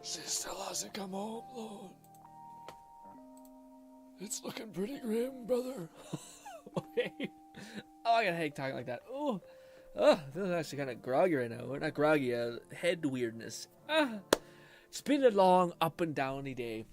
She still hasn't come home, Lone. It's looking pretty grim, brother. Okay. Oh, I got a headache talking like that. Oh, I feel actually kind of groggy right now. Not groggy, head weirdness. It's been a long up and downy day.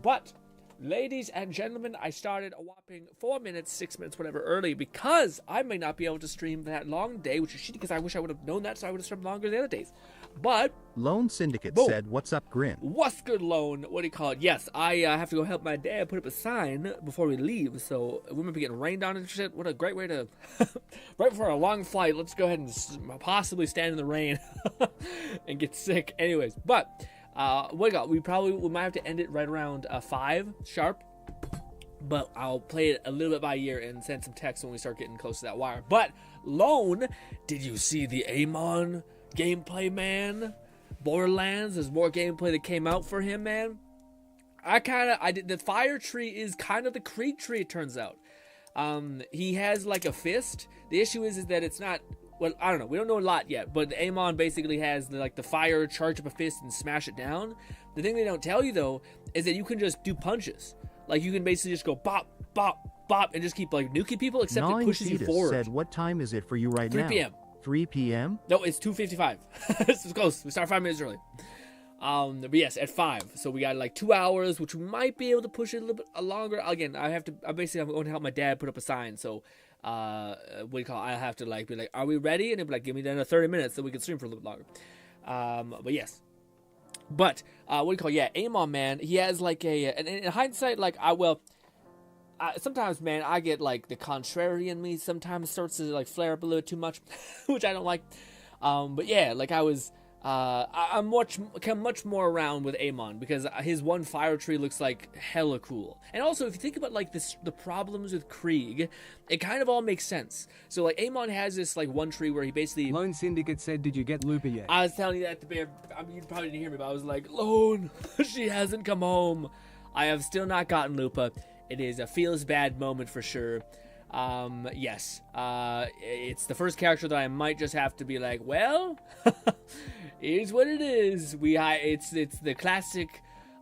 But, ladies and gentlemen, I started a whopping 4 minutes, 6 minutes, whatever, early because I may not be able to stream that long day, which is shitty because I wish I would have known that, so I would have streamed longer the other days. But Lone Syndicate boom. said, "What's up, Grin?" What's good, Lone? What do you call it? Yes, I have to go help my dad put up a sign before we leave, so we might be getting rained on and shit. What a great way to... right before a long flight, let's go ahead and possibly stand in the rain and get sick. Anyways, but... what do you got? We might have to end it right around 5 sharp, but I'll play it a little bit by ear and send some text when we start getting close to that wire. But Lone, did you see the Amon gameplay, man? Borderlands, there's more gameplay that came out for him, man. The fire tree is kind of the Krieg tree, it turns out. He has like a fist. The issue is that it's not. Well, I don't know. We don't know a lot yet, but Amon basically has the fire, charge up a fist and smash it down. The thing they don't tell you though is that you can just do punches. Like you can basically just go bop, bop, bop, and just keep like nuking people, except it pushes you forward. Said, "What time is it for you right 3 now?" 3 p.m. 3 p.m. No, it's 2:55. It's close. We start 5 minutes early. But yes, at 5. So we got like 2 hours, which we might be able to push it a little bit longer. Again, I'm going to help my dad put up a sign. So I have to be like, are we ready? And he'll be like, give me another 30 minutes so we can stream for a little bit longer. But yes. But yeah, Amon, man, he has like and in hindsight, sometimes, man, I get like the contrary in me sometimes starts to like flare up a little bit too much, which I don't like. But yeah, like I'm much more around with Amon because his one fire tree looks like hella cool. And also, if you think about like the problems with Krieg, it kind of all makes sense. So like Amon has this like one tree where he basically... Lone Syndicate said, "Did you get Lupa yet?" I was telling you that to Bear. I mean, you probably didn't hear me, but I was like, Lone, she hasn't come home. I have still not gotten Lupa. It is a feels bad moment for sure. Yes. It's the first character that I might just have to be like, well, here's what it is. It's the classic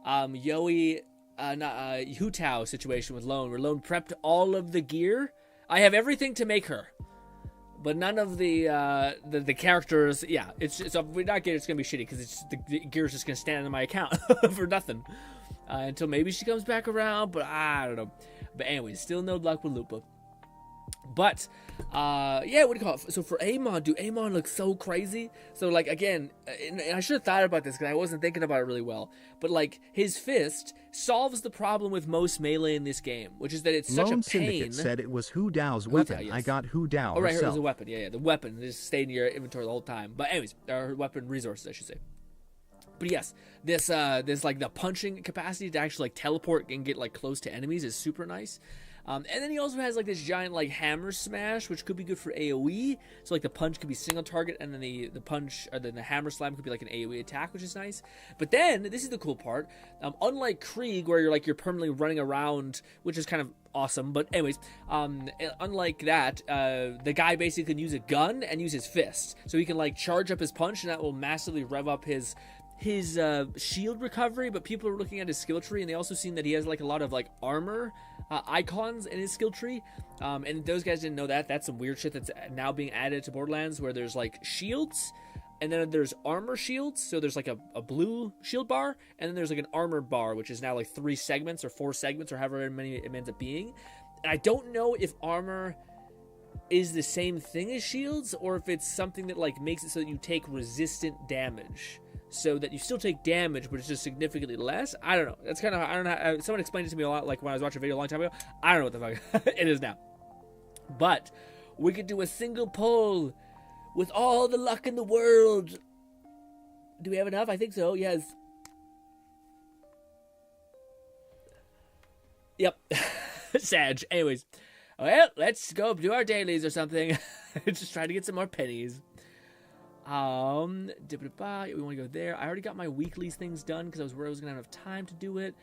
Yoi Hutao situation with Lone, where Lone prepped all of the gear. I have everything to make her, but none of the characters. Yeah, it's if we not get it, it's gonna be shitty because the gear's just gonna stand in my account for nothing until maybe she comes back around. But I don't know. But anyways, still no luck with Lupa. But, yeah, what do you call it? So for Amon, dude, Amon looks so crazy. So, like, again, and I should have thought about this because I wasn't thinking about it really well. But, like, his fist solves the problem with most melee in this game, which is that it's such a Lone pain. Syndicate said it was Hu Dao's weapon. Yes. I got Hu Dao Oh, right, herself. it was a weapon. Yeah, the weapon just stayed in your inventory the whole time. But anyways, our weapon resources, I should say. But yes, this like the punching capacity to actually like teleport and get like close to enemies is super nice. And then he also has like this giant like hammer smash, which could be good for AoE. So like the punch could be single target, and then the punch or then the hammer slam could be like an AoE attack, which is nice. But then this is the cool part. Unlike Krieg, where you're permanently running around, which is kind of awesome. But anyways, unlike that, the guy basically can use a gun and use his fist, so he can like charge up his punch, and that will massively rev up his shield recovery. But people are looking at his skill tree, and they also seen that he has like a lot of like armor icons in his skill tree, and those guys didn't know that. That's some weird shit that's now being added to Borderlands, where there's like shields, and then there's armor shields. So there's like a blue shield bar, and then there's like an armor bar, which is now like 3 segments or 4 segments or however many it ends up being. And I don't know if armor is the same thing as shields, or if it's something that like makes it so that you take resistant damage, so that you still take damage, but it's just significantly less. I don't know. That's kind of, I don't know. Someone explained it to me a lot, like when I was watching a video a long time ago. I don't know what the fuck it is now. But we could do a single poll with all the luck in the world. Do we have enough? I think so. Yes. Yep. Sag. Anyways. Well, let's go do our dailies or something. Just trying to get some more pennies. We want to go there. I already got my weeklies things done because I was worried I was going to have enough time to do it.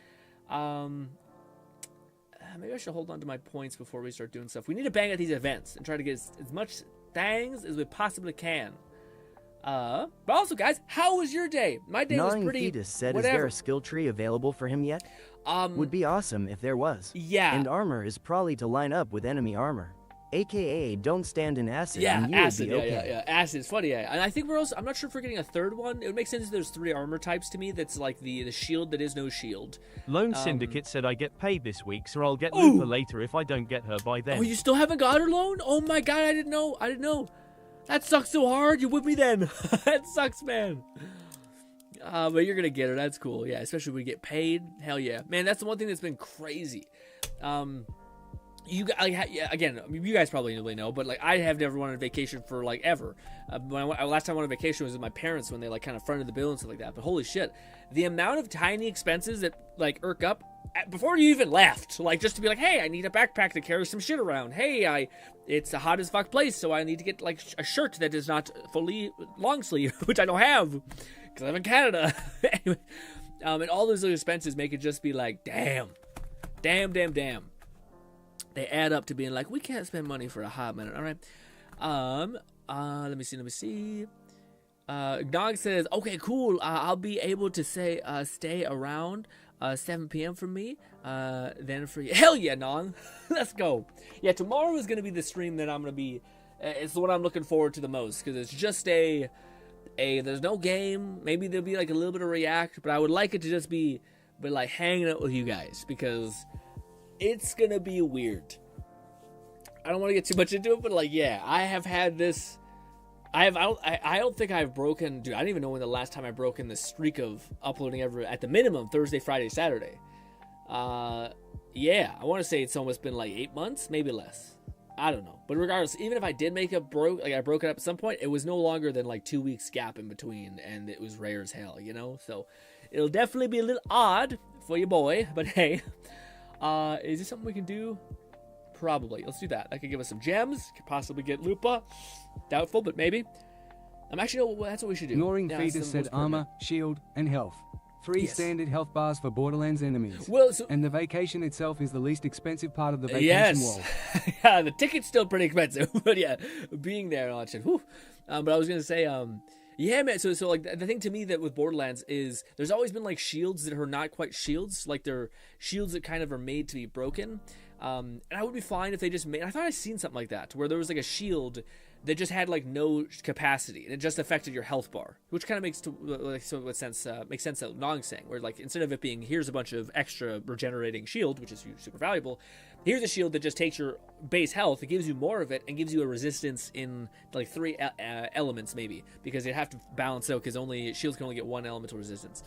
Maybe I should hold on to my points before we start doing stuff. We need to bang at these events and try to get as much things as we possibly can. But also, guys, how was your day? My day was Gnawing pretty. Fetus said, whatever. is there a skill tree available for him yet? Would be awesome if there was. Yeah. And armor is probably to line up with enemy armor. AKA, don't stand in acid Yeah, and you acid. would be Yeah, okay. yeah. Acid is funny. Yeah, and I think we're also. I'm not sure if we're getting a third one. It would make sense if there's 3 armor types to me. That's like the shield that is no shield. Lone Syndicate said I get paid this week, so I'll get Ooh. Lupa later if I don't get her by then. Oh, you still haven't got her loan? Oh my god, I didn't know. I didn't know. That sucks so hard. You with me then? That sucks, man. But you're gonna get her. That's cool. Yeah, especially when we get paid. Hell yeah, man. That's the one thing that's been crazy. You again, I mean, you guys probably really know, but like I have never went on vacation for like ever. Last time I went on vacation was with my parents when they like kind of fronted the bill and stuff like that. But holy shit, the amount of tiny expenses that like irk up before you even left, like just to be like, hey, I need a backpack to carry some shit around. Hey, it's a hot as fuck place, so I need to get like a shirt that is not fully long sleeve, which I don't have because I'm in Canada. Anyway, and all those little expenses make it just be like, damn. They add up to being like, we can't spend money for a hot minute. All right. Let me see. Nog says, okay, cool. I'll be able to stay around 7 p.m. for me. Then for you. Hell yeah, Nog. Let's go. Yeah, tomorrow is going to be the stream that I'm going to be. It's the one I'm looking forward to the most because it's just there's no game. Maybe there'll be like a little bit of react, but I would like it to just be like hanging out with you guys because it's gonna be weird. I don't want to get too much into it, but like, yeah, I have had this. I don't think I've broken. Dude, I don't even know when the last time I broke in the streak of uploading ever. At the minimum, Thursday, Friday, Saturday. Yeah, I want to say it's almost been like 8 months, maybe less. I don't know, but regardless, even if I did make I broke it up at some point, it was no longer than like 2 weeks gap in between, and it was rare as hell, you know. So it'll definitely be a little odd for your boy, but hey. Is this something we can do? Probably. Let's do that. That could give us some gems. Could possibly get Lupa. Doubtful, but maybe. Actually, no, that's what we should do. Gnawing Yeah, Fetus that's the said most pertinent. armor, shield, and health. 3 Yes. standard health bars for Borderlands enemies. Well, so, And the vacation itself is the least expensive part of the vacation yes. wall. Yeah, the ticket's still pretty expensive, but yeah, being there and all that shit. Whew. But I was gonna say, yeah, man. So like the thing to me that with Borderlands is there's always been like shields that are not quite shields, like they're shields that kind of are made to be broken. And I would be fine if they just made. I thought I seen something like that where there was like a shield that just had like no capacity and it just affected your health bar, which kind of makes makes sense that Nong's saying, where like instead of it being here's a bunch of extra regenerating shield, which is super valuable, here's a shield that just takes your base health, it gives you more of it, and gives you a resistance in like 3 elements maybe, because you'd have to balance out because only shields can only get 1 elemental resistance.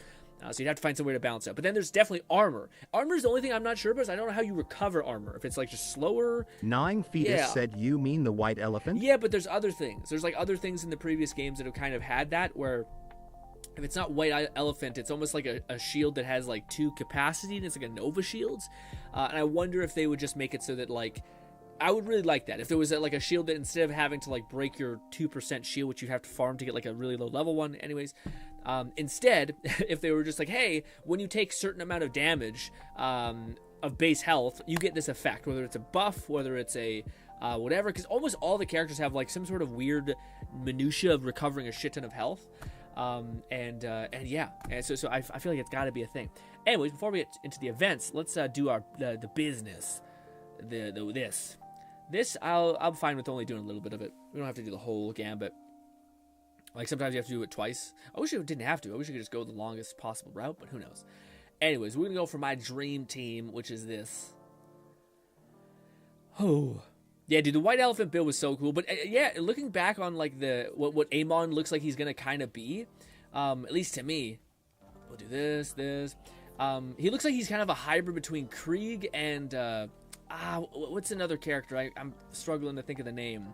So you'd have to find some way to balance out. But then there's definitely armor. Armor is the only thing I'm not sure about. Is I don't know how you recover armor. If it's like just slower. Gnawing Fetus Yeah. said, you mean the white elephant? Yeah, but there's other things. There's like other things in the previous games that have kind of had that, where if it's not white elephant, it's almost like a shield that has like 2 capacity, and it's like a Nova shields. And I wonder if they would just make it so that like, I would really like that. If there was like a shield that instead of having to like break your 2% shield, which you have to farm to get like a really low level one anyways, instead, if they were just like, hey, when you take certain amount of damage of base health, you get this effect, whether it's a buff, whether it's a whatever, because almost all the characters have like some sort of weird minutia of recovering a shit ton of health. And yeah, and so I feel like it's got to be a thing. Anyways, before we get into the events, let's do our the business. This I'm fine with only doing a little bit of it. We don't have to do the whole gambit. Like sometimes you have to do it twice. I wish it didn't have to. I wish I could just go the longest possible route, but who knows. Anyways, we're gonna go for my dream team, which is this. Oh. Yeah, dude, the white elephant build was so cool. But yeah, looking back on like what Amon looks like he's gonna kind of be, at least to me. We'll do this. He looks like he's kind of a hybrid between Krieg and what's another character? I'm struggling to think of the name.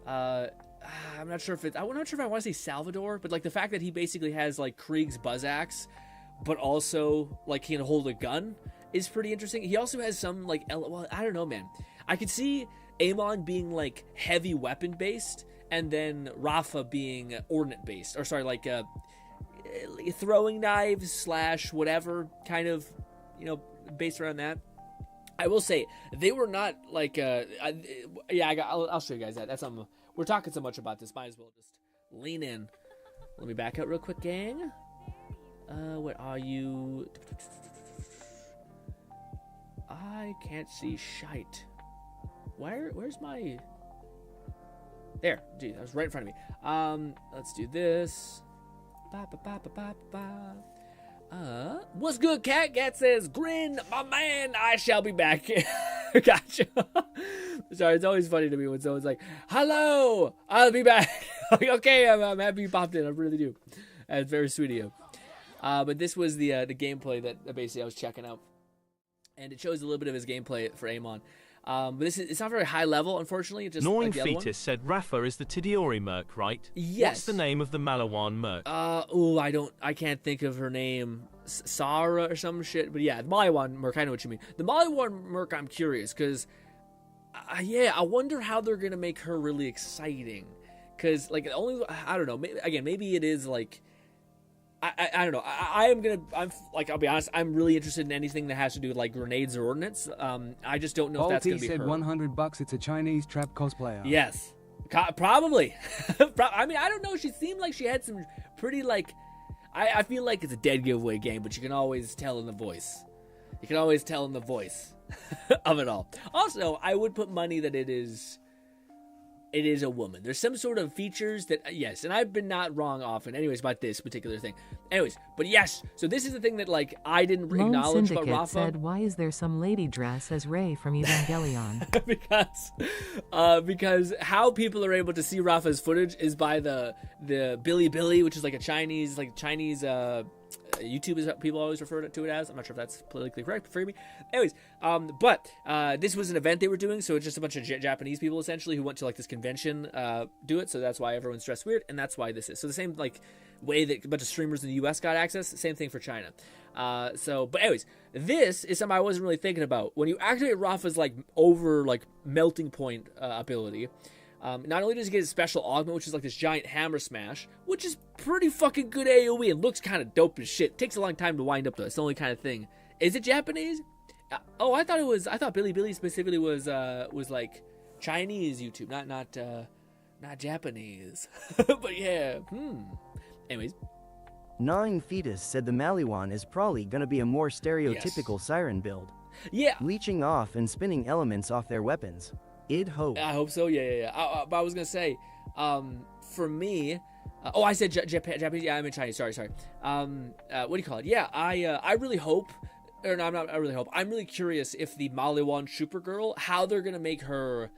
I'm not sure if I want to say Salvador, but like the fact that he basically has like Krieg's buzz axe, but also like he can hold a gun is pretty interesting. He also has some like well, I don't know, man. I could see Amon being like heavy weapon based, and then Rafa being ordnance based, or sorry, like throwing knives / whatever kind of, based around that. I will say they were not like I'll show you guys that. That's we're talking so much about this, might as well just lean in. Let me back out real quick, gang. What are you? I can't see shite. Where's my... There. Gee, that was right in front of me. Let's do this. What's good, Cat? Cat says, Grin, my man, I shall be back. Gotcha. Sorry, it's always funny to me when someone's like, hello, I'll be back. Like, okay, I'm happy you popped in. I really do. That's very sweet of you. But this was the gameplay that basically I was checking out. And it shows a little bit of his gameplay for Amon. But it's not very high level, unfortunately. It's just Gnawing like the other one. Fetus said Rafa is the Tidiori merc, right? Yes. What's the name of the Malawan merc? I can't think of her name. Sarah or some shit. But yeah, the Malawan merc, I know what you mean. The Malawan merc, I'm curious, because, I wonder how they're going to make her really exciting. Because, like, I don't know. Maybe it is, like, I don't know. I'll be honest, I'm really interested in anything that has to do with like grenades or ordnance. I just don't know if that's going to be said her. $100, it's a Chinese trap cosplayer. Yes. Probably. I mean, I don't know. She seemed like she had some pretty like... I feel like it's a dead giveaway game, but you can always tell in the voice. You can always tell in the voice of it all. Also, I would put money that it is a woman. There's some sort of features that, yes, and I've been not wrong often, anyways, about this particular thing. Anyways, but yes, so this is the thing that, like, I didn't acknowledge about Rafa. Said, why is there some lady dress as Rey from Evangelion? because how people are able to see Rafa's footage is by the Billy, which is like a Chinese YouTube is what people always refer to it as. I'm not sure if that's politically correct, for me. Anyways, but this was an event they were doing, so it's just a bunch of Japanese people essentially who went to like this convention do it. So that's why everyone's dressed weird, and that's why this is. So the same like way that a bunch of streamers in the U.S. got access, same thing for China. But anyways, this is something I wasn't really thinking about. When you activate Rafa's like melting point ability. Not only does he get his special augment, which is like this giant hammer smash, which is pretty fucking good AoE and looks kind of dope as shit. Takes a long time to wind up though. It's the only kind of thing. Is it Japanese? I thought Billy specifically was like Chinese YouTube, not Japanese. But yeah. Anyways. Gnawing Fetus said the Maliwan is probably gonna be a more stereotypical siren build. Yeah. Leeching off and spinning elements off their weapons. I'd hope. I hope so. Yeah. But I was gonna say, for me, I said Japanese. Yeah, I meant Chinese. Sorry. What do you call it? Yeah, I really hope, or no, I really hope. I'm really curious if the Maliwan Supergirl, how they're gonna make her.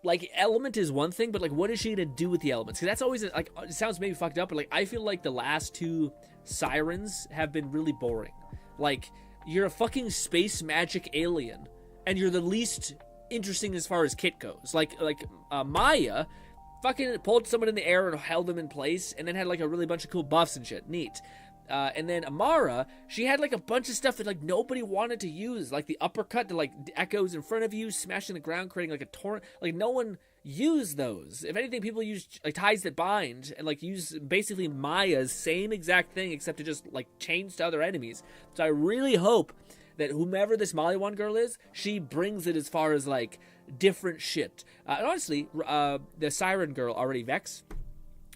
Like, element is one thing, but like, what is she gonna do with the elements? Because that's always like, it sounds maybe fucked up, but like, I feel like the last two sirens have been really boring. Like, you're a fucking space magic alien, and you're the least interesting as far as kit goes. Like Maya fucking pulled someone in the air and held them in place, and then had like a really bunch of cool buffs and shit. Neat. And then Amara, she had like a bunch of stuff that like nobody wanted to use, like the uppercut to like echoes in front of you, smashing the ground, creating like a torrent. Like no one used those. If anything, people used like ties that bind and like use basically Maya's same exact thing, except to just like change to other enemies. So I really hope that whomever this Maliwan girl is, she brings it as far as like different shit. And honestly, the Siren girl already, Vex,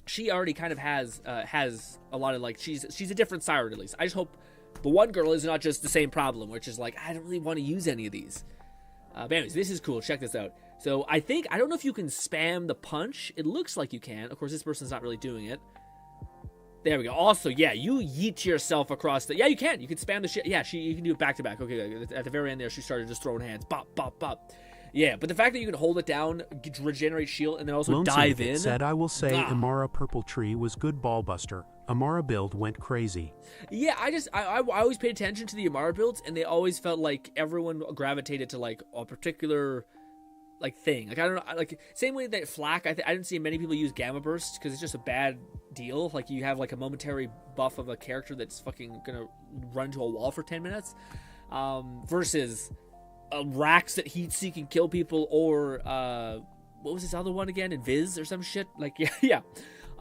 she already kind of has a lot of like she's a different Siren at least. I just hope the one girl is not just the same problem, which is like I don't really want to use any of these. But anyways, this is cool. Check this out. So I don't know if you can spam the punch. It looks like you can. Of course, this person's not really doing it. There we go. Also, yeah, you yeet yourself across the... Yeah, you can. You can spam the shit. Yeah, you can do it back-to-back. Okay, at the very end there, she started just throwing hands. Bop, bop, bop. Yeah, but the fact that you can hold it down, regenerate shield, and then also Lone dive Syndicate in... said, I will say Amara Purple Tree was good ballbuster. Amara build went crazy. Yeah, I always paid attention to the Amara builds, and they always felt like everyone gravitated to, like, a particular... like thing. Like I don't know, like same way that Flak, I didn't see many people use Gamma Burst because it's just a bad deal. Like you have like a momentary buff of a character that's fucking gonna run into a wall for 10 minutes versus racks that heat seek and kill people, or what was this other one again, Invis or some shit. Like yeah.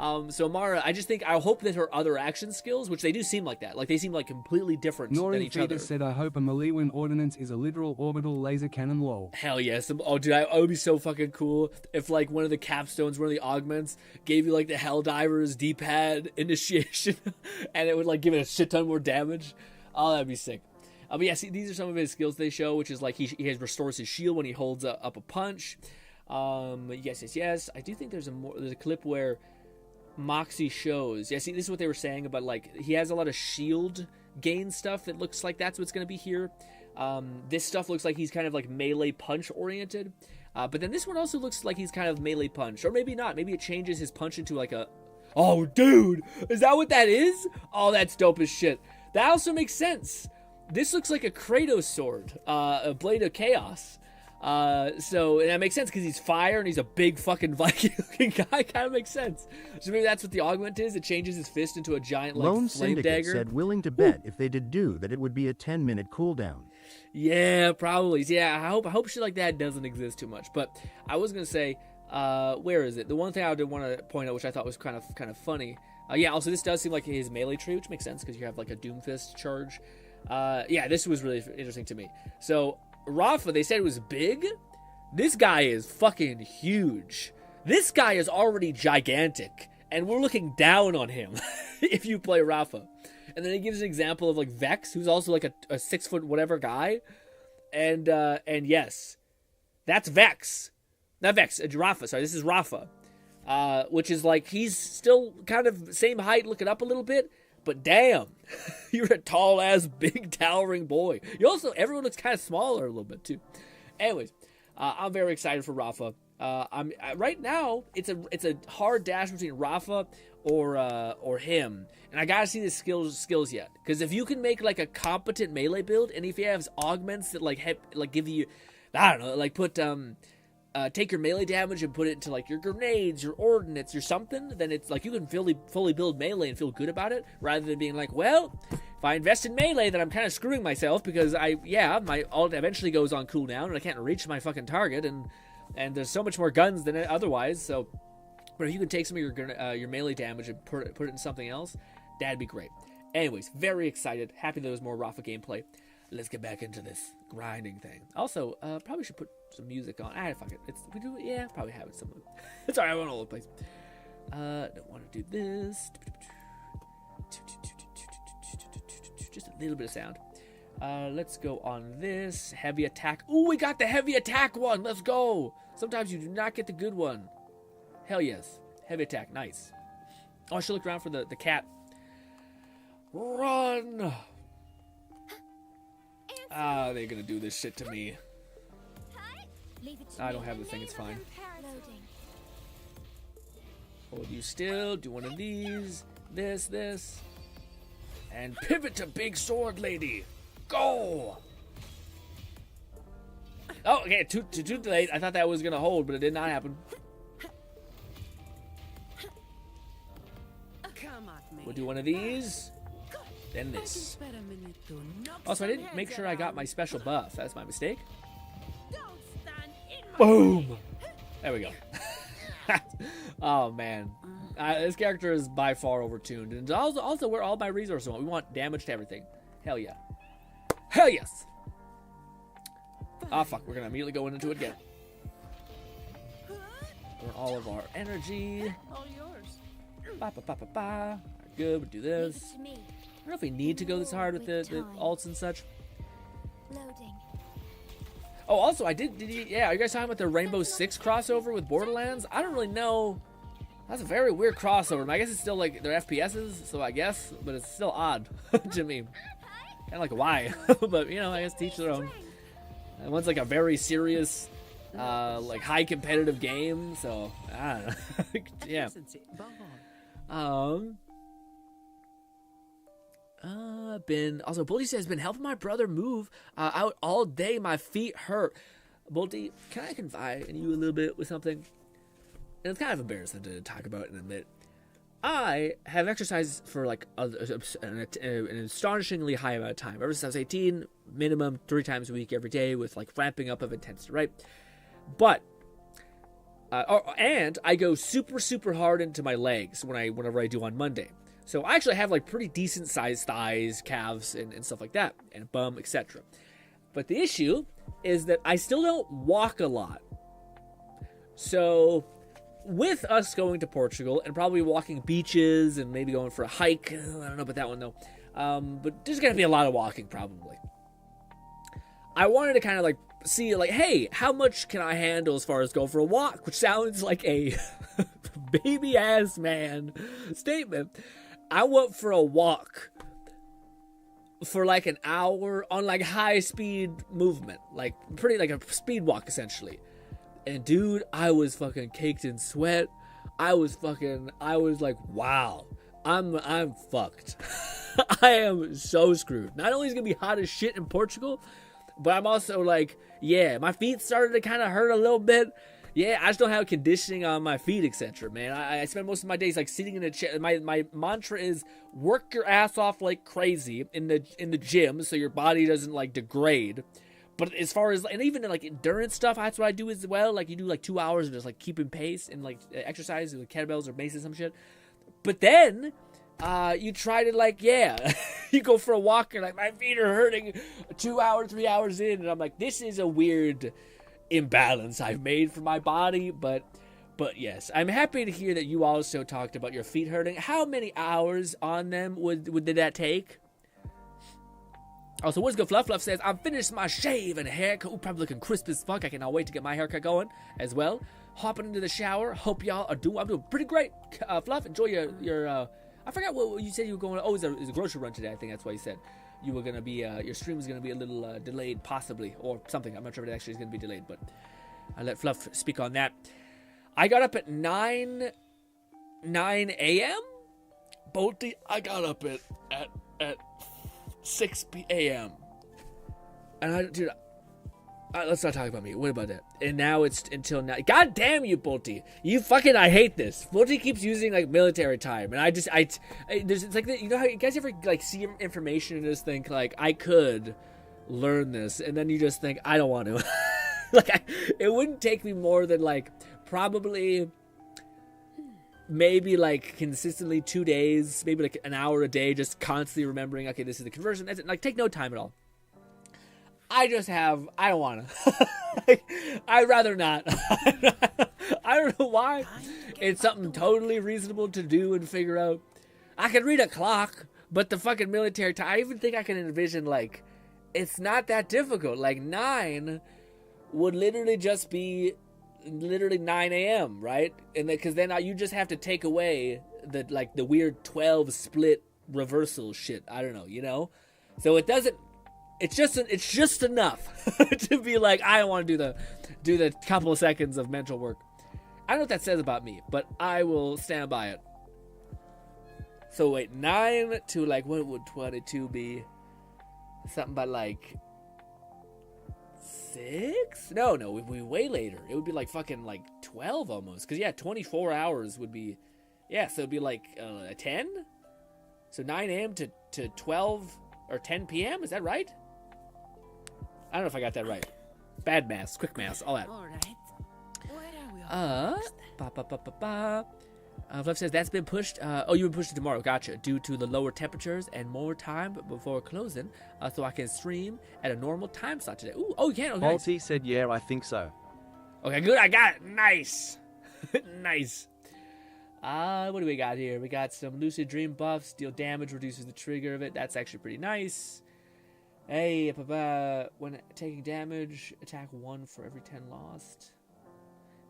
So Amara, I hope that her other action skills, which they do seem like that, like they seem like completely different than Norin each other. Fetus said, I hope a Maliwan ordnance is a literal orbital laser cannon lol. Hell yes. Oh, dude, it would be so fucking cool if, like, one of the capstones, one of the augments, gave you, like, the Helldiver's D-pad initiation, and it would, like, give it a shit ton more damage. Oh, that'd be sick. But yeah, see, these are some of his skills they show, which is, like, he restores his shield when he holds up a punch. Yes. I do think there's a clip where Moxie shows. Yeah, see, this is what they were saying about, like, he has a lot of shield gain stuff. It looks like that's what's going to be here. This stuff looks like he's kind of like melee punch oriented. But then this one also looks like he's kind of melee punch. Or maybe not. Maybe it changes his punch into like a... Oh, dude! Is that what that is? Oh, that's dope as shit. That also makes sense. This looks like a Kratos sword. A Blade of Chaos. And that makes sense because he's fire and he's a big fucking Viking looking guy. Kind of makes sense. So maybe that's what the augment is. It changes his fist into a giant like Lone flame Syndicate dagger. said willing to bet if they did that it would be a 10-minute cooldown. Yeah, probably. Yeah, I hope shit like that doesn't exist too much. But I was gonna say, where is it? The one thing I did want to point out, which I thought was kind of funny. Yeah. Also, this does seem like his melee tree, which makes sense because you have like a Doomfist charge. Yeah, this was really interesting to me. So Rafa, they said it was big. This guy is fucking huge. This guy is already gigantic, and we're looking down on him if you play Rafa. And then he gives an example of like Vex, who's also like a 6 foot whatever guy, and yes, that's Vex, not Vex, Rafa. Sorry, this is Rafa, which is like he's still kind of same height, looking up a little bit. But damn, you're a tall ass, big, towering boy. Everyone looks kind of smaller a little bit too. Anyways, I'm very excited for Rafa. Right now, it's a hard dash between Rafa or him, and I gotta see the skills yet. Because if you can make like a competent melee build, and if he has augments that like give you, I don't know, like put take your melee damage and put it into like your grenades, your ordnance, or something, then it's like you can fully build melee and feel good about it, rather than being like, well, if I invest in melee, then I'm kind of screwing myself because my ult eventually goes on cooldown and I can't reach my fucking target, and there's so much more guns than otherwise. So, but if you can take some of your melee damage and put it in something else, that'd be great. Anyways, very excited, happy there was more Rafa gameplay. Let's get back into this grinding thing. Also, probably should put some music on. Fuck it. Probably have it somewhere. It's alright, I went all over the place. Don't want to do this. Just a little bit of sound. Let's go on this. Heavy attack. Ooh, we got the heavy attack one. Let's go. Sometimes you do not get the good one. Hell yes. Heavy attack. Nice. Oh, I should look around for the cat. Run! They're gonna do this shit to me. I don't have the thing, it's fine. Hold you still, do one of these, this, and pivot to big sword lady. Go! Oh, okay, too late. I thought that was gonna hold, but it did not happen. We'll do one of these. Then this. Also, I didn't make sure I got my special buff. That's my mistake. Boom! There we go. Oh, man. This character is by far overtuned. And also where all my resources want. We want damage to everything. Hell yeah. Hell yes! Ah, fuck. We're going to immediately go into it again. Burn all of our energy. All yours. Ba. Good, we'll do this. I don't know if we need to go this hard with the alts and such. Loading. Oh, also, are you guys talking about the Rainbow Six crossover with Borderlands? I don't really know. That's a very weird crossover. I guess it's still like their FPSs, so I guess, but it's still odd to me. Kind of like why, but I guess teach their own. And one's like a very serious, like high competitive game, so I don't know. Yeah. Also, Bolty says, been helping my brother move out all day. My feet hurt. Bolty, can I confide in you a little bit with something? And it's kind of embarrassing to talk about in a minute. I have exercised for like an astonishingly high amount of time. Ever since I was 18, minimum 3 times a week every day with like ramping up of intensity, right? But And I go super hard into my legs whenever I do on Monday. So I actually have like pretty decent sized thighs, calves, and stuff like that, and bum, etc. But the issue is that I still don't walk a lot. So with us going to Portugal and probably walking beaches and maybe going for a hike, I don't know about that one though. But there's gonna be a lot of walking probably. I wanted to kind of like see like, hey, how much can I handle as far as go for a walk? Which sounds like a baby ass man statement. I went for a walk for like an hour on like high speed movement, like pretty like a speed walk essentially. And dude, I was fucking caked in sweat. I was like, wow, I'm fucked. I am so screwed. Not only is it gonna be hot as shit in Portugal, but I'm also like, yeah, my feet started to kind of hurt a little bit. Yeah, I just don't have conditioning on my feet, etc. Man, I spend most of my days like sitting in a chair. My mantra is work your ass off like crazy in the gym, so your body doesn't like degrade. But as far as, and even like endurance stuff, that's what I do as well. Like you do like 2 hours of just like keeping pace and like exercise with kettlebells or maces, some shit. But then you try to like, yeah, you go for a walk and like my feet are hurting 2 hours, 3 hours in, and I'm like, this is a weird imbalance I've made for my body. But yes, I'm happy to hear that you also talked about your feet hurting. How many hours on them did that take? Also, what's good? Fluff says, I'm finished my shave and haircut. Ooh, probably looking crisp as fuck. I cannot wait to get my haircut going as well. Hopping into the shower. Hope y'all are I'm doing pretty great. Fluff, enjoy your I forgot what you said you were going. Oh, it's a grocery run today. I think that's why you said you were going to be, your stream was going to be a little delayed, possibly, or something. I'm not sure if it actually is going to be delayed, but I'll let Fluff speak on that. I got up at 9 a.m. Bolty, I got up at 6 a.m. And dude, let's not talk about me. What about that? And now it's until now. God damn you, Bolty. I hate this. Bolty keeps using like military time, and it's like, you know how you guys ever like see information and just think like, I could learn this, and then you just think, I don't want to. It wouldn't take me more than like probably maybe like consistently 2 days, maybe like an hour a day, just constantly remembering, okay, this is the conversion. That's it. Like, take no time at all. I don't want to. I'd rather not. I don't know why. It's something totally reasonable to do and figure out. I can read a clock, but the fucking military time, I even think I can envision, like, it's not that difficult. Like, 9 would literally just be 9 a.m., right? And because then you just have to take away the weird 12 split reversal shit. I don't know, you know? So it doesn't, it's just enough to be like, I don't want to do the couple of seconds of mental work. I don't know what that says about me, but I will stand by it. So wait, 9 to like, what would 22 be? Something about like 6? No, it would be way later. It would be like fucking like 12 almost. Because yeah, 24 hours would be, yeah, so it'd be like 10? So 9 a.m. to 12 or 10 p.m.? Is that right? I don't know if I got that right. Bad math, quick math, all that. All right. Where are we? Fluff says that's been pushed. You've been pushed to tomorrow. Gotcha. Due to the lower temperatures and more time before closing, so I can stream at a normal time slot today. Ooh, oh, you can. Okay. Balti said, "Yeah, I think so." Okay, good. I got it. Nice, nice. What do we got here? We got some lucid dream buffs. Deal damage, reduces the trigger of it. That's actually pretty nice. Hey, when taking damage, attack 1 for every 10 lost.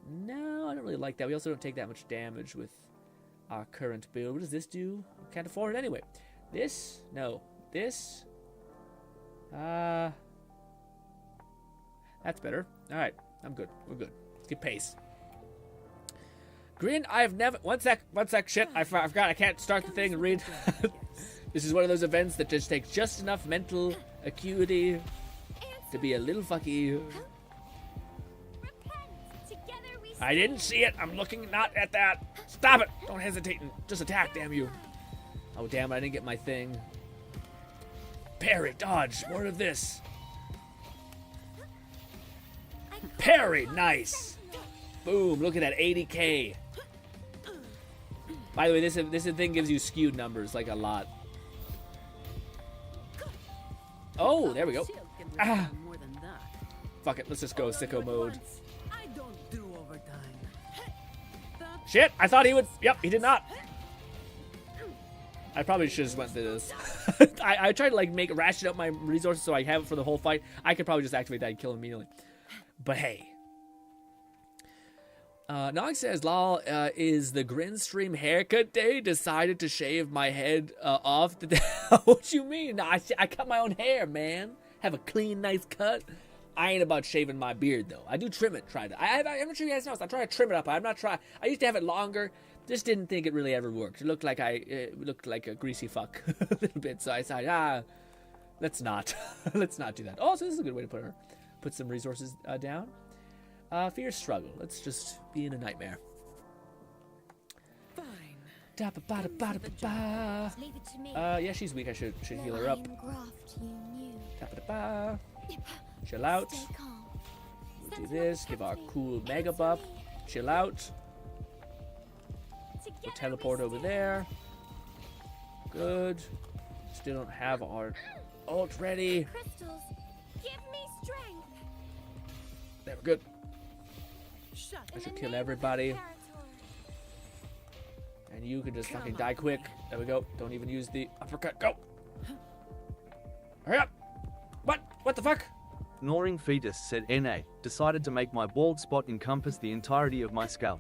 No, I don't really like that. We also don't take that much damage with our current build. What does this do? Can't afford it anyway. This? No. This? That's better. Alright, I'm good. We're good. Let's get pace. Green, I've never... One sec, shit. I forgot. I can't start the thing and read. This is one of those events that just takes just enough mental acuity to be a little fucky. I didn't see it. I'm looking not at that. Stop it. Don't hesitate and just attack, damn you. Oh, damn, I didn't get my thing. Parry, dodge. More of this. Parry, nice. Boom, look at that, 80k. By the way, this thing gives you skewed numbers, like a lot. Oh, there we go. Ah. Fuck it, let's just go sicko mode. Shit, I thought he would. Yep, he did not. I probably should have just went through this. I tried to like ration up my resources so I have it for the whole fight. I could probably just activate that and kill him immediately. But hey. Nog says, lol, is the GRINN stream haircut day? Decided to shave my head off today. What you mean? No, I cut my own hair, man. Have a clean, nice cut. I ain't about shaving my beard, though. I do trim it, I'm not sure you guys know. I try to trim it up. I'm not trying. I used to have it longer. Just didn't think it really ever worked. It looked like a greasy fuck a little bit. So I decided, let's not. Let's not do that. Oh, so this is a good way to put some resources down. Fear struggle. Let's just be in a nightmare. Fine. Leave it to me. Yeah, she's weak. I should heal her up. Chill out. Stay calm. We'll do this. Give our cool mega buff. Chill out. We'll teleport over there. Good. Still don't have our ult ready. Crystals, give me strength. There, we're good. I In should the kill name of everybody. Imperator. And you can just fucking die quick. There we go. Don't even use the uppercut. Go. Hurry up. What the fuck? Gnawing Fetus said NA, decided to make my bald spot encompass the entirety of my scalp.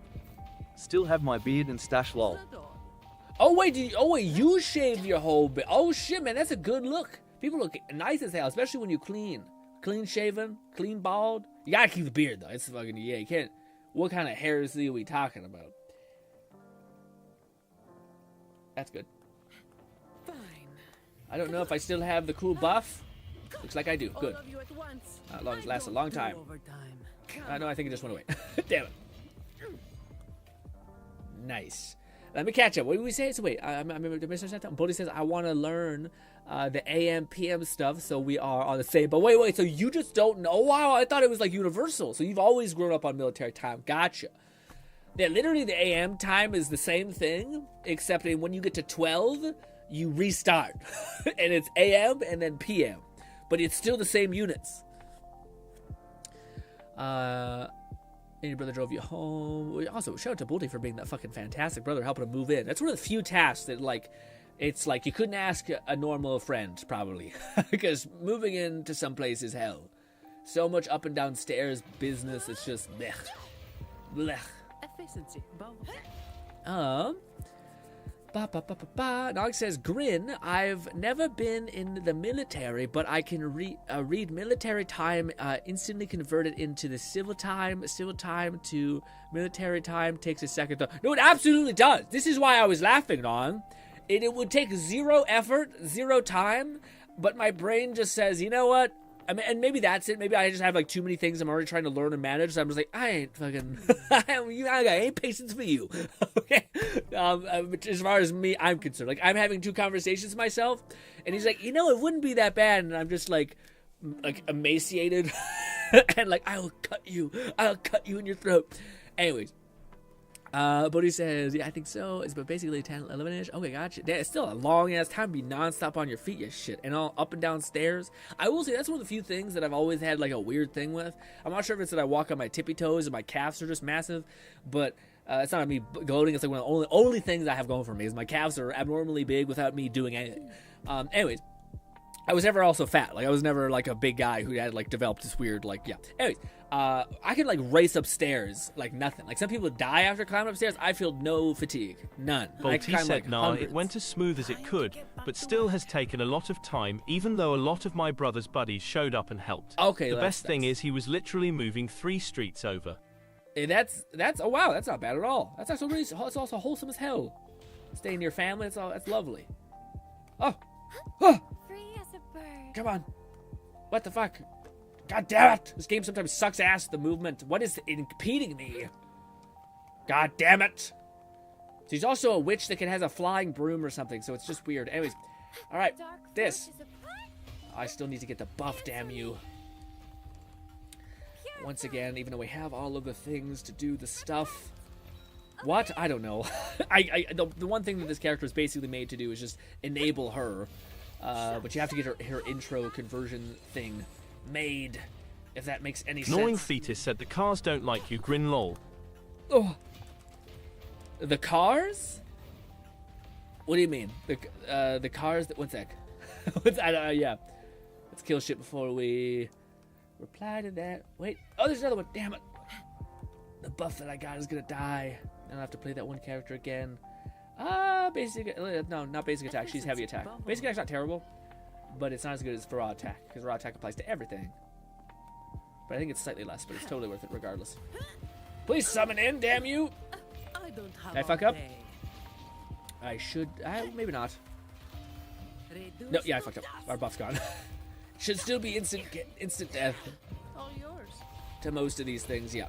Still have my beard and stash lol. Oh wait, you shaved your whole bit. Oh shit, man, that's a good look. People look nice as hell, especially when you clean shaven, clean bald. You gotta keep the beard though. It's fucking, yeah, you can't. What kind of heresy are we talking about? That's good. Fine. I don't know if I still have the cool buff. Looks like I do. Good. All of you at once. As long as it lasts a I long don't time. do overtime. No, I think it just went away. Damn it. Nice. Let me catch up. What did we say? So wait, I remember something. Bodhi says, I want to learn the AM, PM stuff, so we are on the same. But wait, so you just don't know? Wow, I thought it was like universal. So you've always grown up on military time. Gotcha. Yeah, literally the AM time is the same thing, except when you get to 12, you restart. And it's AM and then PM. But it's still the same units. And your brother drove you home. Also, shout out to Bolty for being that fucking fantastic brother, helping him move in. That's one of the few tasks that, like, it's like you couldn't ask a normal friend, probably. Because moving into some place is hell. So much up and down stairs business, it's just blech. Blech. Efficiency. Nog says, GRINN, I've never been in the military, but I can read military time instantly converted into the civil time. Civil time to military time takes a second. No, it absolutely does. This is why I was laughing, on. It would take zero effort, zero time, but my brain just says, you know what? I mean, and maybe that's it. Maybe I just have like too many things I'm already trying to learn and manage. So I'm just like, I ain't fucking, I ain't patience for you. Okay. As far as me, I'm concerned, like I'm having two conversations with myself, and he's like, you know, it wouldn't be that bad, and I'm just like emaciated, and like I'll cut you in your throat. Anyways. But he says, yeah, I think so. It's but basically 10, 11-ish. Okay, gotcha. It's still a long-ass time to be non-stop on your feet, you shit. And all up and down stairs. I will say that's one of the few things that I've always had, like, a weird thing with. I'm not sure if it's that I walk on my tippy toes and my calves are just massive. But it's not me gloating. It's like one of the only things I have going for me is my calves are abnormally big without me doing anything. Anyways. I was never also fat. Like, I was never, like, a big guy who had, like, developed this weird, like, yeah. Anyways, I can, like, race upstairs like nothing. Like, some people die after climbing upstairs. I feel no fatigue. None. Bolty said, nah, it went as smooth as it could, but still has taken a lot of time, even though a lot of my brother's buddies showed up and helped. Okay, the best thing is he was literally moving 3 streets over. That's oh, wow, that's not bad at all. That's also really, it's also wholesome as hell. Staying near family, that's lovely. Oh! Free as a bird. Come on. What the fuck? God damn it! This game sometimes sucks ass, the movement. What is impeding me? God damn it! She's also a witch that has a flying broom or something, so it's just weird. Anyways, alright, this. I still need to get the buff, damn you. once again, even though we have all of the things to do the stuff. What? I don't know. The one thing that this character is basically made to do is just enable her. But you have to get her intro conversion thing made, if that makes any sense. Gnawing Fetus said the cars don't like you, grin lol. Oh. The cars? What do you mean? The cars that... One sec. Yeah. Let's kill shit before we reply to that. Wait. Oh, there's another one. Damn it. The buff that I got is gonna die. I don't have to play that one character again. Basic... No, not basic attack. She's heavy attack. Basic attack's not terrible, but it's not as good as raw attack, because raw attack applies to everything. But I think it's slightly less, but it's totally worth it regardless. Please summon in, damn you! Did I fuck up? I should... maybe not. No, yeah, I fucked up. Our buff's gone. Should still be instant death. All yours. To most of these things, yeah.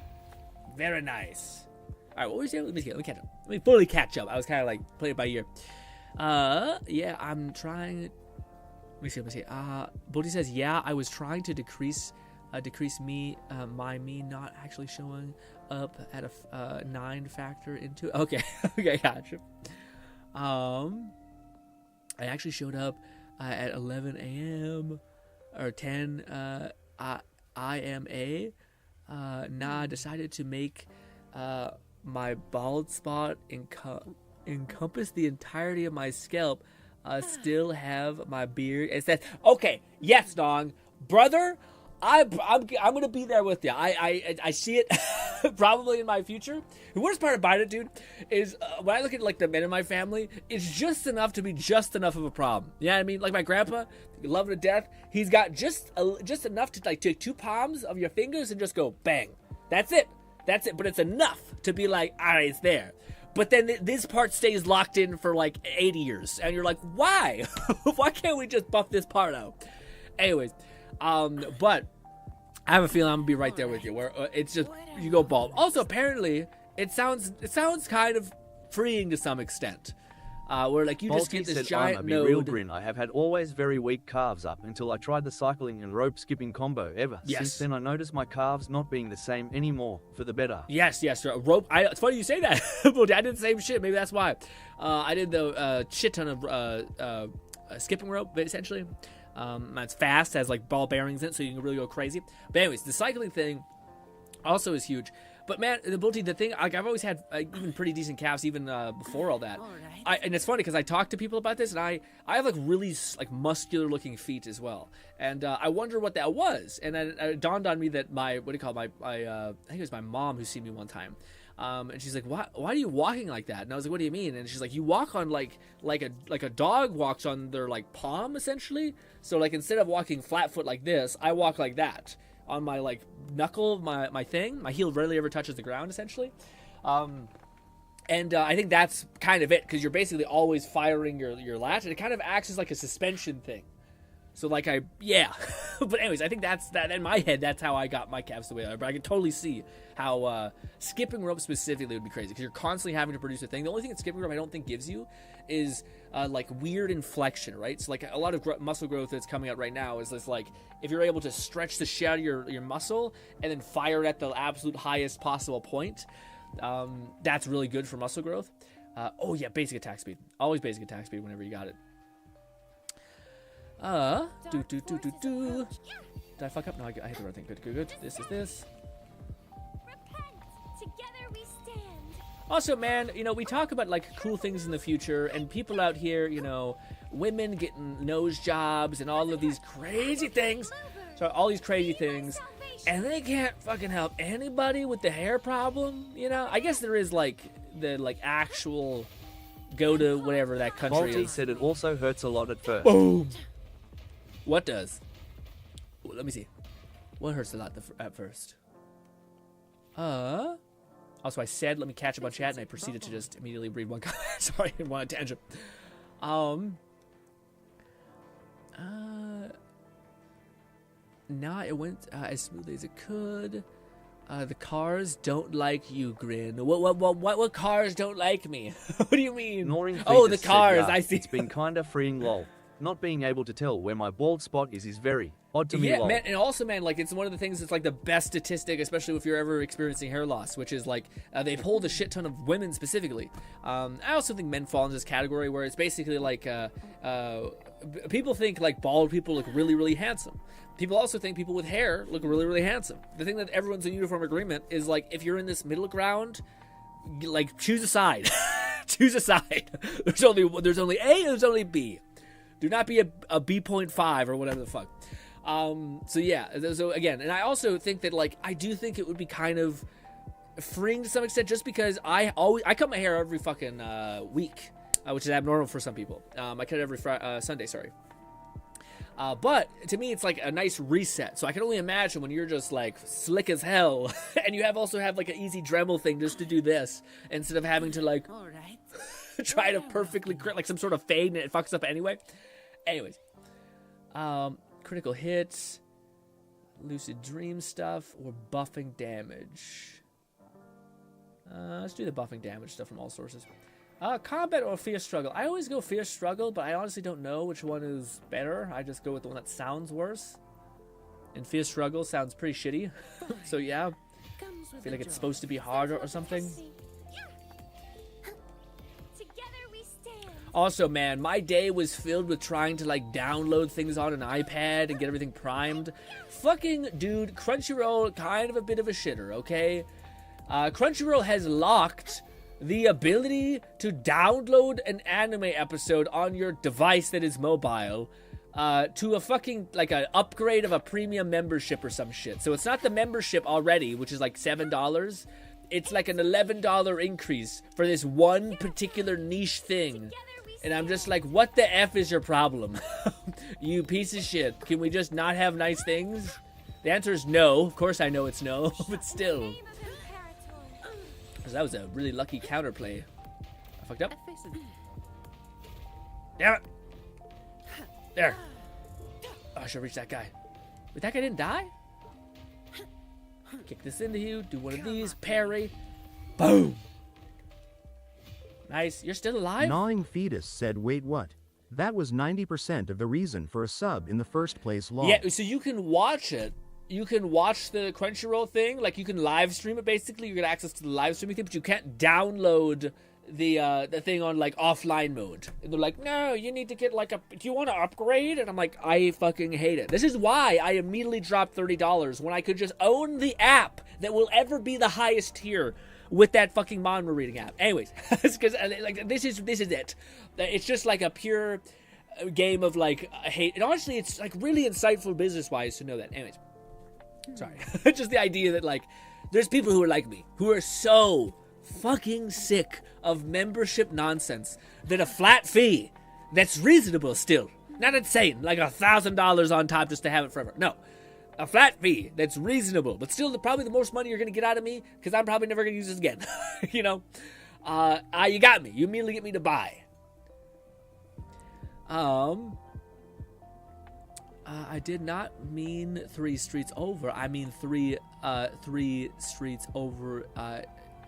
Very nice. Alright, what were we saying? Let me catch up. Let me fully catch up. I was kind of like, playing it by ear. Yeah, I'm trying... Let me see. Bodhi says, yeah, I was trying to decrease me not actually showing up at a 9 factor into it. Okay, okay, gotcha. I actually showed up at 11 a.m. or 10 IMA. I decided to make my bald spot encompass the entirety of my scalp. Still have my beard. It says, okay, yes, Dong, brother. I'm gonna be there with you. I see it probably in my future. The worst part about it, dude, is when I look at like the men in my family, it's just enough to be just enough of a problem. You know what I mean? Like my grandpa, love him to death. He's got just enough to like take 2 palms of your fingers and just go bang. That's it. But it's enough to be like, all right, it's there. But then this part stays locked in for like 80 years, and you're like, why? Why can't we just buff this part out? Anyways. But I have a feeling I'm gonna be right there with you, where it's just you go bald. Also, apparently, it sounds kind of freeing to some extent, where like you just get this giant node. Real grin. I have had always very weak calves up until I tried the cycling and rope skipping combo. Since then, I noticed my calves not being the same anymore for the better. Yes. Rope. It's funny you say that. I did the same shit. Maybe that's why. I did the shit ton of skipping rope, essentially. It's fast, has like ball bearings in it, so you can really go crazy. But anyways, the cycling thing also is huge. But man, the thing, like I've always had even pretty decent calves even before all that. And it's funny because I talk to people about this, and I have like really like muscular looking feet as well. And I wonder what that was. And then it dawned on me that I think it was my mom who seen me one time. And she's like, why are you walking like that? And I was like, what do you mean? And she's like, you walk on like a dog walks on their like palm, essentially. So like instead of walking flat foot like this, I walk like that on my like knuckle, my thing. My heel rarely ever touches the ground, essentially. And I think that's kind of it, because you're basically always firing your lat, and it kind of acts as like a suspension thing. So like but anyways, I think that's that in my head. That's how I got my calves the way they are. But I can totally see how skipping rope specifically would be crazy, because you're constantly having to produce a thing. The only thing that skipping rope I don't think gives you is like weird inflection, right? So like a lot of muscle growth that's coming out right now is this like if you're able to stretch the shit out of your muscle and then fire it at the absolute highest possible point, that's really good for muscle growth. Oh yeah, basic attack speed. Always basic attack speed whenever you got it. Did I fuck up? No, I hit the right thing. Good. This is this. Repent. Together we stand. Also, man, we talk about like cool things in the future, and people out here, women getting nose jobs and all of these crazy things. So all these crazy things, and they can't fucking help anybody with the hair problem. I guess there is like the actual go to whatever that country Malty is. said it also hurts a lot at first. Boom. What does? Let me see. What hurts a lot at first? Also, I said let me catch up on chat, and I proceeded to just immediately read one comment. Sorry, I didn't want a tangent. Nah, it went as smoothly as it could. The cars don't like you, Grin. What cars don't like me? What do you mean? Ignoring Oh, the Fetus said, cars. "Yeah, I see. It's been kinda freeing lol. not being able to tell where my bald spot is very odd to me. Yeah, lol. man, and also, man, like, it's one of the things that's, like, the best statistic, especially if you're ever experiencing hair loss, which is, like, they polled a shit ton of women specifically. I also think men fall into this category where it's basically, like, people think, like, bald people look really, really handsome. People also think people with hair look really, really handsome. The thing that everyone's in uniform agreement is, like, if you're in this middle ground, like, choose a side. Choose a side. There's only A and there's only B. Do not be a B.5 or whatever the fuck. So yeah, so again, and I also think that, like, I do think it would be kind of freeing to some extent, just because I cut my hair every fucking week, which is abnormal for some people. I cut it every Sunday, sorry. But to me, it's like a nice reset. So I can only imagine when you're just like slick as hell, and you also have like an easy Dremel thing just to do this instead of having to like try to perfectly create like some sort of fade and it fucks up anyway. Anyways, critical hits, lucid dream stuff, or buffing damage. Let's do the buffing damage stuff from all sources. Combat or fierce struggle. I always go fierce struggle, but I honestly don't know which one is better. I just go with the one that sounds worse. And fierce struggle sounds pretty shitty. So yeah, I feel like it's supposed to be harder or something. Also, man, my day was filled with trying to like download things on an iPad and get everything primed. Fucking dude, Crunchyroll, kind of a bit of a shitter, okay? Crunchyroll has locked the ability to download an anime episode on your device that is mobile to a fucking, like, an upgrade of a premium membership or some shit. So it's not the membership already, which is like $7. It's like an $11 increase for this one particular niche thing. And I'm just like, what the F is your problem? You piece of shit. Can we just not have nice things? The answer is no. Of course I know it's no, but still. That was a really lucky counterplay. I fucked up. Damn it. There. Oh, I should reach that guy. Wait, that guy didn't die? Kick this into you. Do one of these. Parry. Boom. Nice. You're still alive? Gnawing Fetus said, wait, what? That was 90% of the reason for a sub in the first place, lol. Yeah, so you can watch it. You can watch the Crunchyroll thing, like you can live stream it basically. You get access to the live streaming thing, but you can't download the thing on like offline mode. And they're like, no, you need to get like do you want to upgrade? And I'm like, I fucking hate it. This is why I immediately dropped $30 when I could just own the app that will ever be the highest tier with that fucking manga reading app. Anyways, because like this is it. It's just like a pure game of like hate. And honestly, it's like really insightful business wise to know that. Anyways. Sorry. Just the idea that, like, there's people who are like me, who are so fucking sick of membership nonsense that a flat fee that's reasonable still, not insane, like $1,000 on top just to have it forever. No. A flat fee that's reasonable, but still probably the most money you're going to get out of me, because I'm probably never going to use this again. You know? You got me. You immediately get me to buy. I did not mean 3 streets over. I mean three streets over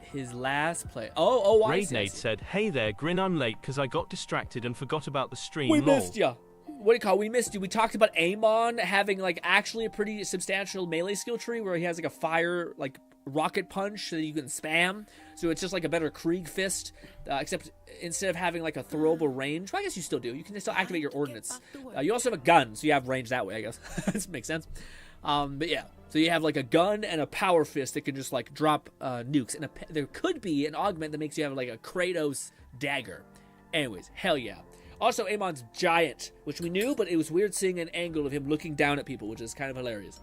his last play. I see. Raid said, hey there, Grin, I'm late because I got distracted and forgot about the stream. We missed ya. What do you call it? We missed you. We talked about Amon having like actually a pretty substantial melee skill tree where he has like a fire like rocket punch that you can spam. So it's just like a better Krieg fist, except instead of having like a throwable range, well, I guess you still do. You can still activate your ordnance. You also have a gun, so you have range that way, I guess. This makes sense. But yeah, so you have like a gun and a power fist that can just like drop nukes. And there could be an augment that makes you have like a Kratos dagger. Anyways, hell yeah. Also, Amon's giant, which we knew, but it was weird seeing an angle of him looking down at people, which is kind of hilarious.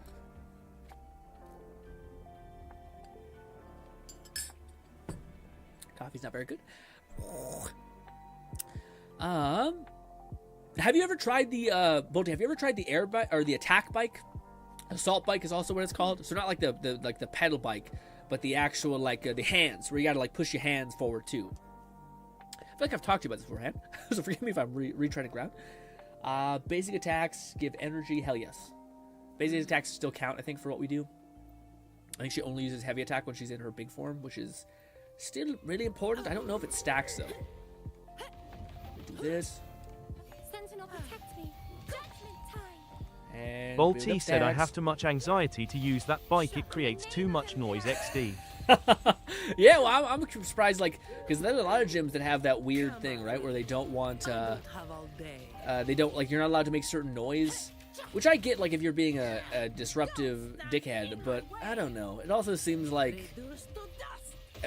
Coffee's not very good. Have you ever tried the Bolte, have you ever tried the air bike or the attack bike? Assault bike is also what it's called. So not like the pedal bike, but the actual like the hands where you got to like push your hands forward too. I feel like I've talked to you about this beforehand, so forgive me if I'm retreading ground. Basic attacks give energy. Hell yes. Basic attacks still count, I think, for what we do. I think she only uses heavy attack when she's in her big form, which is still really important. I don't know if it stacks though. Do this. Sentinel, protect me. And Bolty build up said I tags. have too much anxiety to use that bike. It creates too much noise. XD. Yeah, well, I'm surprised, like, because there's a lot of gyms that have that weird thing, right, where they don't want, they don't, like, you're not allowed to make certain noise, which I get, like, if you're being a disruptive dickhead, but I don't know. It also seems like,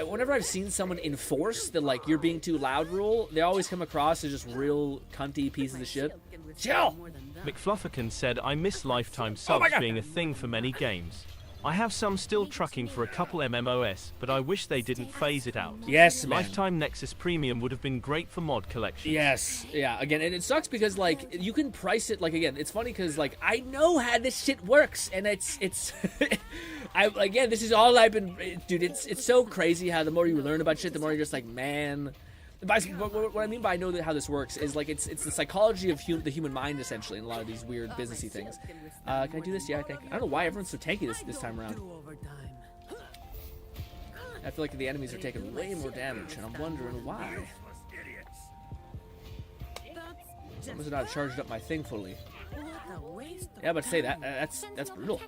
whenever I've seen someone enforce the, like, you're being too loud rule, they always come across as just real cunty pieces of shit. Chill! McFlufferkin said I miss lifetime subs being a thing for many games. I have some still trucking for a couple MMOs, but I wish they didn't phase it out. Yes, man. Lifetime Nexus Premium would have been great for mod collections. Yes, yeah, again, and it sucks because, like, you can price it, like, again, it's funny because, like, I know how this shit works, and it's, again, this is all I've been, dude, it's so crazy how the more you learn about shit, the more you're just like, man. What I mean by I know that how this works is, like, it's the psychology of the human mind, essentially, in a lot of these weird businessy things. Can I do this? Yeah, I think. I don't know why everyone's so tanky this time around. I feel like the enemies are taking way more damage, and I'm wondering why. I must have not charged up my thing fully. Yeah, but say that's brutal.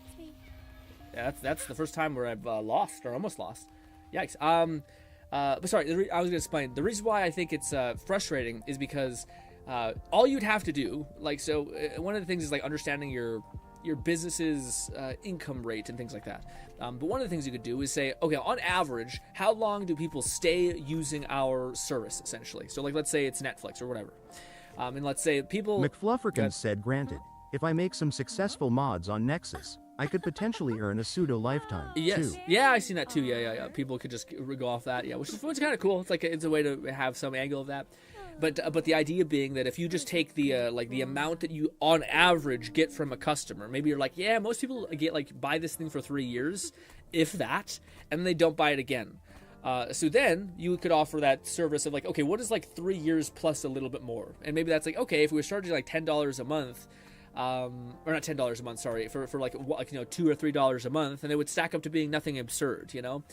Yeah, that's the first time where I've lost or almost lost. Yikes. But sorry, I was gonna explain. The reason why I think it's frustrating is because all you'd have to do, like, so one of the things is, like, understanding your business's income rate and things like that. But one of the things you could do is say, okay, on average, how long do people stay using our service, essentially? So, like, let's say it's Netflix or whatever. And let's say people... McFlufferkin said, granted, if I make some successful mods on Nexus, I could potentially earn a pseudo lifetime, yes. too. Yeah, I seen that too. Yeah. People could just go off that. Yeah, which is kind of cool. It's like it's a way to have some angle of that. But the idea being that if you just take the like the amount that you on average get from a customer, maybe you're like, yeah, most people get, like, buy this thing for 3 years, if that, and then they don't buy it again. So then you could offer that service of, like, okay, what is, like, 3 years plus a little bit more? And maybe that's like, okay, if we were charging like $10 a month, or not $10 a month, sorry, for like, $2 or $3 a month, and it would stack up to being nothing absurd, you know?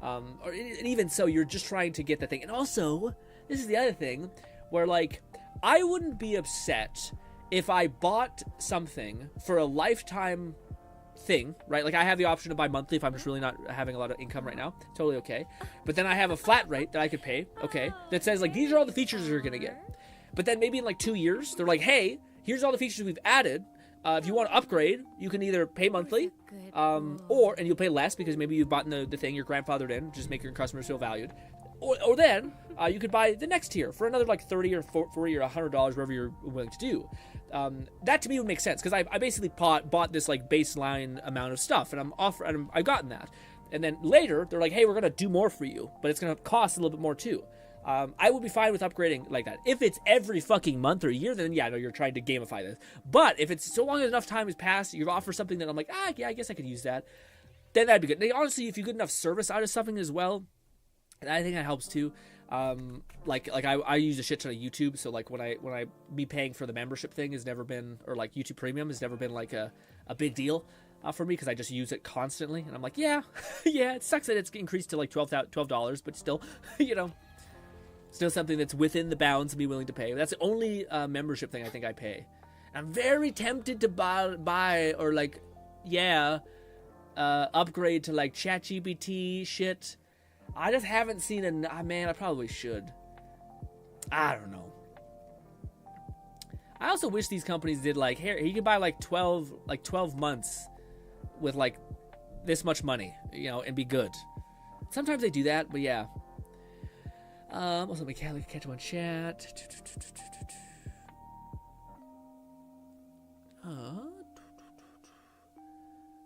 And even so, you're just trying to get the thing. And also, this is the other thing, where, like, I wouldn't be upset if I bought something for a lifetime thing, right? Like, I have the option to buy monthly if I'm just really not having a lot of income right now. Totally okay. But then I have a flat rate that I could pay, okay, that says, like, these are all the features you're gonna get. But then maybe in, like, 2 years, they're like, hey, here's all the features we've added. If you want to upgrade, you can either pay monthly, and you'll pay less because maybe you've bought the thing you're grandfathered in, just make your customers feel valued. Or then you could buy the next tier for another, like, $30 or $40 or $100, whatever you're willing to do. That to me would make sense because I basically bought this, like, baseline amount of stuff, and I've gotten that. And then later they're like, hey, we're gonna do more for you, but it's gonna cost a little bit more too. I would be fine with upgrading like that. If it's every fucking month or year, then yeah, no, you're trying to gamify this. But if it's so long as enough time has passed, you offer something that I'm like, yeah, I guess I could use that, then that'd be good. And honestly, if you get enough service out of something as well, I think that helps too. Like I use a shit ton of YouTube, so like when I be paying for the membership thing has never been, or like YouTube Premium has never been like a big deal for me because I just use it constantly, and I'm like, yeah, it sucks that it's increased to like $12, but still, you know, still something that's within the bounds of me willing to pay. That's the only membership thing I think I pay. I'm very tempted to buy or like, upgrade to like ChatGPT shit. I just haven't seen man, I probably should. I don't know. I also wish these companies did like, here, you could buy like 12 months with like this much money, you know, and be good. Sometimes they do that, but yeah. Also, let me catch them on chat.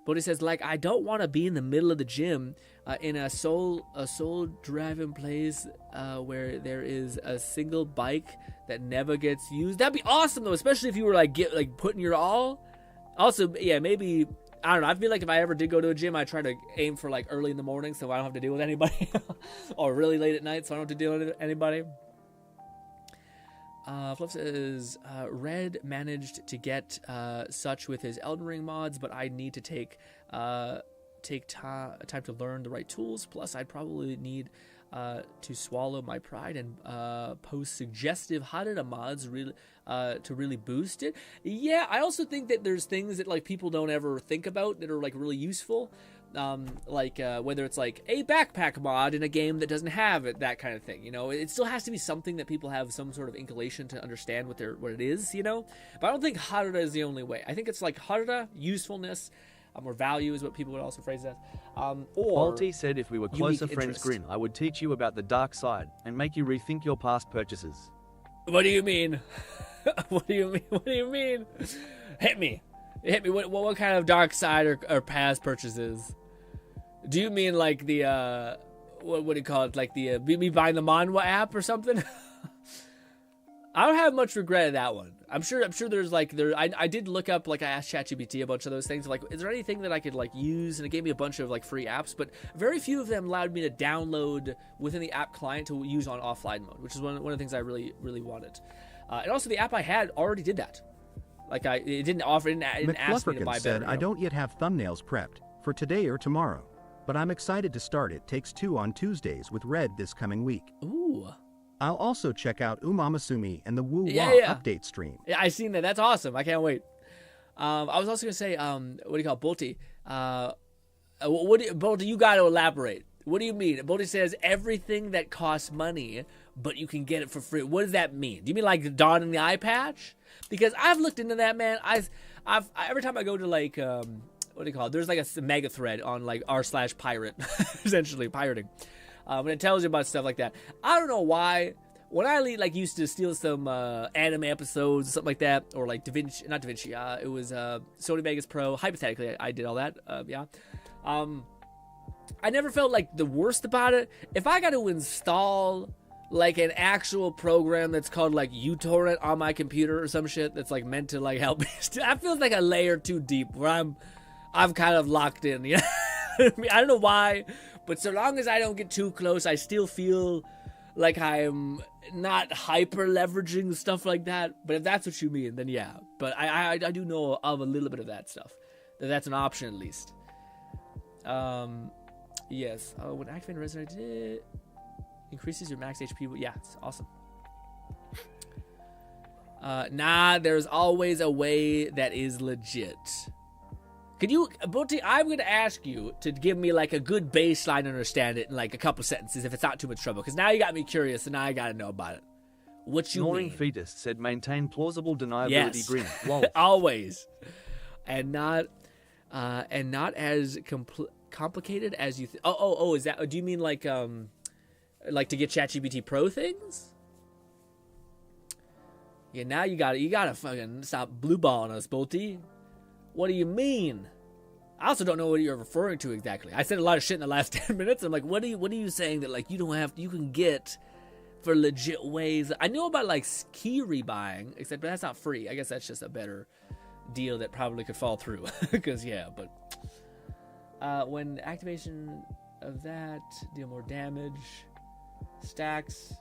But he says, like, I don't want to be in the middle of the gym in a soul driving place where there is a single bike that never gets used. That'd be awesome though, especially if you were like putting your all. Also, yeah, maybe, I don't know, I feel like if I ever did go to a gym, I'd try to aim for like early in the morning so I don't have to deal with anybody, or really late at night so I don't have to deal with anybody. Fluff says, Red managed to get such with his Elden Ring mods, but I need to take time to learn the right tools. Plus, I'd probably need to swallow my pride and post suggestive Harada mods really to really boost it. Yeah, I also think that there's things that like people don't ever think about that are like really useful. Whether it's like a backpack mod in a game that doesn't have it, that kind of thing, you know, it still has to be something that people have some sort of inclination to understand what it is, you know. But I don't think Harada is the only way. I think it's like Harada, usefulness, or value is what people would also phrase that. Or Balti said if we were closer friends, Grin, I would teach you about the dark side and make you rethink your past purchases. What do you mean? What do you mean? What do you mean? Hit me. What kind of dark side or past purchases? Do you mean like the what do you call it? Like the me buying the Manhwa app or something? I don't have much regret of that one. I'm sure there's like I did look up, like I asked ChatGPT a bunch of those things, like is there anything that I could like use, and it gave me a bunch of like free apps, but very few of them allowed me to download within the app client to use on offline mode, which is one of the things I really wanted. And also the app I had already did that. Like it didn't ask me to buy said, better. I don't yet have thumbnails prepped for today or tomorrow, but I'm excited to start It Takes Two on Tuesdays with Red this coming week. Ooh. I'll also check out Umamasumi and the WUWA update stream. Yeah, I seen that. That's awesome. I can't wait. I was also gonna say, what do you call it? Bolty? Bolty, you got to elaborate. What do you mean? Bolty says everything that costs money, but you can get it for free. What does that mean? Do you mean like donning the eye patch? Because I've looked into that, man. I've every time I go to like what do you call it? There's like a mega thread on like r/pirate, essentially pirating. When it tells you about stuff like that. I don't know why. When I used to steal some anime episodes or something like that, or like not Da Vinci, it was Sony Vegas Pro. Hypothetically, I did all that. I never felt like the worst about it. If I got to install like an actual program that's called like uTorrent on my computer or some shit that's like meant to like help me, that feels like a layer too deep where I'm kind of locked in. You know? I mean, I don't know why. But so long as I don't get too close, I still feel like I'm not hyper leveraging stuff like that. But if that's what you mean, then yeah. But I do know of a little bit of that stuff. That's an option at least. Yes. Oh, when activating Resident Evil increases your max HP. Yeah, it's awesome. Nah, there's always a way that is legit. Could you, Boti, I'm going to ask you to give me like a good baseline to understand it in like a couple sentences if it's not too much trouble. Because now you got me curious and now I got to know about it. What you Snoring mean? Fetus said maintain plausible deniability. Yes. Grin. Lol. Always. And not as complicated as you think. Oh, is that, do you mean like to get ChatGPT Pro things? Yeah, now you gotta fucking stop blue balling us, Bolty. What do you mean? I also don't know what you're referring to exactly. I said a lot of shit in the last 10 minutes. I'm like, what are you saying that like you can get for legit ways? I know about like key rebuying, except that's not free. I guess that's just a better deal that probably could fall through. Because yeah, but when activation of that deal more damage, stacks.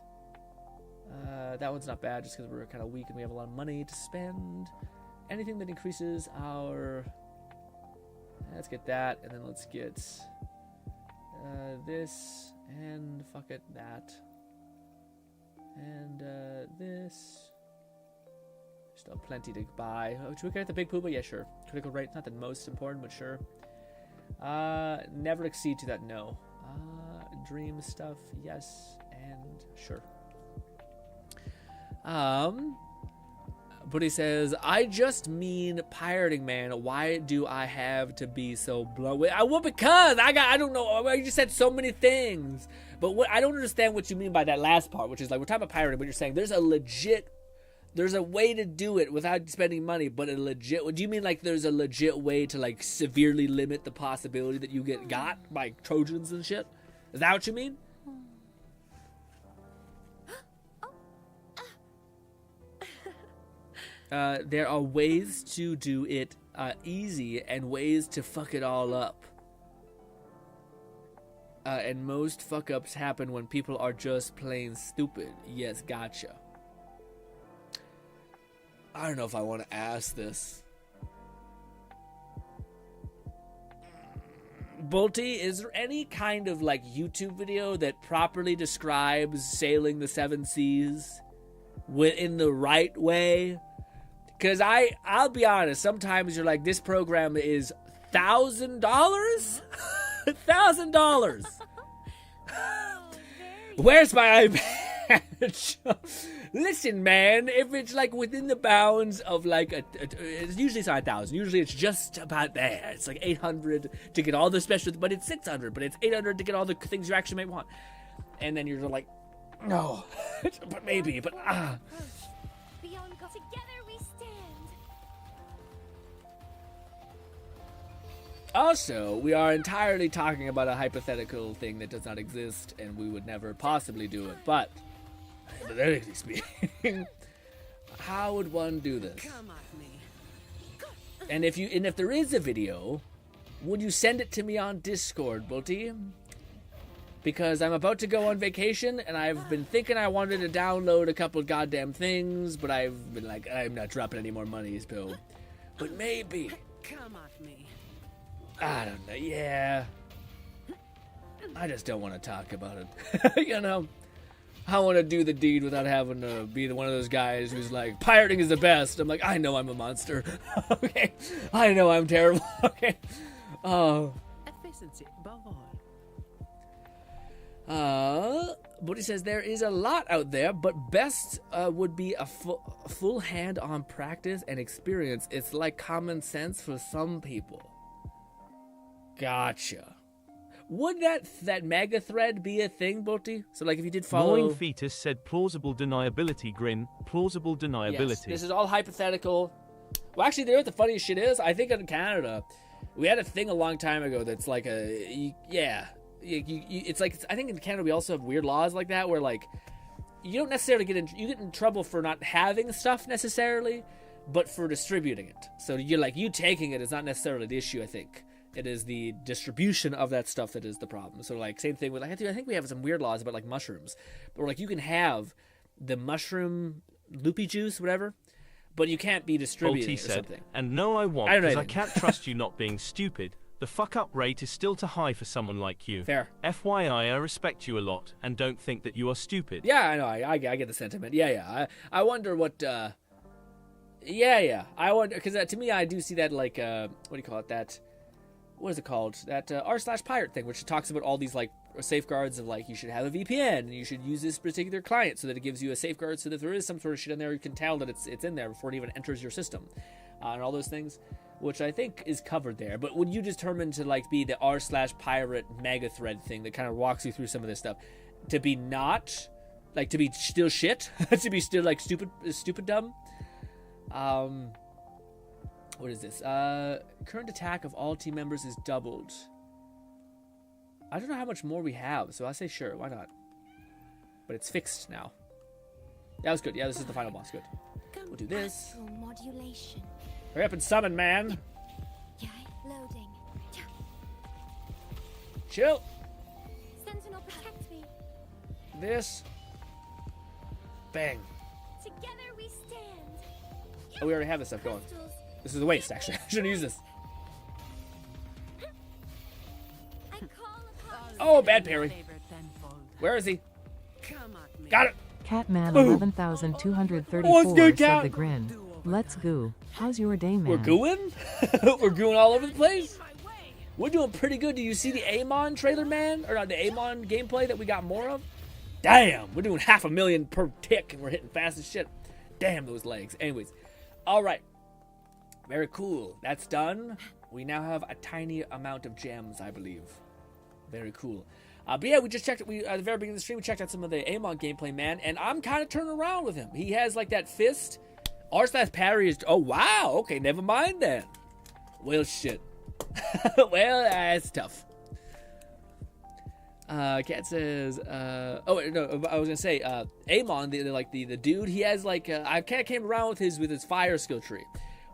That one's not bad just because we're kind of weak and we have a lot of money to spend. Anything that increases our... Let's get that, and then let's get this, and fuck it, that. And this. Still plenty to buy. Oh, should we get the big pooba? Yeah, sure. Critical rate, not the most important, but sure. Never exceed to that, no. Dream stuff, yes, and sure. But he says, I just mean pirating, man. Why do I have to be so blunt? Well, because I don't know. You just said so many things. But what I don't understand what you mean by that last part, which is like, we're talking about pirating, but you're saying there's a way to do it without spending money, but a legit, what do you mean like there's a legit way to like severely limit the possibility that you got by Trojans and shit? Is that what you mean? There are ways to do it easy and ways to fuck it all up. And most fuck ups happen when people are just plain stupid. Yes, gotcha. I don't know if I want to ask this. Bolty, is there any kind of like YouTube video that properly describes sailing the seven seas in the right way? Because I'll be honest, sometimes you're like, this program is $1,000? $1,000. Where's my iPad? Listen, man, if it's like within the bounds of like it's usually it's not 1,000. Usually it's just about there. It's like 800 to get all the specials, but it's 600, but it's 800 to get all the things you actually may want. And then you're like, no, but maybe, but Beyond together we stand. Also, we are entirely talking about a hypothetical thing that does not exist, and we would never possibly do it. But hypothetically speaking, how would one do this? Come at me. And if there is a video, would you send it to me on Discord, Bolty? Because I'm about to go on vacation, and I've been thinking I wanted to download a couple goddamn things, but I've been like, I'm not dropping any more money, Bill. But maybe. Come at me. I don't know. Yeah. I just don't want to talk about it. You know? I want to do the deed without having to be one of those guys who's like, pirating is the best. I'm like, I know I'm a monster. Okay. I know I'm terrible. Okay. Oh. Efficiency above all. But he says there is a lot out there, but best would be a full hand-on practice and experience. It's like common sense for some people. Gotcha. Would that mega thread be a thing, Bolty? So, like, if you did follow... Gnawing Fetus said plausible deniability, Grin. Plausible deniability. Yes, this is all hypothetical. Well, actually, you know what the funniest shit is? I think in Canada, we had a thing a long time ago that's like it's like, I think in Canada we also have weird laws like that where, like, you don't necessarily get in trouble for not having stuff necessarily, but for distributing it. So you're like, you taking it is not necessarily the issue, I think. It is the distribution of that stuff that is the problem. So, like, same thing with, like, I think we have some weird laws about, like, mushrooms. But, like, you can have the mushroom loopy juice, whatever, but you can't be distributing it or something. And no, I won't, because I can't trust you not being stupid. The fuck-up rate is still too high for someone like you. Fair. FYI, I respect you a lot, and don't think that you are stupid. Yeah, I know. I get the sentiment. Yeah. I wonder what... Yeah. I wonder... Because to me, I do see that, like... what do you call it? That... What is it called? That r/pirate thing, which talks about all these, like, safeguards of, like, you should have a VPN, and you should use this particular client so that it gives you a safeguard, so that if there is some sort of shit in there, you can tell that it's in there before it even enters your system. And all those things, which I think is covered there. But would you determine to, like, be the r/pirate mega thread thing that kind of walks you through some of this stuff, to be not, like, to be still shit? To be still, like, stupid dumb? What is this? Current attack of all team members is doubled. I don't know how much more we have, so I say sure, why not? But it's fixed now. That was good. Yeah, this is the final boss. Good. We'll do this. Modulation. Hurry up and summon, man. Yeah, loading. Chill. Sentinel, protect me. This. Bang. Together we stand. Oh, we already have this stuff going. This is a waste, actually. I shouldn't use this. Oh, bad parry. Where is he? Got it. Catman Boom. 11,234 good, said Cat. the grin. Let's go. How's your day, man? We're gooing? We're gooing all over the place? We're doing pretty good. Do you see the Amon trailer, man? Or not, the Amon gameplay that we got more of? Damn, we're doing 500,000 per tick, and we're hitting fast as shit. Damn those legs. Anyways, all right. Very cool. That's done. We now have a tiny amount of gems, I believe. Very cool. But yeah, we just checked it. At the very beginning of the stream, we checked out some of the Amon gameplay, man, and I'm kind of turning around with him. He has, like, that fist. R/parry is... Oh, wow. Okay, never mind then. Well, shit. Well, that's tough. Cat says, oh, no, I was gonna say, Amon, the dude, he has, like, I kind of came around with his fire skill tree.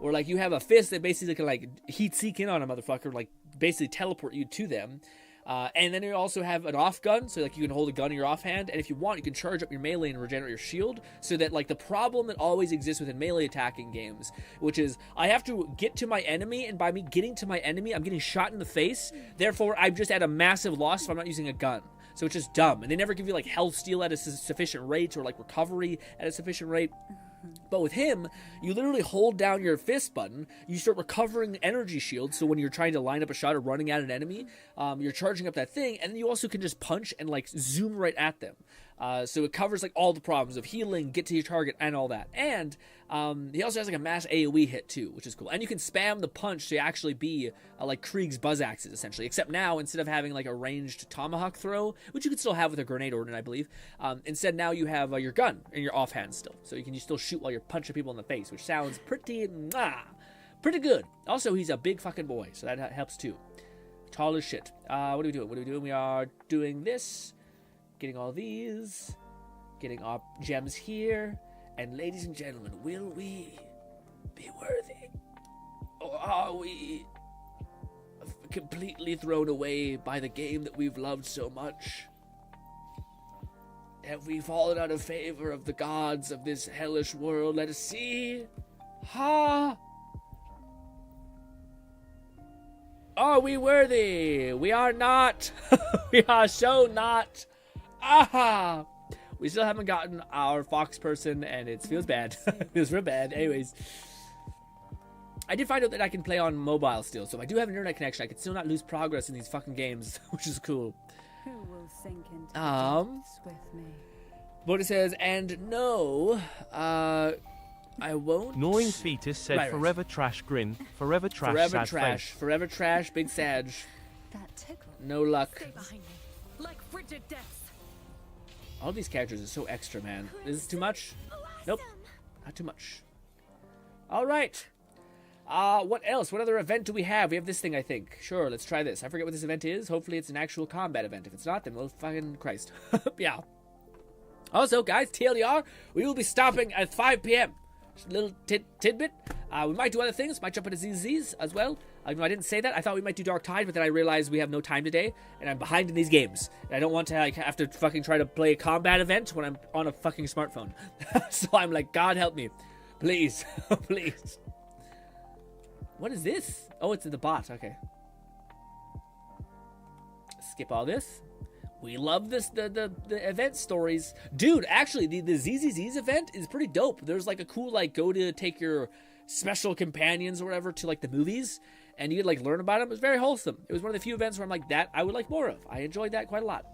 Or, like, you have a fist that basically can, like, heat seek in on a motherfucker, like, basically teleport you to them. And then you also have an off gun, so like you can hold a gun in your offhand, and if you want, you can charge up your melee and regenerate your shield, so that like the problem that always exists within melee attacking games, which is I have to get to my enemy, and by me getting to my enemy, I'm getting shot in the face, therefore I'm just at a massive loss if I'm not using a gun. So it's just dumb, and they never give you like health steal at a sufficient rate, or like recovery at a sufficient rate. But with him, you literally hold down your fist button, you start recovering energy shields, so when you're trying to line up a shot or running at an enemy, you're charging up that thing, and then you also can just punch and like zoom right at them. So it covers like all the problems of healing, get to your target, and all that. And he also has like a mass AoE hit too, which is cool. And you can spam the punch to actually be like Krieg's buzz axes essentially, except now instead of having like a ranged tomahawk throw, which you can still have with a grenade ordnance, I believe, instead now you have your gun in your offhand still, so you can still shoot while you're punching people in the face, which sounds pretty good. Also, he's a big fucking boy, so that helps too. Tall as shit. What are we doing? We are doing this. Getting all these, getting our gems here, and ladies and gentlemen, will we be worthy? Or are we completely thrown away by the game that we've loved so much? Have we fallen out of favor of the gods of this hellish world? Let us see. Ha! Are we worthy? We are not. We are so not. Aha! We still haven't gotten our fox person, and it feels bad. It feels real bad. Anyways, I did find out that I can play on mobile still, so if I do have an internet connection, I can still not lose progress in these fucking games, which is cool. Who will sink into the depths with me? But it says, and no, I won't. Gnawing Fetus said, forever trash grin, forever trash forever sad trash, face. forever trash, big sag. That tickle. No luck. Stay behind me, like frigid deaths. All these characters are so extra, man. Is this too much? Nope, not too much. All right. What else? What other event do we have? We have this thing, I think. Sure, let's try this. I forget what this event is. Hopefully it's an actual combat event. If it's not, then well, fucking Christ. Yeah. Also, guys, TLDR, we will be stopping at 5 p.m. Just a little tidbit. We might do other things. Might jump into ZZs as well. I didn't say that. I thought we might do Darktide, but then I realized we have no time today, and I'm behind in these games. And I don't want to like have to fucking try to play a combat event when I'm on a fucking smartphone. So I'm like, God help me. Please. Please. What is this? Oh, it's the bot. Okay. Skip all this. We love this, the event stories. Dude, actually, the ZZZ's event is pretty dope. There's like a cool, like, go to take your special companions or whatever to like the movies, and you could like learn about them. It was very wholesome. It was one of the few events where I'm like, that I would like more of. I enjoyed that quite a lot.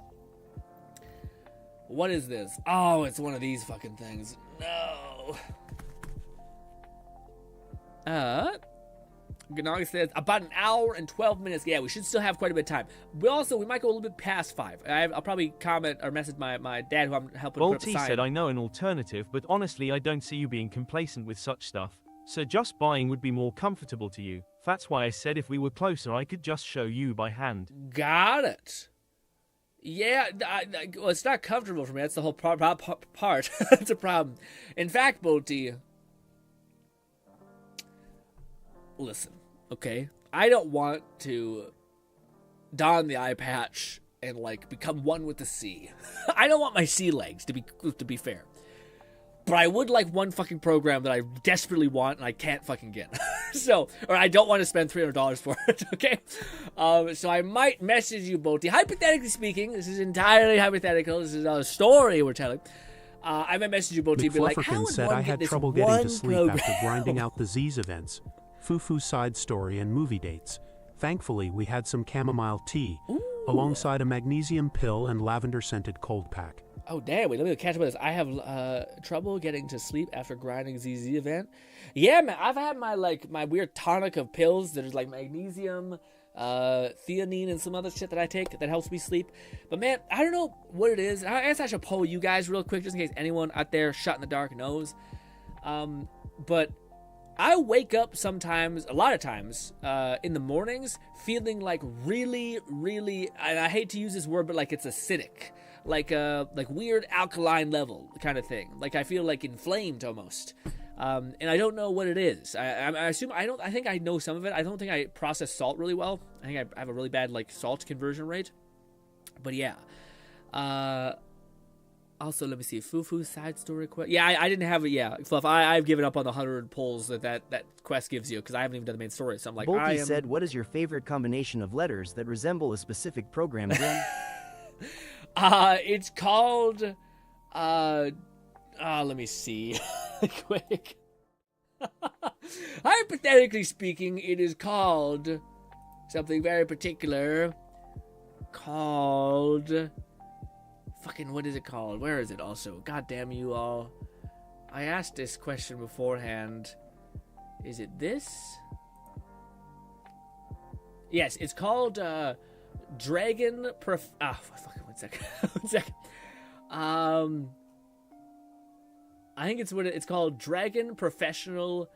What is this? Oh, it's one of these fucking things. No. Ganagi says about an hour and 12 minutes. Yeah, we should still have quite a bit of time. We might go a little bit past 5. I'll probably comment or message my dad, who I'm helping put up the sign. said, I know an alternative, but honestly I don't see you being complacent with such stuff. So just buying would be more comfortable to you. That's why I said if we were closer I could just show you by hand. Got it. Yeah, well, it's not comfortable for me. That's the whole part. That's a problem. In fact, Bolty, listen, okay? I don't want to don the eye patch and like become one with the sea. I don't want my sea legs, to be fair. But I would like one fucking program that I desperately want and I can't fucking get. So, or I don't want to spend $300 for it, okay? So I might message you, Bolty. Hypothetically speaking, this is entirely hypothetical. This is a story we're telling. I might message you, Bolty, be like, how would said one I get had this trouble getting one to sleep program? after grinding out the Z's events, Fufu side story and movie dates. Thankfully, we had some chamomile tea, alongside a magnesium pill and lavender-scented cold pack. Oh, damn. Wait, let me catch up with this. I have trouble getting to sleep after grinding ZZ event. Yeah, man. I've had my weird tonic of pills that is like magnesium, theanine, and some other shit that I take that helps me sleep. But, man, I don't know what it is. I guess I should poll you guys real quick just in case anyone out there shot in the dark knows. But I wake up sometimes, a lot of times, in the mornings feeling like really, really, and I hate to use this word, but like it's acidic. Like weird alkaline level kind of thing. Like I feel like inflamed almost. And I don't know what it is. I assume I think I know some of it. I don't think I process salt really well. I think I have a really bad like salt conversion rate. But yeah. Also, let me see. Fufu side story quest. Yeah, I didn't have it. Yeah, Fluff. I've given up on the 100 pulls that quest gives you because I haven't even done the main story. So I'm like, Bolty said, "What is your favorite combination of letters that resemble a specific program?" Grin? It's called. Let me see. Quick. Hypothetically speaking, it is called something very particular. Called. Fucking, what is it called? Where is it also? God damn you all. I asked this question beforehand. Is it this? Yes, it's called Dragon fucking 1 second. 1 second. I think it's called Dragon Professional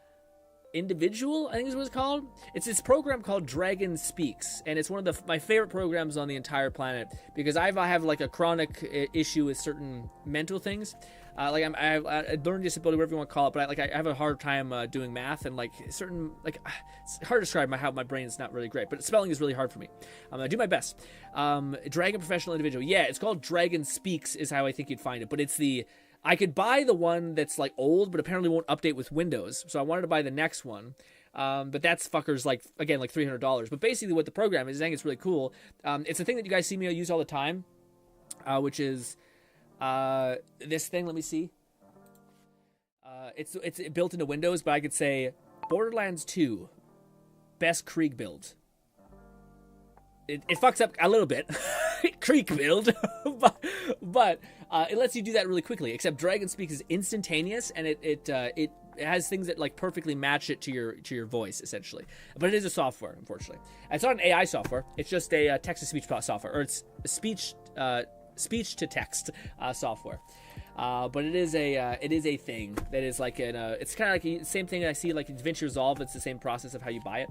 Individual, I think is what it's called. It's this program called Dragon Speaks, and it's one of my favorite programs on the entire planet because I have like a chronic issue with certain mental things. Like I have a learning disability, whatever you want to call it, but I have a hard time doing math and like certain like it's hard to describe how my brain is not really great, but spelling is really hard for me. I do my best. Dragon Professional Individual, yeah, it's called Dragon Speaks is how I think you'd find it, but it's I could buy the one that's like old, but apparently won't update with Windows. So I wanted to buy the next one. But that's fuckers like, again, like $300. But basically what the program is, I think it's really cool. It's a thing that you guys see me use all the time, which is this thing. Let me see. It's built into Windows, but I could say Borderlands 2, best Krieg build. It fucks up a little bit. Krieg build. but it lets you do that really quickly, except Dragon Speak is instantaneous, and it has things that like perfectly match it to your voice, essentially. But it is a software, unfortunately. It's not an AI software. It's just a text-to-speech software, or it's a speech-to-text software. But it is a thing that is like it's kind of like the same thing I see like in DaVinci Resolve. It's the same process of how you buy it.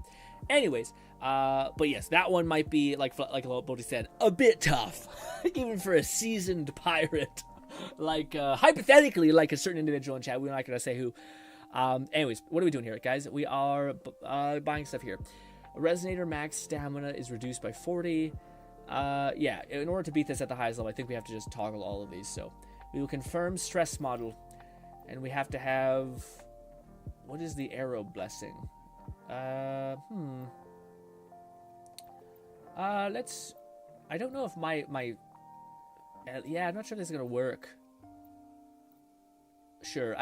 Anyways, but yes, that one might be like Bodhi said, a bit tough, even for a seasoned pirate. Like hypothetically, like a certain individual in chat. We're not gonna say who. Anyways, what are we doing here, guys? We are buying stuff here. Resonator max stamina is reduced by 40. Yeah, in order to beat this at the highest level, I think we have to just toggle all of these. So. We will confirm stress model, and we have to have, what is the arrow blessing? Let's, I don't know if yeah, I'm not sure if this is going to work. Sure,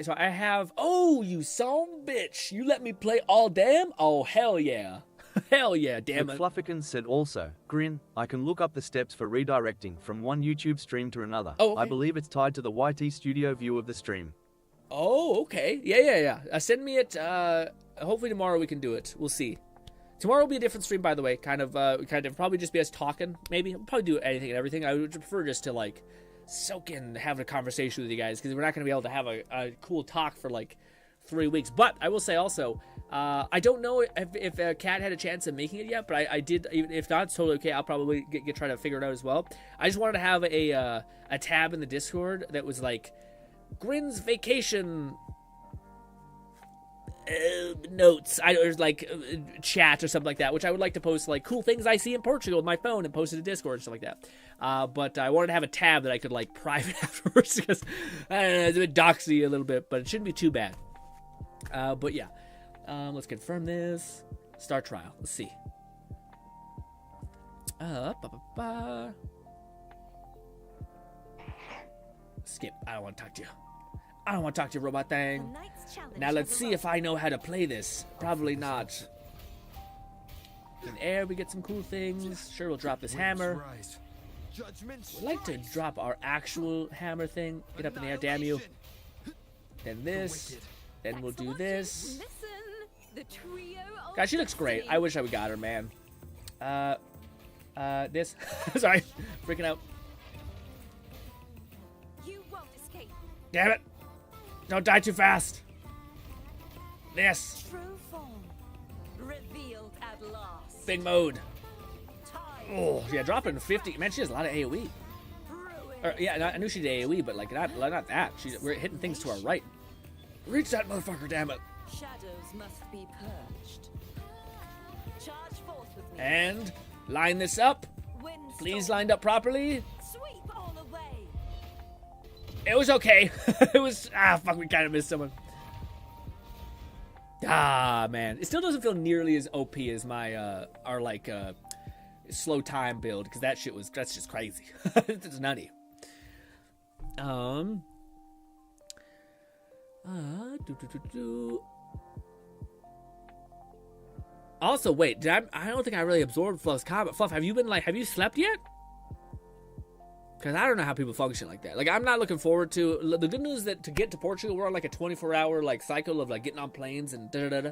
so I have, oh, you son bitch, you let me play all damn? Oh, hell yeah. Hell yeah, damn it. Fluffican said also, Grin, I can look up the steps for redirecting from one YouTube stream to another. Oh, okay. I believe it's tied to the YT Studio view of the stream. Oh, okay. Yeah. Send me it. Hopefully tomorrow we can do it. We'll see. Tomorrow will be a different stream, by the way. Kind of probably just be us talking, maybe. We'll probably do anything and everything. I would prefer just to, like, soak in, have a conversation with you guys, because we're not going to be able to have a cool talk for, like, 3 weeks. But I will say also, I don't know if Kat had a chance of making it yet, but I did. If not, it's totally okay. I'll probably try to figure it out as well. I just wanted to have a tab in the Discord that was like Grinn's vacation notes, or like chat or something like that, which I would like to post like cool things I see in Portugal with my phone and post it to Discord and stuff like that. But I wanted to have a tab that I could like private afterwards because I don't know, it's a bit doxy a little bit, but it shouldn't be too bad. But yeah, let's confirm this. Start trial. Let's see. Skip. I don't want to talk to you. I don't want to talk to you, robot thing. Now let's see if I know how to play this. Probably not. In air, we get some cool things. Sure, we'll drop this hammer. We'd like to drop our actual hammer thing. Get up in the air, damn you. Then this. Then we'll do this. God, she looks great. I wish I would got her, man. This. Sorry. Freaking out. Damn it. Don't die too fast. This. Big mode. Oh, yeah, dropping 50. Man, she has a lot of AoE. Or, yeah, I knew she did AoE, but like not that. We're hitting things to our right. Reach that motherfucker, damn it. Shadows must be purged. Charge forth with me. And line this up. Please lined up properly. Sweep all away. It was okay. It was fuck, we kind of missed someone. Man, it still doesn't feel nearly as OP as my our like slow time build, because that's just crazy. It's nutty. Also, wait, I don't think I really absorbed Fluff's comment. Fluff, have you slept yet? Because I don't know how people function like that. Like, I'm not looking forward to... The good news is that to get to Portugal, we're on like a 24-hour like cycle of like getting on planes and da-da-da-da.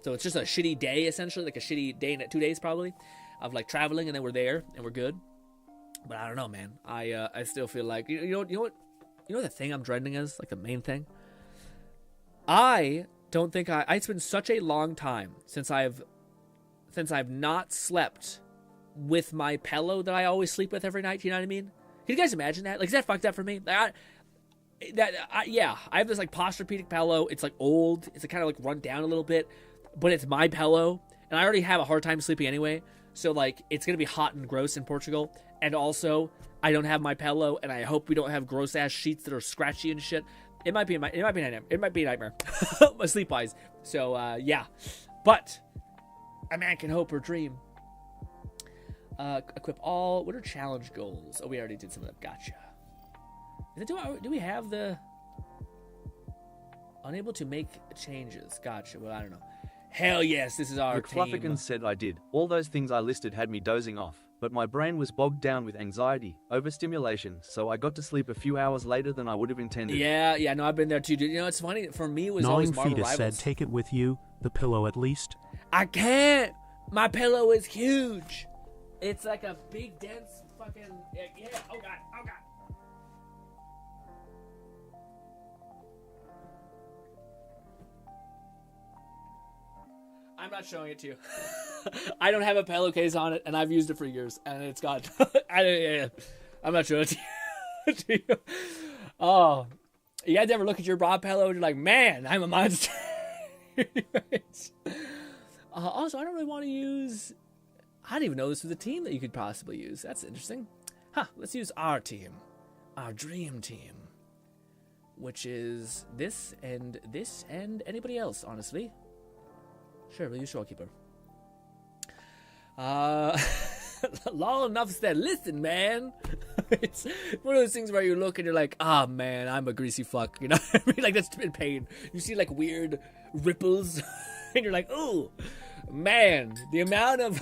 So it's just a shitty day, essentially. Like a shitty day and 2 days, probably, of like traveling, and then we're there, and we're good. But I don't know, man. I still feel like... You know what the thing I'm dreading is? Like the main thing? I don't think it's been such a long time since I've not slept with my pillow that I always sleep with every night. You know what I mean? Can you guys imagine that? Like, is that fucked up for me? Like, yeah, I have this like Posturepedic pillow. It's like old. It's like, kind of like run down a little bit, but it's my pillow, and I already have a hard time sleeping anyway. So like, it's gonna be hot and gross in Portugal, and also I don't have my pillow, and I hope we don't have gross ass sheets that are scratchy and shit. It might be a nightmare, sleep wise. So yeah, but a man can hope or dream. Equip all. What are challenge goals? Oh, we already did some of them. Gotcha. Do we have the unable to make changes? Gotcha. Well, I don't know. Hell yes, this is our McFluffican team. said I did. All those things I listed had me dozing off, but my brain was bogged down with anxiety, overstimulation, so I got to sleep a few hours later than I would have intended. Yeah, no, I've been there too, dude. You know, it's funny. For me, it was always Gnawing Marvel Fetus Rivals. said, take it with you, the pillow at least. I can't. My pillow is huge. It's like a big, dense fucking... Yeah. Oh, God. I'm not showing it to you. I don't have a pillowcase on it, and I've used it for years, and it's gone. I'm not showing it to you. Oh. You guys ever look at your bra pillow and you're like, man, I'm a monster. Anyways. Also, I don't really want to use... I didn't even know this was a team that you could possibly use. That's interesting. Let's use our team. Our dream team. Which is this and anybody else, honestly. Sure, we'll use Shorekeeper. Long enough said, listen, man. It's one of those things where you look and you're like, man, I'm a greasy fuck. You know what I mean? Like, that's in pain. You see, like, weird ripples. And you're like, ooh, man, the amount of...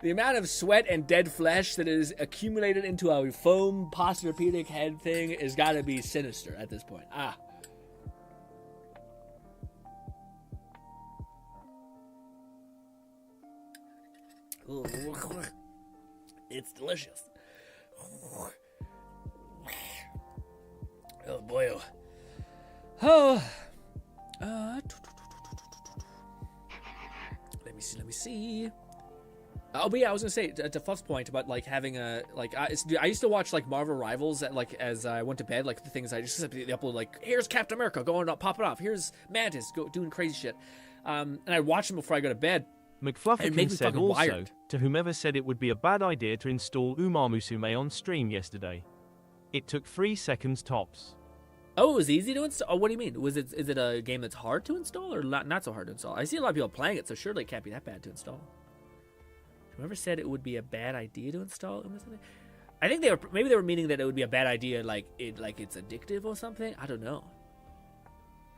the amount of sweat and dead flesh that is accumulated into a foam posturepedic head thing has got to be sinister at this point. It's delicious. Oh boy. Let me see. Oh, but yeah, I was gonna say to Fluff's point about like having a I used to watch like Marvel Rivals at, like as I went to bed, like the things I just upload, like here's Captain America going up, popping off, here's Mantis doing crazy shit, and I watch them before I go to bed. McFluffican said also, wired. To whomever said it would be a bad idea to install Umamusume on stream yesterday. It took 3 seconds tops. Oh, it was easy to install? Oh, what do you mean? Is it a game that's hard to install or not so hard to install? I see a lot of people playing it, so surely it can't be that bad to install. Whoever said it would be a bad idea to install Umamusume? I think they were meaning that it would be a bad idea, like it's addictive or something. I don't know.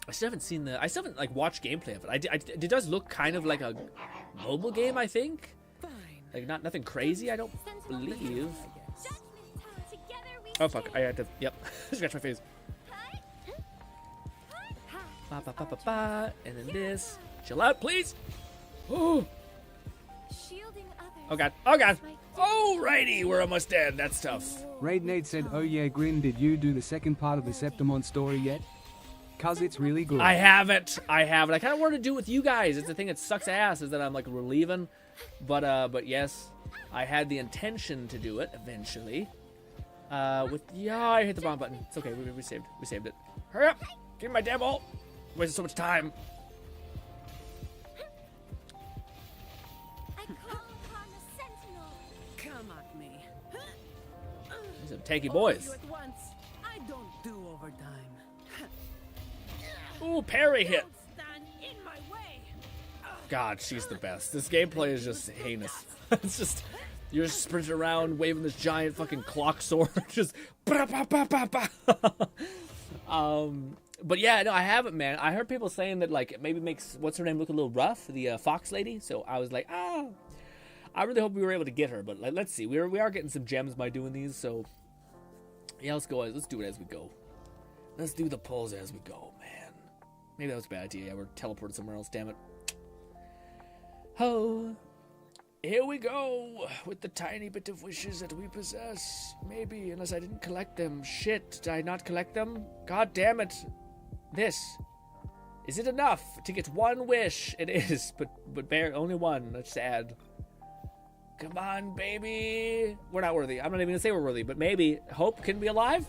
I still haven't like watched gameplay of it. It does look kind of like a mobile game, I think. Like nothing crazy, I don't believe. Oh fuck, I had to, yep, scratch my face. And then this. Chill out, please. Oh god. Alrighty, we're almost dead. That's tough. Raid Nate said, oh yeah, Grin, did you do the second part of the Septimon story yet? Cause it's really good. I haven't. I kind of wanted to do it with you guys. It's the thing that sucks ass is that I'm like, we're leaving. But yes, I had the intention to do it eventually. I hit the bomb button. It's okay. We saved it. Hurry up! Give me my damn ult! Wasting so much time. I call upon the sentinel. Come at me. These are tanky boys. All of you at once. I don't do overtime. Ooh, parry hit. Don't stand in my way. God, she's the best. This gameplay is just heinous. It's just, you're just sprinting around waving this giant fucking clock sword. Just bah, bah, bah, bah, bah. But yeah, no, I haven't, man. I heard people saying that like it maybe makes what's her name look a little rough, the Fox lady. So I was like, I really hope we were able to get her. But like, let's see, we are getting some gems by doing these. So yeah, let's go. Let's do it as we go. Let's do the pulls as we go, man. Maybe that was a bad idea. Yeah, we're teleported somewhere else. Damn it. Oh, here we go with the tiny bit of wishes that we possess. Maybe, unless I didn't collect them. Shit, did I not collect them? God damn it. This. Is it enough to get one wish? It is, but only one. That's sad. Come on, baby. We're not worthy. I'm not even gonna say we're worthy, but maybe hope can be alive.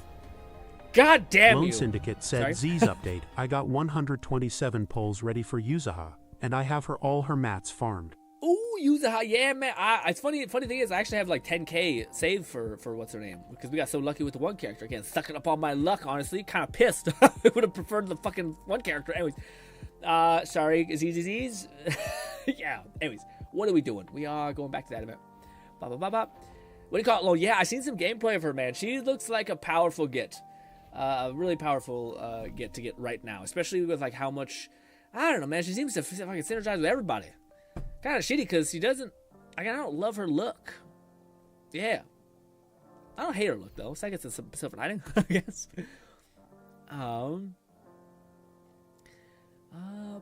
God damn you. Lone Syndicate said, Sorry? Z's update. I got 127 polls ready for Yuzaha, and I have all her mats farmed. Ooh, Yuzaha, yeah, man. It's funny. Funny thing is, I actually have like 10k saved for what's her name, because we got so lucky with the one character. Again, sucking up all my luck. Honestly, kind of pissed. I would have preferred the fucking one character. Anyways, sorry, Z's. Yeah. Anyways, what are we doing? We are going back to that event. Ba ba ba ba. What do you call it? Oh yeah, I seen some gameplay of her, man. She looks like a powerful get. A really powerful get to get right now, especially with like how much. I don't know, man. She seems to fucking synergize with everybody. Kind of shitty because she doesn't. I don't love her look. Yeah, I don't hate her look though. So I guess it's some silver lining, I guess. Ba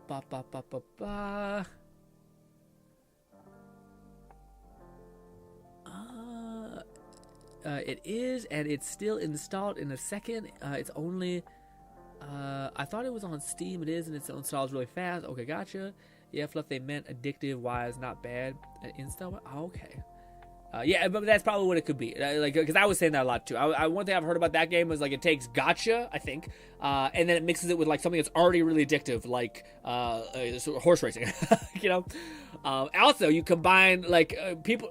ba ba ba ba. It is, and it's still installed in a second. It's only. I thought it was on Steam. It is, and it installs really fast. Okay, gotcha. Yeah, Fluff, they meant addictive wise, not bad. Install. Oh, okay. Yeah, but that's probably what it could be. Like, because I was saying that a lot too. One thing I've heard about that game was like it takes gotcha, I think, and then it mixes it with like something that's already really addictive, like horse racing. You know. Also, you combine like people.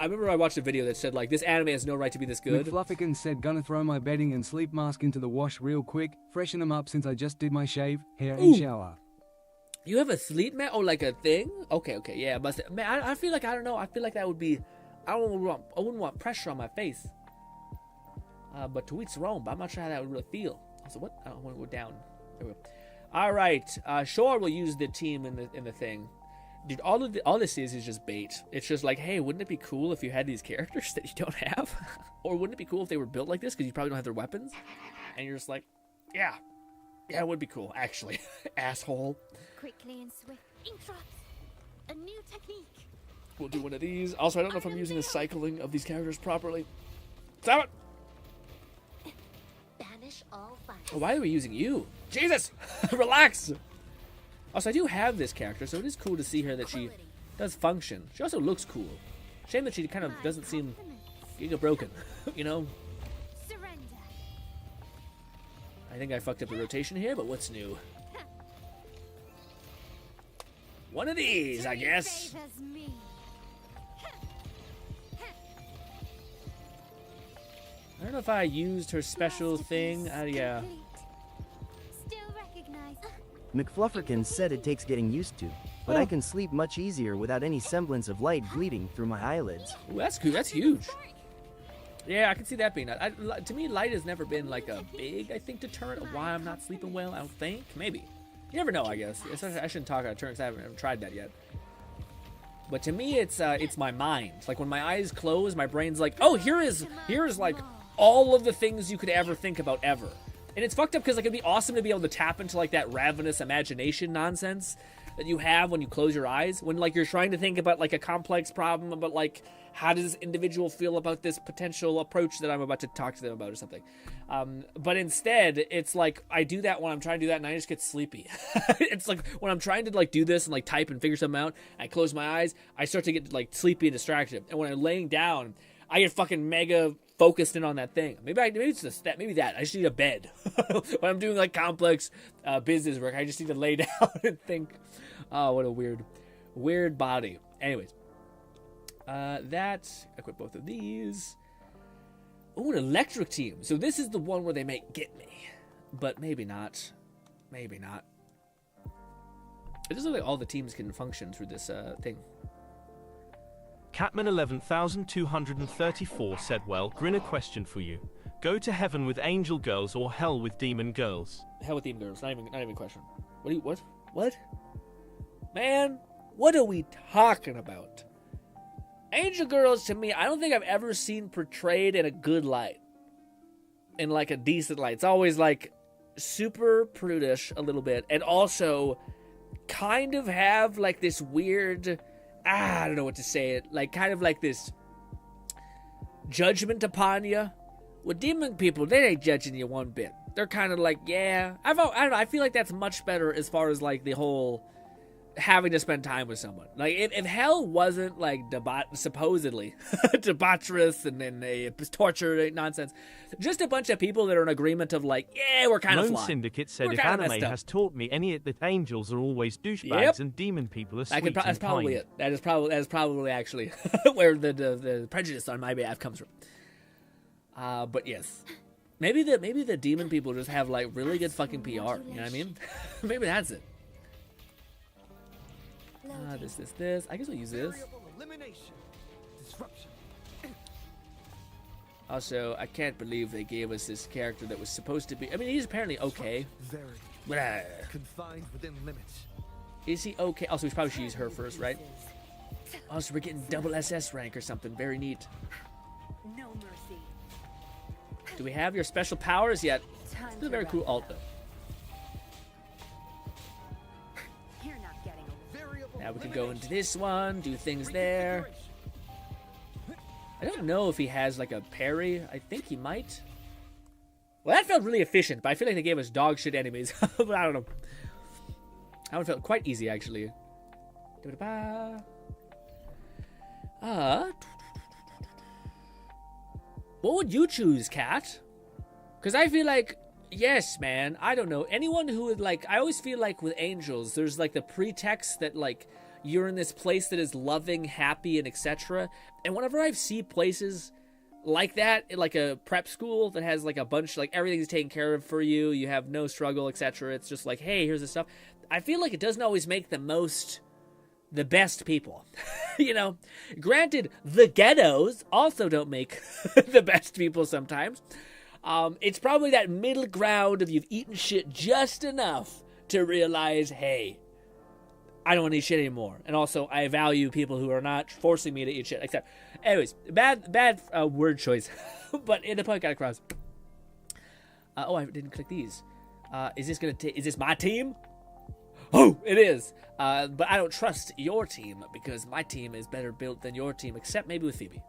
I remember I watched a video that said like this anime has no right to be this good. McFluffican said, gonna throw my bedding and sleep mask into the wash real quick, freshen them up since I just did my shave, hair, and shower. You have a sleep mat? Oh, like a thing? Okay, yeah. But man, I feel like I don't know. I feel like that would be. I wouldn't want pressure on my face. But to each their own. But I'm not sure how that would really feel. So what? I don't want to go down. There we go. All right. Shore will use the team in the thing. Dude, all this is just bait. It's just like, hey, wouldn't it be cool if you had these characters that you don't have? Or wouldn't it be cool if they were built like this because you probably don't have their weapons? And you're just like, yeah, it would be cool, actually. Asshole. Quickly and swift. Interrupt. A new technique. We'll do one of these. Also, I don't know if I'm using the cycling of these characters properly. Stop it! Banish all fire. Oh, why are we using you? Jesus! Relax! Also, I do have this character, so it is cool to see her that she does function. She also looks cool. Shame that she kind of doesn't seem giga broken, you know? Surrender. I think I fucked up the rotation here, but what's new? One of these, I guess. I don't know if I used her special thing. Yeah. Still recognized. McFlufferkin said it takes getting used to, but I can sleep much easier without any semblance of light bleeding through my eyelids. Ooh, that's cool. That's huge. Yeah, I can see that being. To me, light has never been like a big, I think, deterrent of why I'm not sleeping well. I don't think. Maybe. You never know, I guess. I shouldn't talk out of turn because I haven't tried that yet. But to me, it's my mind. Like when my eyes close, my brain's like, oh, here is like all of the things you could ever think about ever. And it's fucked up because like it'd be awesome to be able to tap into like that ravenous imagination nonsense that you have when you close your eyes, when like you're trying to think about like a complex problem about like how does this individual feel about this potential approach that I'm about to talk to them about or something. But instead, it's like I do that when I'm trying to do that and I just get sleepy. It's like when I'm trying to like do this and like type and figure something out, I close my eyes, I start to get like sleepy and distracted. And when I'm laying down, I get fucking mega focused in on that thing. Maybe it's just that. Maybe that. I just need a bed when I'm doing like complex business work. I just need to lay down and think. Oh, what a weird body. Anyways, equip both of these. Oh, an electric team. So this is the one where they might get me, but maybe not. Maybe not. It doesn't look like all the teams can function through this thing. Catman 11234 said, well, Grin, a question for you. Go to heaven with angel girls or hell with demon girls? Hell with demon girls. Not even a question. What? Man, what are we talking about? Angel girls, to me, I don't think I've ever seen portrayed in a good light. In like a decent light. It's always like super prudish a little bit, and also kind of have like this weird, I don't know what to say it, like kind of like this judgment upon you. With demon people, they ain't judging you one bit. They're kind of like, yeah, I don't know, I feel like that's much better as far as like the whole having to spend time with someone. Like if hell wasn't like supposedly debaucherous and a torture nonsense, just a bunch of people that are in agreement of like, yeah, we're kind of Lone flawed. Syndicate said, if anime has taught me any that angels are always douchebags and demon people are sweet and that's probably kind. it. That is probably actually where the prejudice on my behalf comes from. But yes, maybe the demon people just have like really good fucking PR. You know what I mean? Maybe that's it. This. I guess we'll use this. Also, I can't believe they gave us this character that was supposed to be. I mean, he's apparently okay. Confined within limits. Is he okay? Also, we probably should use her first, right? Also, we're getting double SS rank or something. Very neat. No mercy. Do we have your special powers yet? This is a very cool alt, though. Now we can go into this one, do things there. I don't know if he has like a parry. I think he might. Well, that felt really efficient, but I feel like they gave us dog shit enemies. But I don't know. That one felt quite easy, actually. What would you choose, Kat? Because I feel like, yes, man, I don't know. Anyone who would like, I always feel like with angels, there's like the pretext that like you're in this place that is loving, happy, and etc. And whenever I see places like that, like a prep school that has like a bunch, like everything's taken care of for you, you have no struggle, etc. It's just like, hey, here's the stuff. I feel like it doesn't always make the best people. You know, granted, the ghettos also don't make the best people sometimes. It's probably that middle ground of you've eaten shit just enough to realize, hey, I don't want to eat shit anymore. And also, I value people who are not forcing me to eat shit. Except, anyways, bad word choice. But the point got across. Oh, I didn't click these. Is this my team? Oh, it is. But I don't trust your team because my team is better built than your team, except maybe with Phoebe.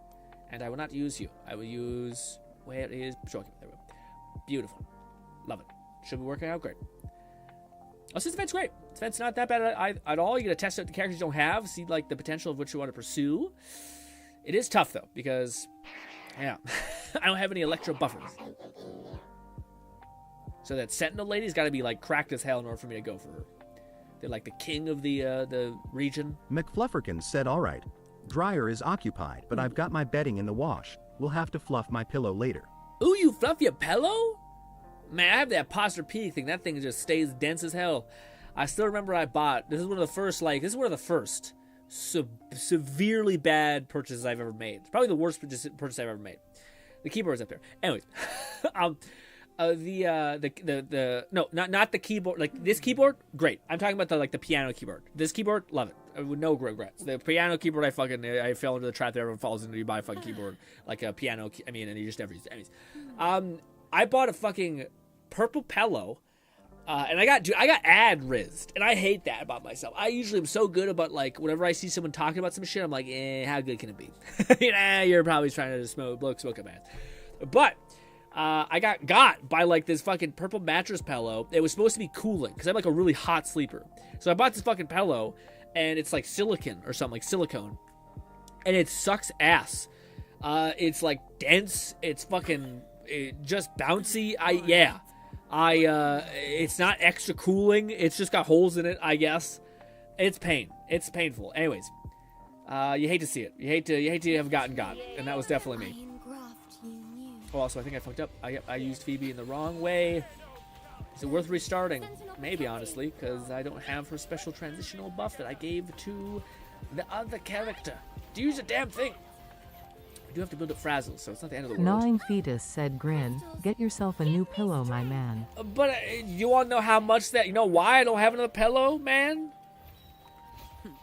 And I will not use you. I will use... Where is Shoki? There we go. Beautiful. Love it. Should be working out great. Oh, this event's great. This event's not that bad at all. You get to test out the characters you don't have, see like the potential of what you want to pursue. It is tough though, because yeah, I don't have any electro buffers. So that Sentinel lady's got to be like cracked as hell in order for me to go for her. They're like the king of the region. McFlufferkins said, all right. Dryer is occupied, but I've got my bedding in the wash. We'll have to fluff my pillow later. Ooh, you fluff your pillow? Man, I have that posture peak thing. That thing just stays dense as hell. I still remember I bought. This is one of the first severely bad purchases I've ever made. It's probably the worst purchase I've ever made. The keyboard's up there. Anyways, not the keyboard. Like this keyboard, great. I'm talking about the piano keyboard. This keyboard, love it. With no regrets. The piano keyboard, I fell into the trap that everyone falls into. You buy a fucking keyboard like a piano. And you just never use it. Anyways, I bought a fucking purple pillow, and I got ad-rizzed, and I hate that about myself. I usually am so good about like whenever I see someone talking about some shit, I'm like, how good can it be? You're probably trying to smoke a man. But I got by like this fucking purple mattress pillow. It was supposed to be cooling because I'm like a really hot sleeper. So I bought this fucking pillow, and it's like silicone or something, like silicone, and it sucks ass. It's like dense. It's fucking just bouncy. It's not extra cooling. It's just got holes in it, I guess. It's painful. Anyways, you hate to see it. You hate to have gotten got, and that was definitely me. Oh, also, I think I fucked up. I used Phoebe in the wrong way. Is it worth restarting? Maybe, honestly, because I don't have her special transitional buff that I gave to the other character. Do use a damn thing. I do have to build up Frazzle, so it's not the end of the world. Gnawing fetus said Grin, get yourself a new pillow, my man. But you want to know how much that... You know why I don't have another pillow, man?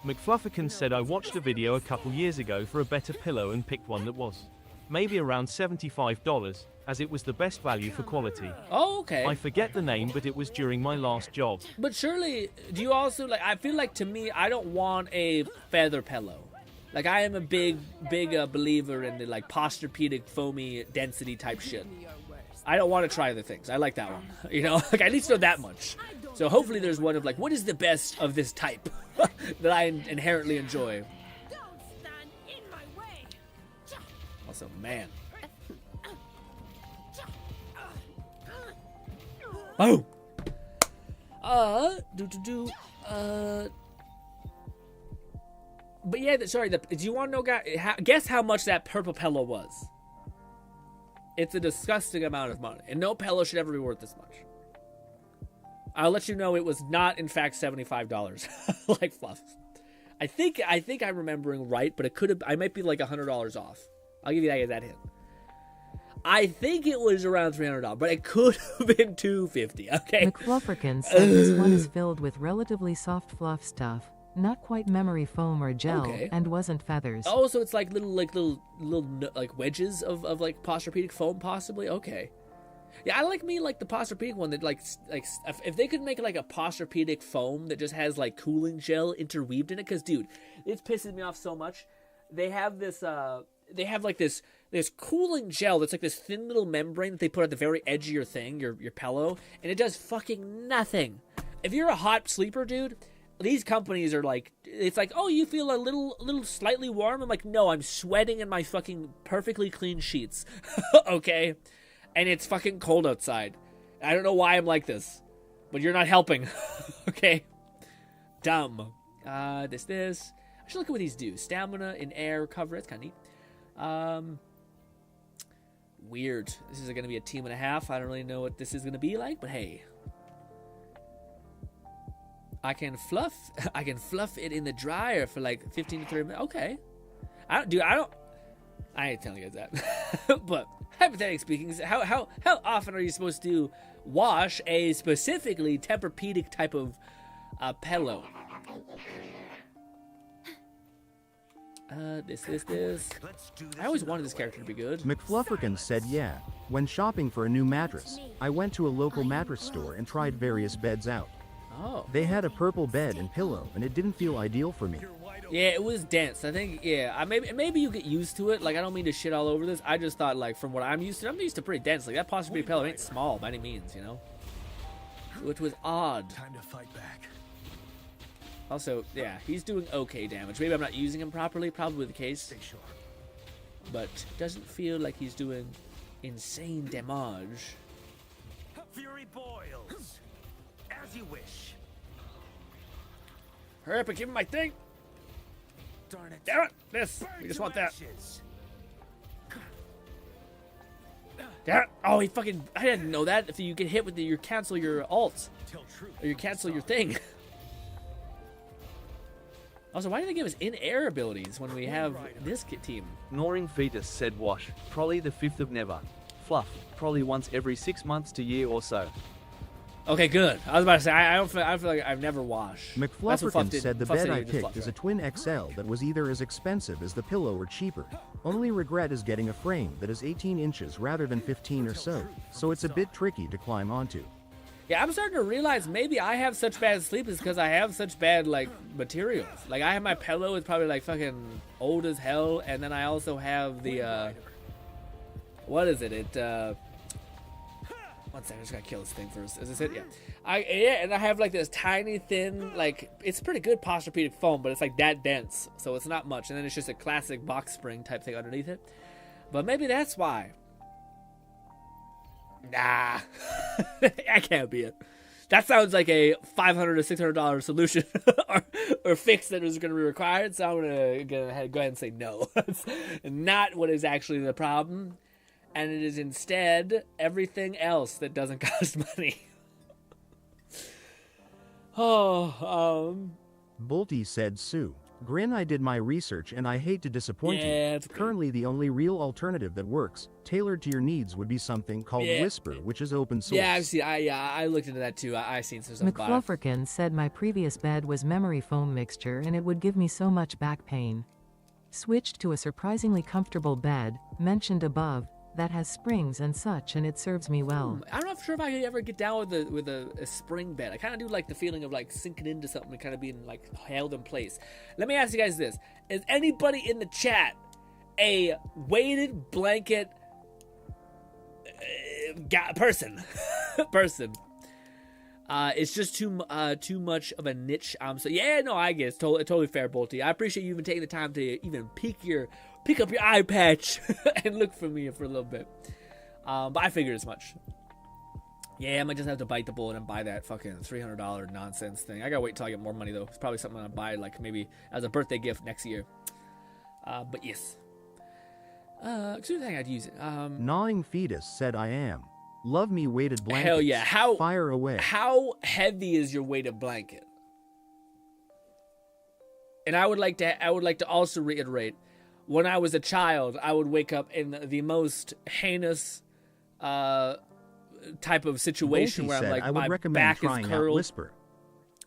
McFlufferkin said I watched a video a couple years ago for a better pillow and picked one that was maybe around $75, as it was the best value for quality. Oh, okay. I forget the name, but it was during my last job. But surely, do you also, like, I feel like to me, I don't want a feather pillow. Like, I am a big believer in the, like, Posturepedic, foamy, density type shit. I don't want to try other things. I like that one. You know, like, I at least know that much. So hopefully there's one of, like, what is the best of this type that I inherently enjoy? Also, man. Oh! But yeah, sorry, do you want to know, guess how much that purple pillow was? It's a disgusting amount of money, and no pillow should ever be worth this much. I'll let you know it was not, in fact, $75, like Fluff. I think I'm remembering right, but it could have, I might be like $100 off. I'll give you that hint. I think it was around $300, but it could have been $250. Okay. McFlufferkin said this one is filled with relatively soft fluff stuff, not quite memory foam or gel, and wasn't feathers. Oh, so it's like little wedges of like Posturepedic foam, possibly. Okay. Yeah, I like the Posturepedic one that like if they could make like a Posturepedic foam that just has like cooling gel interweaved in it, because dude, it's pissing me off so much. They have this this cooling gel that's like this thin little membrane that they put at the very edge of your thing, your pillow, and it does fucking nothing. If you're a hot sleeper, dude, these companies are like, it's like, oh, you feel a little slightly warm? I'm like, no, I'm sweating in my fucking perfectly clean sheets. Okay? And it's fucking cold outside. I don't know why I'm like this, but you're not helping. Okay? Dumb. This. I should look at what these do. Stamina in air, recovery. That's kind of neat. Weird. This is going to be a team and a half. I don't really know what this is going to be like, but hey. I can fluff it in the dryer for like 15 to 30 minutes. Okay. I ain't telling you guys that. But hypothetically speaking, how often are you supposed to wash a specifically Tempur-Pedic type of pillow? This. I always wanted this character to be good. McFlufferkin said yeah. When shopping for a new mattress, I went to a local mattress store and tried various beds out. Oh. They had a purple bed and pillow, and it didn't feel ideal for me. Yeah, it was dense. I think, yeah, maybe you get used to it. Like, I don't mean to shit all over this. I just thought, like, from what I'm used to pretty dense. Like, that Posturepedic pillow ain't small by any means, you know? Which was odd. Time to fight back. Also, yeah, he's doing okay damage. Maybe I'm not using him properly. Probably the case. Stay sure. But doesn't feel like he's doing insane damage. Fury boils. As you wish. Hurry up and give him my thing. Darn it. Damn it. This. We just want that. Damn it. Oh, he fucking... I didn't know that. If you get hit with you cancel your ult. Or you cancel your thing. Also, why did they give us in-air abilities when we have this team? Gnawing Fetus said wash, probably the 5th of never. Fluff, probably once every 6 months to year or so. Okay, good. I was about to say, I feel like I've never washed. McFlufferkin said the bed I picked is a twin XL that was either as expensive as the pillow or cheaper. Only regret is getting a frame that is 18 inches rather than 15 or so it's a bit tricky to climb onto. Yeah, I'm starting to realize maybe I have such bad sleep is because I have such bad, like, materials. Like, I have my pillow is probably, like, fucking old as hell, and then I also have the, what is it? One second, I just gotta kill this thing first. Is this it? Yeah. And I have, like, this tiny, thin, like, it's pretty good Posturepedic foam, but it's, like, that dense, so it's not much. And then it's just a classic box spring type thing underneath it. But maybe that's why. Nah. That can't be it. That sounds like a $500 to $600 solution or fix that is going to be required. So I'm going to go ahead and say no. That's not what is actually the problem. And it is instead everything else that doesn't cost money. Bolty said Sue. Grin, I did my research and I hate to disappoint you. Currently the only real alternative that works, tailored to your needs, would be something called Whisper, which is open source. Yeah, I looked into that too. I seen some stuff about it. McFlufferkin said my previous bed was memory foam mixture and it would give me so much back pain. Switched to a surprisingly comfortable bed, mentioned above, that has springs and such, and it serves me well. I'm not sure if I could ever get down with a spring bed. I kind of do like the feeling of like sinking into something and kind of being like held in place. Let me ask you guys this. Is anybody in the chat a weighted blanket person? It's just too much of a niche. So yeah, no, I guess totally fair, Bolty. I appreciate you even taking the time to even pick up your eye patch and look for me for a little bit. But I figured as much. Yeah, I might just have to bite the bullet and buy that fucking $300 nonsense thing. I gotta wait till I get more money though. It's probably something I'll buy like maybe as a birthday gift next year. But yes. Soon thing I'd use it. Gnawing Fetus said I am. Love me weighted blankets. Hell yeah. Fire away. How heavy is your weighted blanket? And I would like to also reiterate, when I was a child, I would wake up in the most heinous type of situation where I'm like, my back is curled. Whisper.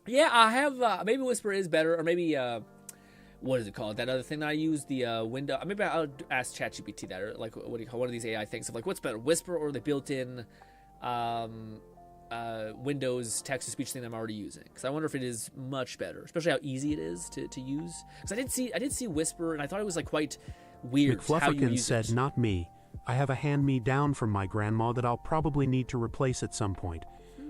Yeah, I have. Maybe Whisper is better, or maybe what is it called? That other thing that I use, the window. Maybe I'll ask ChatGPT that, or like what do you call one of these AI things of like what's better, Whisper or the built-in Windows text-to-speech thing that I'm already using? Because I wonder if it is much better, especially how easy it is to use. Because I did see Whisper, and I thought it was like quite weird. McFlufferkin said, "Not me. I have a hand-me-down from my grandma that I'll probably need to replace at some point.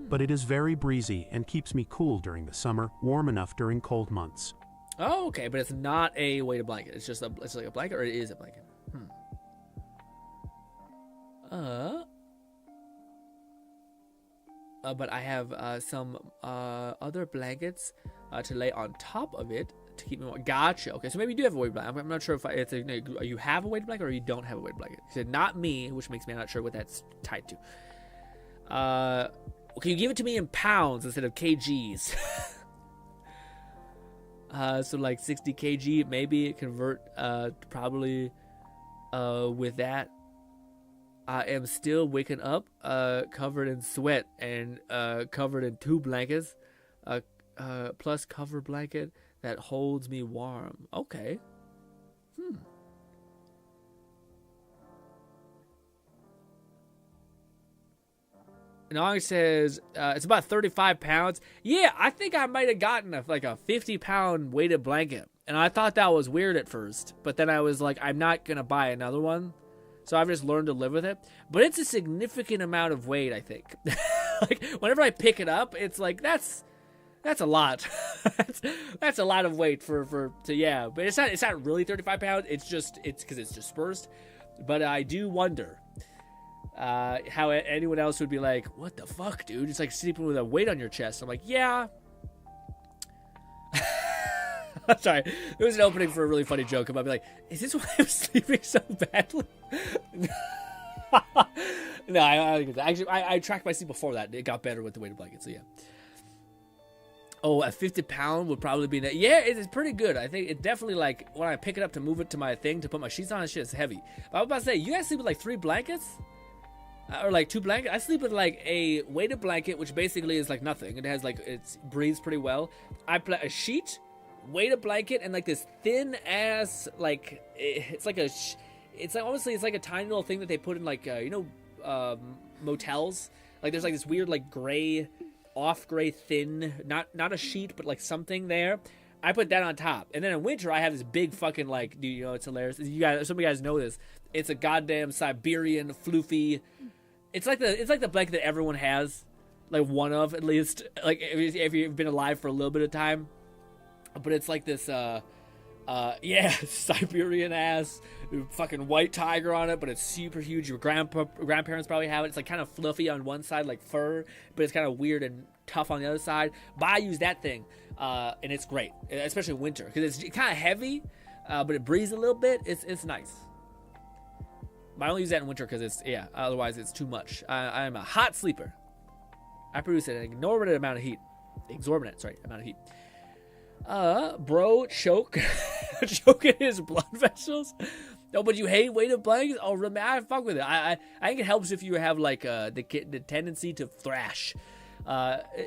But it is very breezy and keeps me cool during the summer, warm enough during cold months." Oh, okay, but it's not a weighted blanket. It's just it's like a blanket, or it is a blanket. But I have some other blankets to lay on top of it to keep me warm. Gotcha. Okay, so maybe you do have a weighted blanket. I'm not sure if it's you have a weighted blanket or you don't have a weighted blanket. He said not me, which makes me not sure what that's tied to. Can you give it to me in pounds instead of kgs? So like 60 kg, maybe convert probably with that. I am still waking up covered in sweat and covered in 2 blankets plus cover blanket that holds me warm. Okay. Nong says it's about 35 pounds. Yeah, I think I might have gotten a 50-pound weighted blanket. And I thought that was weird at first. But then I was like, I'm not going to buy another one. So I've just learned to live with it. But it's a significant amount of weight, I think. Like, whenever I pick it up, it's like, that's a lot. that's a lot of weight yeah. But it's not really 35 pounds. It's because it's dispersed. But I do wonder how anyone else would be like, what the fuck, dude? It's like sleeping with a weight on your chest. I'm like, yeah. Sorry, it was an opening for a really funny joke. I'd be like, is this why I'm sleeping so badly? No, I tracked my sleep before that. It got better with the weighted blanket, so yeah. Oh, a 50-pound would probably be that. Yeah, it's pretty good. I think it definitely, like, when I pick it up to move it to my thing to put my sheets on, shit is heavy. But I was about to say, you guys sleep with like 3 blankets? Or like 2 blankets? I sleep with like a weighted blanket, which basically is like nothing. It has like, it breathes pretty well. I play a sheet, weighted blanket, and like this thin ass, like, it's like honestly, it's like a tiny little thing that they put in like, motels. Like there's like this weird like gray, off gray thin, not a sheet, but like something there. I put that on top. And then in winter, I have this big fucking like, it's hilarious. Some of you guys know this. It's a goddamn Siberian floofy. It's like the blanket that everyone has, like one of at least, like if you've been alive for a little bit of time. But it's like this Yeah, Siberian ass, fucking white tiger on it, but it's super huge. Your grandparents probably have it. It's like kind of fluffy on one side, like fur, but it's kind of weird and tough on the other side. But I use that thing, and it's great, especially in winter, because it's kind of heavy, but it breathes a little bit. It's nice. But I only use that in winter because otherwise it's too much. I'm a hot sleeper. I produce an exorbitant amount of heat. Amount of heat. Bro, choking his blood vessels. No, but you hate weighted blankets? Oh, really? I fuck with it. I think it helps if you have like the tendency to thrash.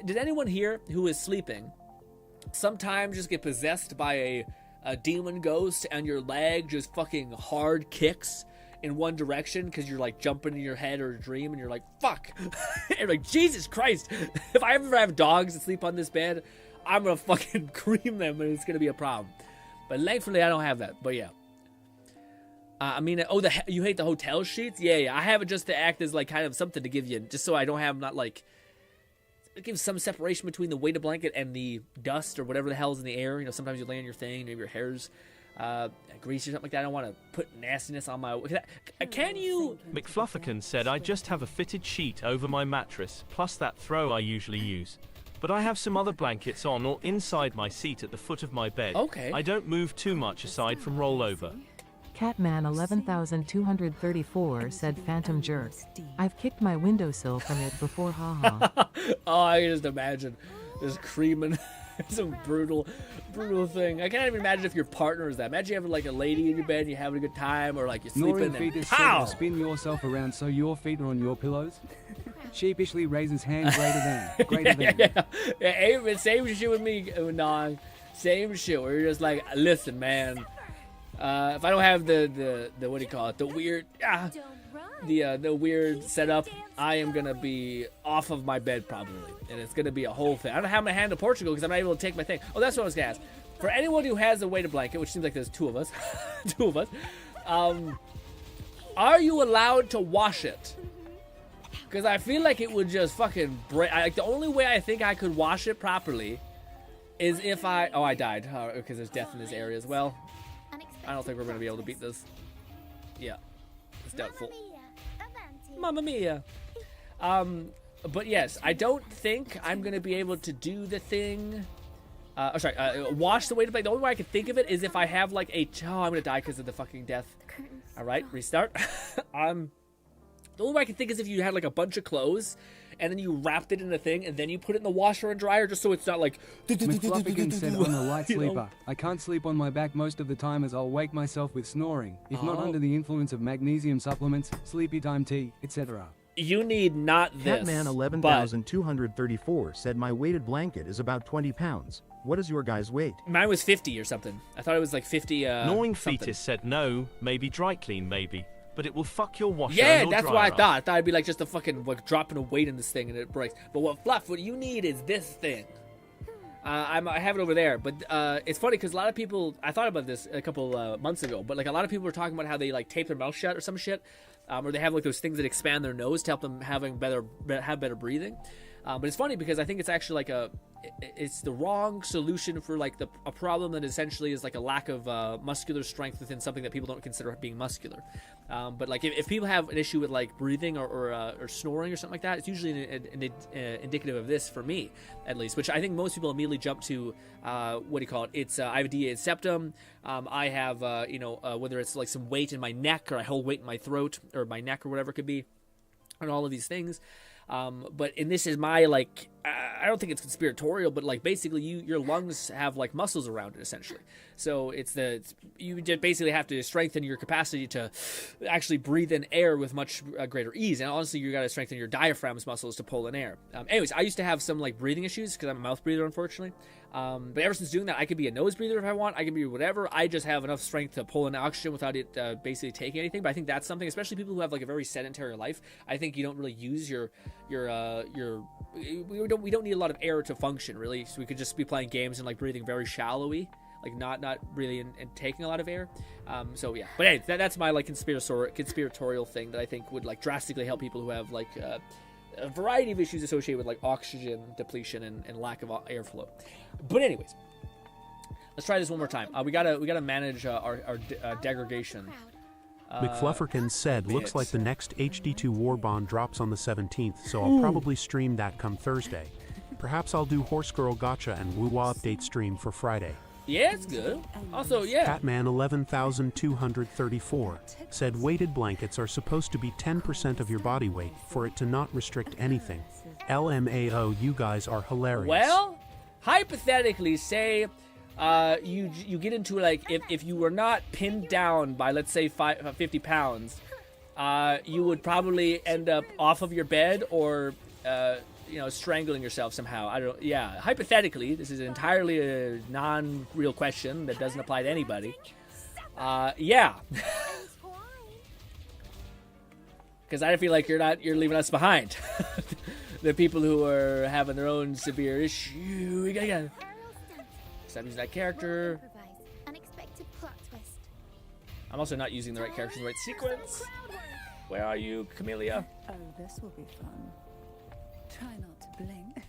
Did anyone here who is sleeping sometimes just get possessed by a demon ghost and your leg just fucking hard kicks in one direction because you're like jumping in your head or a dream and you're like, fuck. And you're like, Jesus Christ. If I ever have dogs that sleep on this bed, I'm going to fucking cream them and it's going to be a problem. But thankfully, I don't have that. But yeah. You hate the hotel sheets? Yeah. I have it just to act as like kind of something to give you, just so I don't have it gives some separation between the weighted blanket and the dust or whatever the hell's in the air. You know, sometimes you lay on your thing, maybe your hair's greasy or something like that. I don't want to put nastiness on my... Can you... McFlufferkin said, I just have a fitted sheet over my mattress, plus that throw I usually use. But I have some other blankets on or inside my seat at the foot of my bed. Okay. I don't move too much aside from rollover. Catman 11234 said Phantom Jerk. I've kicked my windowsill from it before, haha. Oh, I can just imagine just creaming some brutal thing. I can't even imagine if your partner is that. Imagine you having like a lady in your bed and you're having a good time, or like you're sleeping and pow! Spin yourself around so your feet are on your pillows. Sheepishly raises hand greater than. Yeah. Same shit with me, Nong. Same shit. Where you're just like, listen, man. If I don't have the what do you call it? The weird the weird setup, I am gonna be off of my bed probably, and it's gonna be a whole thing. I don't have my hand to Portugal because I'm not able to take my thing. Oh, that's what I was gonna ask. For anyone who has a weighted blanket, which seems like there's two of us, are you allowed to wash it? Because I feel like it would just fucking break. Like the only way I think I could wash it properly is if I died because there's death in this area as well. I don't think we're gonna be able to beat this. Yeah, it's doubtful. Mamma mia. But yes, I don't think I'm gonna be able to do the thing. Wash the weighted blanket. The only way I can think of it is if I have like I'm gonna die because of the fucking death. All right, restart. The only way I can think is if you had like a bunch of clothes and then you wrapped it in a thing and then you put it in the washer and dryer just so it's not like... McFlufferkin said, I'm a light sleeper. I can't sleep on my back most of the time as I'll wake myself with snoring, if not under the influence of magnesium supplements, sleepy time tea, etc. You need not this. Catman 11234 said my weighted blanket is about 20 pounds. What is your guy's weight? Mine was 50 or something. I thought it was like 50 Gnawing Fetus said no, maybe dry clean maybe. But it will fuck your washer. Yeah, and that's dryer what I up. thought. I thought it'd be like just a fucking like dropping a weight in this thing and it breaks. But what you need is this thing. I have it over there, but it's funny because a lot of people. I thought about this a couple months ago, but like a lot of people were talking about how they like tape their mouth shut or some shit, or they have like those things that expand their nose to help them have better breathing. But it's funny because I think it's actually like it's the wrong solution for like a problem that essentially is like a lack of muscular strength within something that people don't consider being muscular. But like if people have an issue with like breathing or snoring or something like that, it's usually indicative of this for me, at least, which I think most people immediately jump to. What do you call it? It's I have a deviated septum. I have whether it's like some weight in my neck or I hold weight in my throat or my neck or whatever it could be, and all of these things. And this is my like I don't think it's conspiratorial, but like basically your lungs have like muscles around it essentially. So you just basically have to strengthen your capacity to actually breathe in air with much greater ease. And honestly, you got to strengthen your diaphragm's muscles to pull in air. Anyways, I used to have some like breathing issues because I'm a mouth breather, unfortunately. But ever since doing that, I could be a nose breather if I want. I can be whatever. I just have enough strength to pull in oxygen without it basically taking anything. But I think that's something, especially people who have like a very sedentary life. I think you don't really use we don't need a lot of air to function really. So we could just be playing games and like breathing very shallowly, like not really and taking a lot of air. So yeah. But anyway, that's my like conspiratorial thing that I think would like drastically help people who have like a variety of issues associated with like oxygen depletion and lack of airflow. But anyways, Let's try this one more time. We gotta manage our degradation. McFlufferkin said, looks like the next HD2 War Bond drops on the 17th, so I'll probably stream that come Thursday. Perhaps I'll do Horse Girl Gotcha and WUWA update stream for Friday. Yeah, it's good. Also, yeah. Catman 11,234 said weighted blankets are supposed to be 10% of your body weight for it to not restrict anything. LMAO, you guys are hilarious. Well, hypothetically, say you get into like if you were not pinned down by let's say 50 pounds, you would probably end up off of your bed or strangling yourself somehow. I don't. Yeah, hypothetically, this is entirely a non-real question that doesn't apply to anybody. Yeah, because I feel like you're leaving us behind. The people who are having their own severe issue. We gotta stop using that character. I'm also not using the right characters in the right sequence. Where are you, Camellia? Oh, this will be fun. Try not to blink.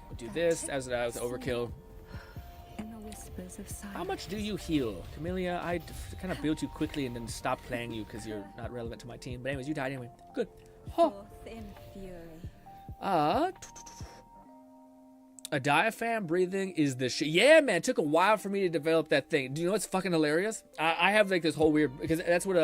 We'll do this as overkill. In the whispers of silence. How much do you heal? Camellia, I kind of built you quickly and then stopped playing you because you're not relevant to my team. But anyways, you died anyway. Good. Forth in fury. A diaphragm breathing is the shit. Yeah, man, it took a while for me to develop that thing. Do you know what's fucking hilarious? I have like this whole weird, because that's what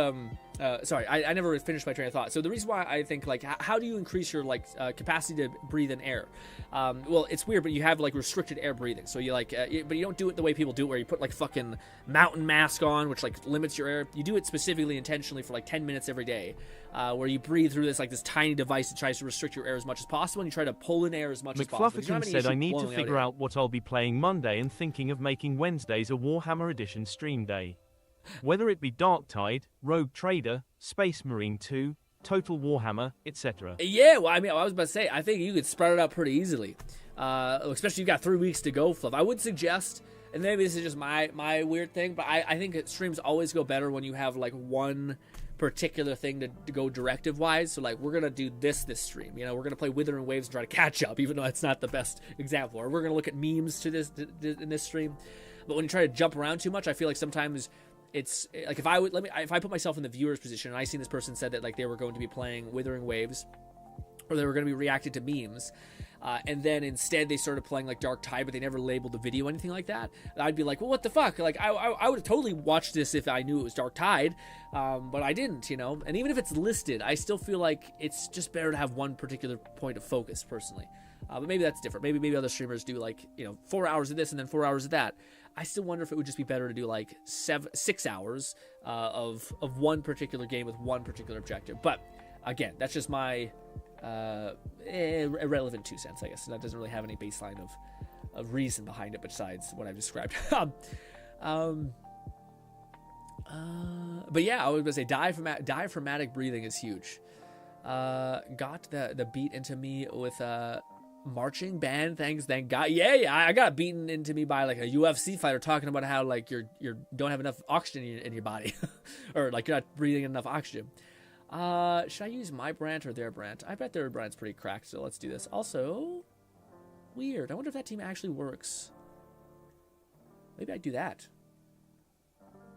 sorry, I never finished my train of thought. So the reason why I think like how do you increase your like capacity to breathe in air? Well, it's weird, but you have like restricted air breathing. So you like, but you don't do it the way people do it, where you put like fucking mountain mask on, which like limits your air. You do it specifically, intentionally for like 10 minutes every day, where you breathe through this tiny device that tries to restrict your air as much as possible, and you try to pull in air as much as possible. McFlufferkin said, I need to figure out what I'll be playing Monday and thinking of making Wednesdays a Warhammer Edition stream day. Whether it be Darktide, Rogue Trader, Space Marine 2, Total Warhammer, etc. Yeah, well, I mean, I was about to say, I think you could spread it out pretty easily. Especially you've got 3 weeks to go, Fluff. I would suggest, and maybe this is just my weird thing, but I think streams always go better when you have like one particular thing to go directive wise. So like, we're gonna do this stream, we're gonna play Wuthering Waves and try to catch up, even though it's not the best example, or we're gonna look at memes to this in this stream. But when you try to jump around too much, I feel like sometimes it's like if I put myself in the viewer's position and I seen this person said that like they were going to be playing Wuthering Waves or they were going to be reacting to memes, and then instead they started playing like Darktide, but they never labeled the video anything like that, I'd be like, well, what the fuck? Like I would have totally watched this if I knew it was Darktide, but I didn't, and even if it's listed, I still feel like it's just better to have one particular point of focus personally. But maybe that's different. Maybe other streamers do like 4 hours of this and then 4 hours of that. I still wonder if it would just be better to do like 6 hours of one particular game with one particular objective. But again, that's just my irrelevant 2 cents, I guess. That doesn't really have any baseline of reason behind it besides what I've described. But yeah, I was gonna say diaphragmatic breathing is huge. Got the beat into me with marching band, thank God. Yeah, I got beaten into me by like a UFC fighter talking about how like you don't have enough oxygen in your body, or like you're not breathing enough oxygen. Should I use my brand or their brand? I bet their brand's pretty cracked, so let's do this. Also, weird. I wonder if that team actually works. Maybe I'd do that.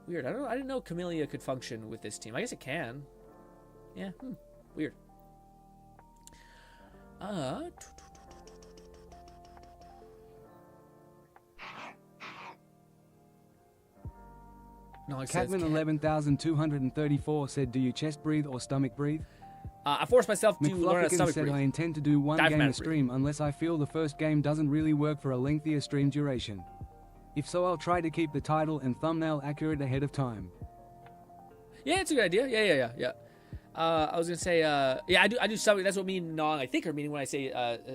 Weird. I didn't know Camellia could function with this team. I guess it can. Yeah. Weird. No, Catman 11,234 said, do you chest breathe or stomach breathe? I forced myself to learn how to stomach said, breathe. I intend to do one game a stream unless I feel the first game doesn't really work for a lengthier stream duration. If so, I'll try to keep the title and thumbnail accurate ahead of time. Yeah, it's a good idea. Yeah. I was gonna say, yeah, I do stomach. That's what me and Nong, I think, are meaning when I say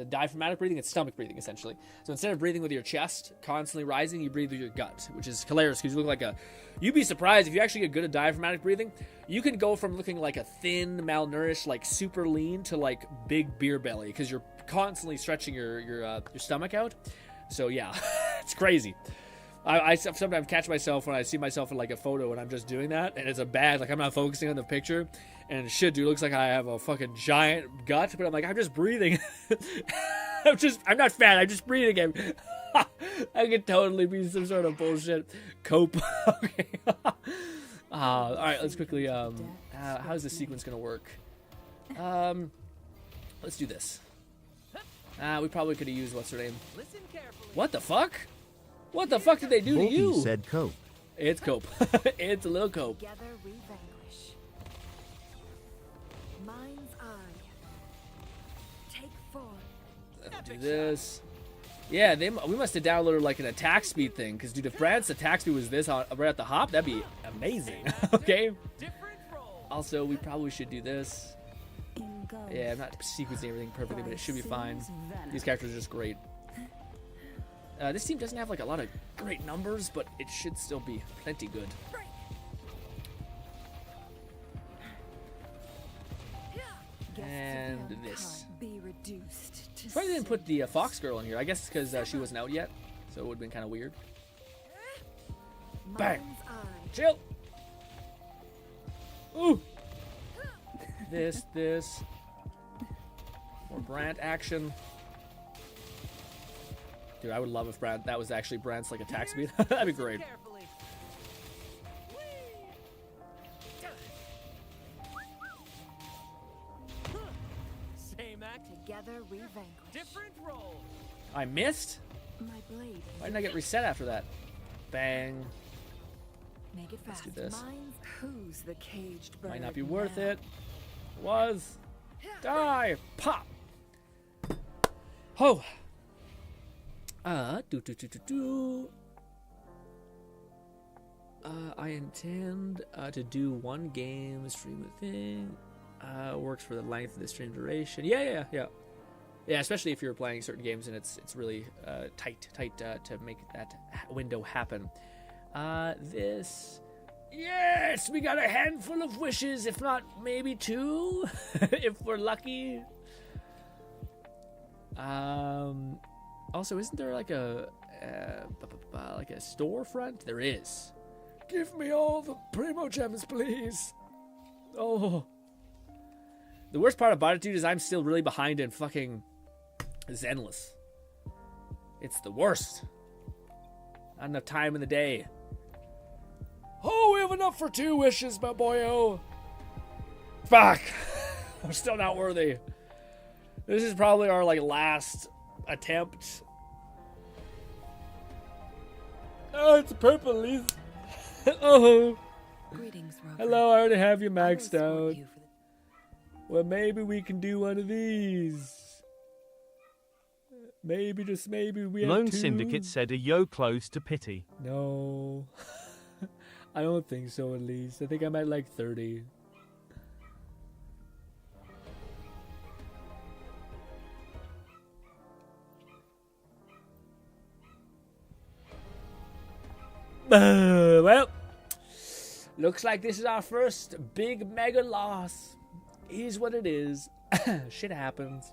diaphragmatic breathing. It's stomach breathing, essentially. So instead of breathing with your chest constantly rising, you breathe with your gut, which is hilarious because you look like a. You'd be surprised if you actually get good at diaphragmatic breathing. You can go from looking like a thin, malnourished, like super lean to like big beer belly because you're constantly stretching your stomach out. So yeah, it's crazy. I sometimes catch myself when I see myself in like a photo and I'm just doing that, and it's a bad, like I'm not focusing on the picture, and shit, dude, looks like I have a fucking giant gut, but I'm like, I'm just breathing. I'm not fat, I'm just breathing. I could totally be some sort of bullshit cope. Okay. All right, let's quickly. How's the sequence gonna work? Let's do this. We probably could have used what's her name. What the fuck? What the fuck did they do to you? Volky said cope. It's cope. It's a little cope. Together we vanquish. Mind's eye. Take form. Let's do this. Yeah, we must have downloaded like an attack speed thing, because dude, if Brad's attack speed was this right at the hop, that'd be amazing. Okay. Also, we probably should do this. Yeah, I'm not sequencing everything perfectly, but it should be fine. These characters are just great. This team doesn't have like a lot of great numbers, but it should still be plenty good. And this. Probably didn't put the Fox Girl in here. I guess because she wasn't out yet, so it would have been kind of weird. Bang! Chill! Ooh! This. More Brant action. Dude, I would love if that was actually Brant's like attack speed. That'd be great. Together we vanquish. Different role. I missed? My blade. Why didn't I get reset after that? Bang. Make it fast. Let's do this. Who's the caged bird? Might not be worth it. Was. Die. Pop. Ho. I intend to do one game stream with thing. Works for the length of the stream duration. Yeah, especially if you're playing certain games and it's really tight to make that window happen. This, yes, we got a handful of wishes, if not maybe two, if we're lucky. Also, isn't there like a storefront? There is. Give me all the primo gems, please. Oh. The worst part about it, dude, is I'm still really behind in fucking Zenless. It's the worst. Not enough time in the day. Oh, we have enough for 2 wishes, my boyo. Fuck. I'm still not worthy. This is probably our like last attempt. Oh, it's purple, Lisa. Oh. Greetings, Robert. Hello, I already have you maxed out. Well, maybe we can do one of these. Maybe, just maybe, we have Lone 2. Syndicate said a yo close to pity. No. I don't think so, at least. I think I'm at like 30. Well, looks like this is our first big mega loss. Is what it is. Shit happens.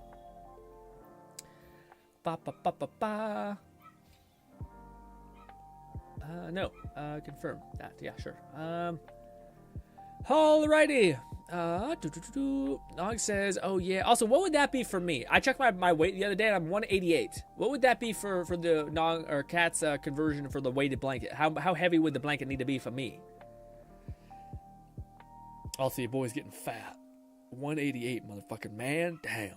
Ba. No. Confirm that. Yeah, sure. Alrighty. Nog says, oh yeah. Also, what would that be for me? I checked my weight the other day and I'm 188. What would that be for the Nog or Cat's conversion for the weighted blanket? How heavy would the blanket need to be for me? Also, your boy's getting fat. 188, motherfucking man. Damn. You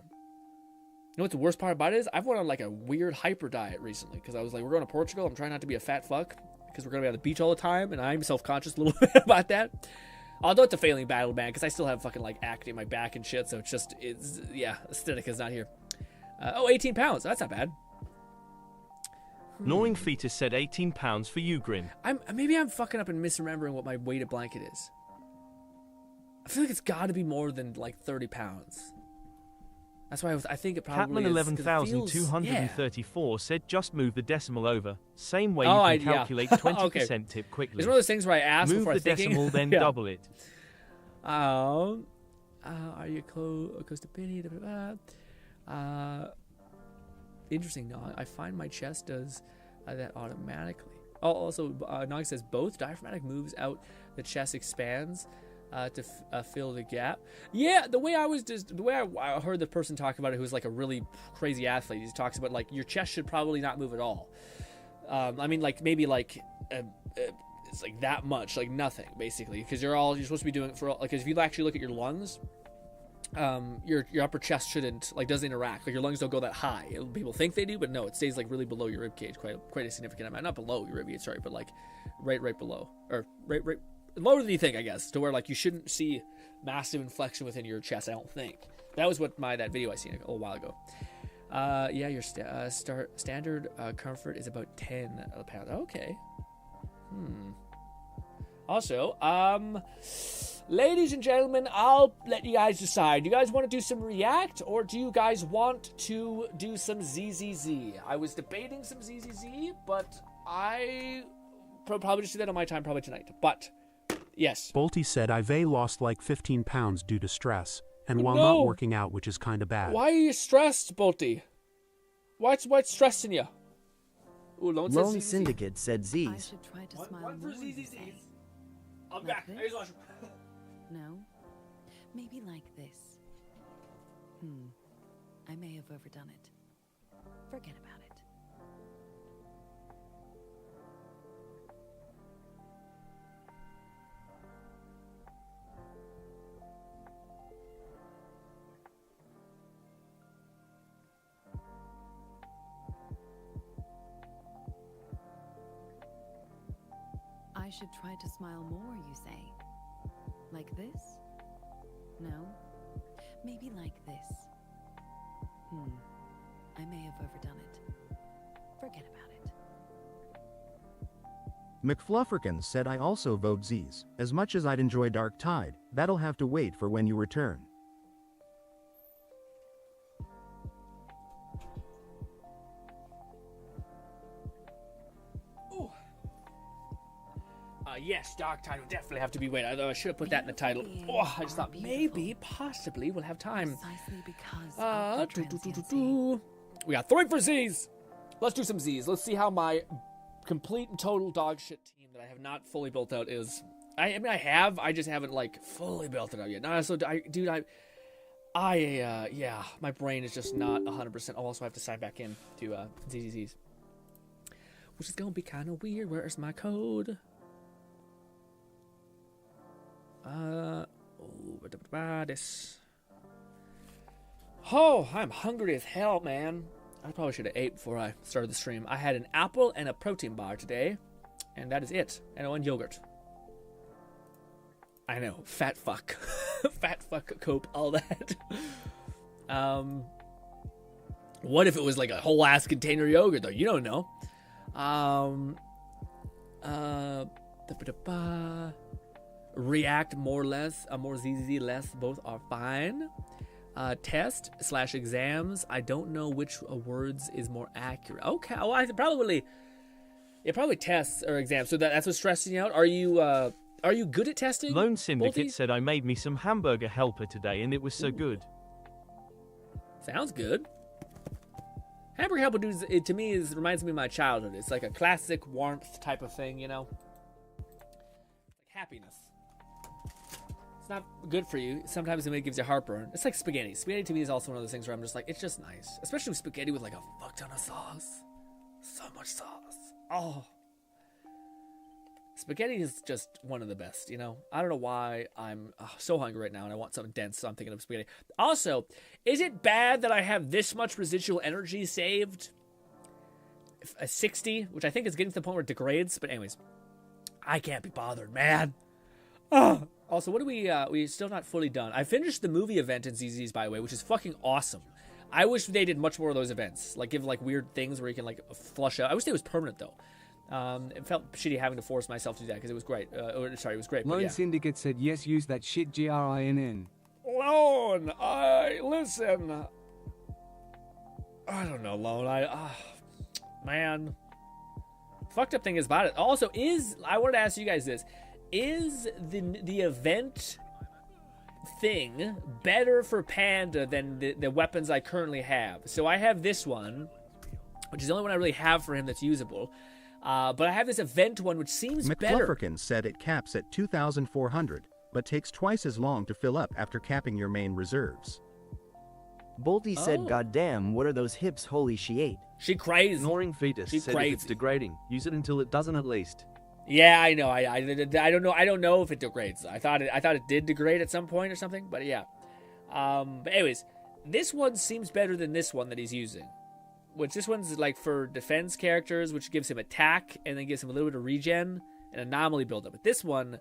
know what the worst part about it is? I've went on like a weird hyper diet recently because I was like, we're going to Portugal. I'm trying not to be a fat fuck because we're going to be on the beach all the time, and I'm self-conscious a little bit about that. Although it's a failing battle, man, because I still have fucking like acne in my back and shit, so it's yeah, aesthetic is not here. 18 pounds. That's not bad. Gnawing Fetus said 18 pounds for you, Grin. Maybe I'm fucking up and misremembering what my weighted blanket is. I feel like it's got to be more than like 30 pounds. That's why I think it probably Catman is. 11,234 said just move the decimal over. Same way Oh, you can calculate 20% Okay. tip quickly. It's one of those things where I ask move before the I'm thinking. decimal, then Yeah. double it. Are you close to pity? Interesting. No, I find my chest does that automatically. Also, Nog says both diaphragmatic moves out, the chest expands to fill the gap. Yeah, the way I heard the person talk about it, who was like a really crazy athlete, he talks about like your chest should probably not move at all. I mean, like maybe like it's like that much, like nothing basically, because you're supposed to be doing it for like, if you actually look at your lungs, your upper chest shouldn't doesn't interact, like your lungs don't go that high. People think they do, but no, it stays like really below your rib cage, quite a significant amount, not below your rib cage, sorry, but like right below, or right lower than you think, I guess, to where like you shouldn't see massive inflection within your chest. I don't think that was what that video I seen a little while ago. Yeah, your standard comfort is about 10 pounds. Okay. Also, ladies and gentlemen, I'll let you guys decide. Do you guys want to do some React, or do you guys want to do some ZZZ? I was debating some ZZZ, but I probably just do that on my time, probably tonight. But, yes. Bolty said I've lost like 15 pounds due to stress, and while not working out, which is kind of bad. Why are you stressed, Bolty? What's stressing you? Ooh, Lone Syndicate said Z's. I should try to smile one for more, you ZZZs. say. I'm Like back. this? Here's Usher. No? Maybe like this. I may have overdone it. Forget about it. I should try to smile more, you say. Like this? No? Maybe like this. I may have overdone it. Forget about it. McFlufferkins said I also vote Z's. As much as I'd enjoy Darktide, that'll have to wait for when you return. Yes, Darktide will definitely have to be waiting. Although I should have put that in the title. Oh, I just thought maybe, possibly, we'll have time. Precisely because We got 3 for Z's. Let's do some Z's. Let's see how my complete and total dog shit team that I have not fully built out is. I mean, I have. I just haven't like fully built it out yet. No, so yeah, my brain is just not 100%. I'll also have to sign back in to ZZZ's, which is gonna be kind of weird. Where is my code? This. Oh, I'm hungry as hell, man. I probably should have ate before I started the stream. I had an apple and a protein bar today, and that is it. And one yogurt. I know, fat fuck. Fat fuck cope, all that. What if it was like a whole ass container of yogurt though? You don't know. React more less, more ZZ less, both are fine. Test / exams, I don't know which words is more accurate. Okay, well, I probably tests or exams. So that's what's stressing you out. Are you good at testing? Lone Syndicate said I made me some hamburger helper today and it was so good. Sounds good. Hamburger helper dudes, to me reminds me of my childhood. It's like a classic warmth type of thing, you know. Like happiness. It's not good for you. Sometimes it gives you heartburn. It's like spaghetti. Spaghetti to me is also one of those things where I'm just like, it's just nice. Especially with spaghetti with like a fuck ton of sauce. So much sauce. Oh. Spaghetti is just one of the best, you know? I don't know why I'm so hungry right now and I want something dense, so I'm thinking of spaghetti. Also, is it bad that I have this much residual energy saved? A 60, which I think is getting to the point where it degrades, but anyways. I can't be bothered, man. Also, what do we're still not fully done. I finished the movie event in ZZ's, by the way, which is fucking awesome. I wish they did much more of those events. Like, give, like, weird things where you can, like, flush out. I wish it was permanent, though. It felt shitty having to force myself to do that, because it was great. It was great. Lone Syndicate said, yes, use that shit GRINN. Lone, listen. I don't know, Lone. Man. Fucked up thing is about it. Also, I wanted to ask you guys this. Is the event thing better for Panda than the weapons I currently have? So I have this one, which is the only one I really have for him that's usable. But I have this event one, which seems better. McFlufferkin said it caps at 2,400, but takes twice as long to fill up after capping your main reserves. Bolty said, "Goddamn, what are those hips? Holy she ate." She crazy. Ignoring fetus She's said crazy. if it's degrading, use it until it doesn't at least. Yeah, I know. I don't know. I don't know if it degrades. I thought it did degrade at some point or something, but yeah. But anyways, this one seems better than this one that he's using. Which this one's like for defense characters, which gives him attack and then gives him a little bit of regen and anomaly buildup. But this one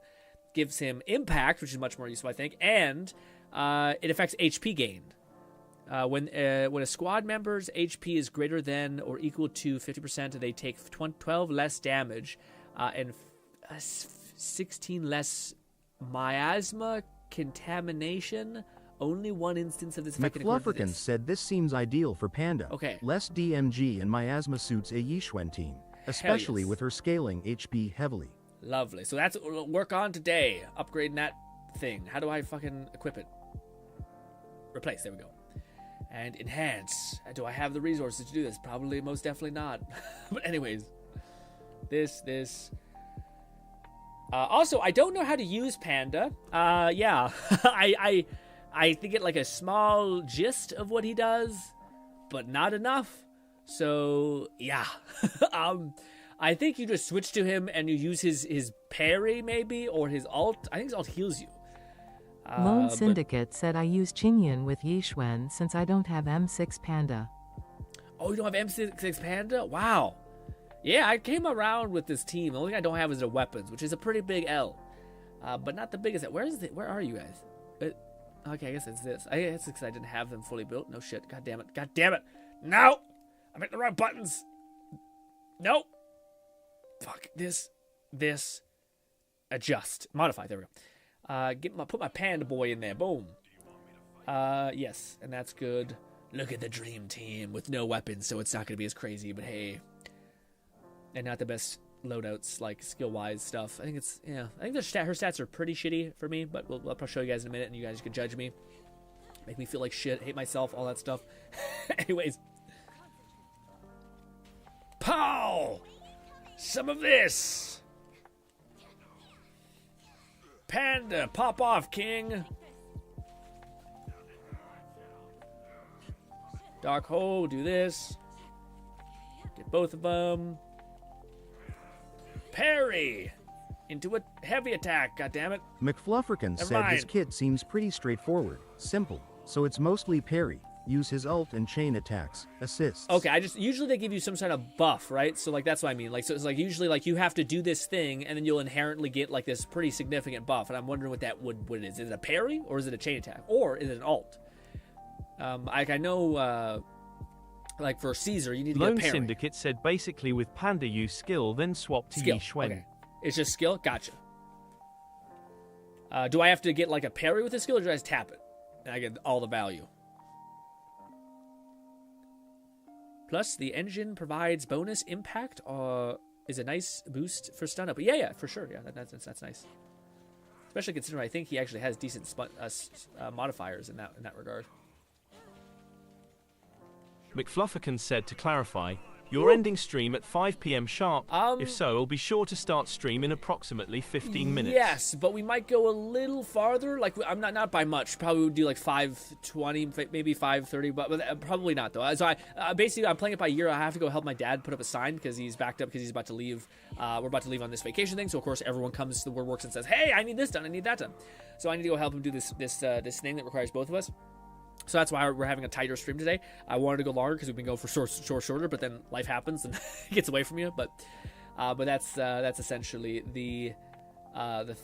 gives him impact, which is much more useful, I think, and it affects HP gained. When a squad member's HP is greater than or equal to 50%, they take 12 less damage and 16 less miasma contamination. Only one instance of this effect. McFlufferkin said this seems ideal for Panda. Okay. Less DMG and miasma suits a Yishwen team, especially with her scaling HP heavily. Lovely. So that's what we'll work on today. Upgrading that thing. How do I fucking equip it? Replace. There we go. And enhance. Do I have the resources to do this? Probably, most definitely not. But anyways. This. Also, I don't know how to use Panda. Yeah. I think it like a small gist of what he does, but not enough. So, yeah. I think you just switch to him and you use his parry, maybe, or his ult. I think his ult heals you. Lone Syndicate said I use Chinyan with Yishwen since I don't have M6 Panda. Oh, you don't have M6 Panda? Wow. Yeah, I came around with this team. The only thing I don't have is the weapons, which is a pretty big L. But not the biggest. Where are you guys? Okay, I guess it's this. I guess it's because I didn't have them fully built. No shit. God damn it. God damn it. No! I'm hitting the wrong buttons. Nope. Fuck. This. Adjust. Modify. There we go. Put my panda boy in there. Boom. Yes. And that's good. Look at the dream team with no weapons, so it's not going to be as crazy, but hey. And not the best loadouts, like skill-wise stuff. I think it's, yeah. I think her stats are pretty shitty for me, but I'll show you guys in a minute, and you guys can judge me. Make me feel like shit, hate myself, all that stuff. Anyways. Pow! Some of this! Panda, pop off, king! Dark hole, do this. Get both of them. Parry! Into a heavy attack, goddammit. McFlufferkin said his kit seems pretty straightforward, simple, so it's mostly parry. Use his ult and chain attacks, assists. Okay, usually they give you some sort of buff, right? So like that's what I mean. Like so it's like usually like you have to do this thing and then you'll inherently get like this pretty significant buff. And I'm wondering what it is. Is it a parry or is it a chain attack? Or is it an ult? Like I know like for Caesar, you need to get a parry. Lone Syndicate said basically with Panda use skill, then swap to Yishwen. Okay. It's just skill? Gotcha. Do I have to get like a parry with the skill or do I just tap it? And I get all the value. Plus, the engine provides bonus impact, is a nice boost for stun up. But yeah, for sure. Yeah, that's nice. Especially considering I think he actually has decent modifiers in that regard. McFlufferkin said to clarify, you're ending stream at 5 p.m. sharp. If so, I'll be sure to start stream in approximately 15 minutes. Yes, but we might go a little farther. Like I'm not by much. Probably would do like 5:20, maybe 5:30, but probably not though. So basically I'm playing it by year. I have to go help my dad put up a sign because he's backed up because he's about to leave. We're about to leave on this vacation thing. So of course everyone comes to the WordWorks and says, "Hey, I need this done. I need that done." So I need to go help him do this thing that requires both of us. So that's why we're having a tighter stream today. I wanted to go longer because we've been going for shorter, but then life happens and it gets away from you. But that's essentially the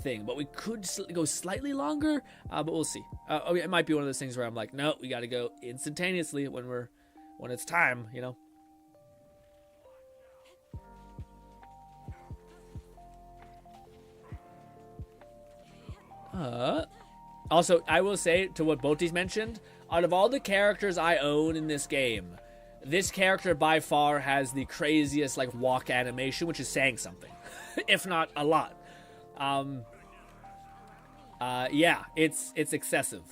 thing. But we could go slightly longer, but we'll see. It might be one of those things where I'm like, no, we got to go instantaneously when it's time, you know. Also, I will say to what Boti's mentioned, out of all the characters I own in this game, this character by far has the craziest like walk animation, which is saying something, if not a lot. Yeah, it's excessive.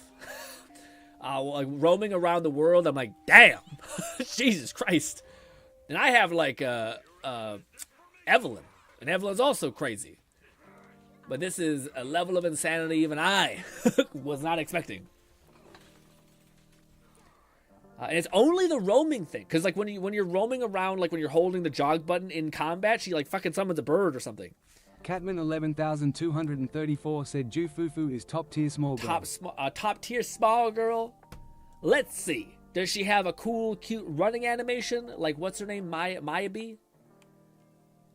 Like roaming around the world, I'm like, damn, Jesus Christ. And I have like Evelyn. And Evelyn's also crazy. But this is a level of insanity even I was not expecting. And it's only the roaming thing. Because, like, when you're roaming around, like, when you're holding the jog button in combat, she, like, fucking summons a bird or something. Catman 11,234 said Jufufu is top tier small girl. Top tier small girl. Let's see. Does she have a cool, cute running animation? Like, what's her name? Mayabe?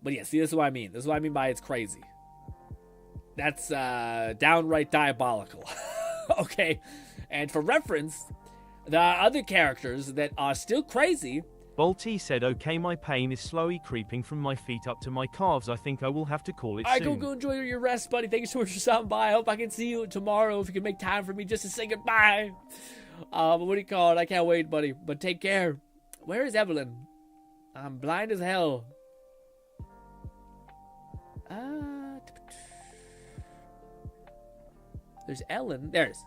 But yeah, see, this is what I mean. This is what I mean by it's crazy. That's downright diabolical. Okay. And for reference, there are other characters that are still crazy. Bolty said, okay, my pain is slowly creeping from my feet up to my calves. I think I will have to call it soon. Go enjoy your rest, buddy. Thank you so much for stopping by. I hope I can see you tomorrow if you can make time for me just to say goodbye. But what do you call it? I can't wait, buddy. But take care. Where is Evelyn? I'm blind as hell. There's Ellen. There's.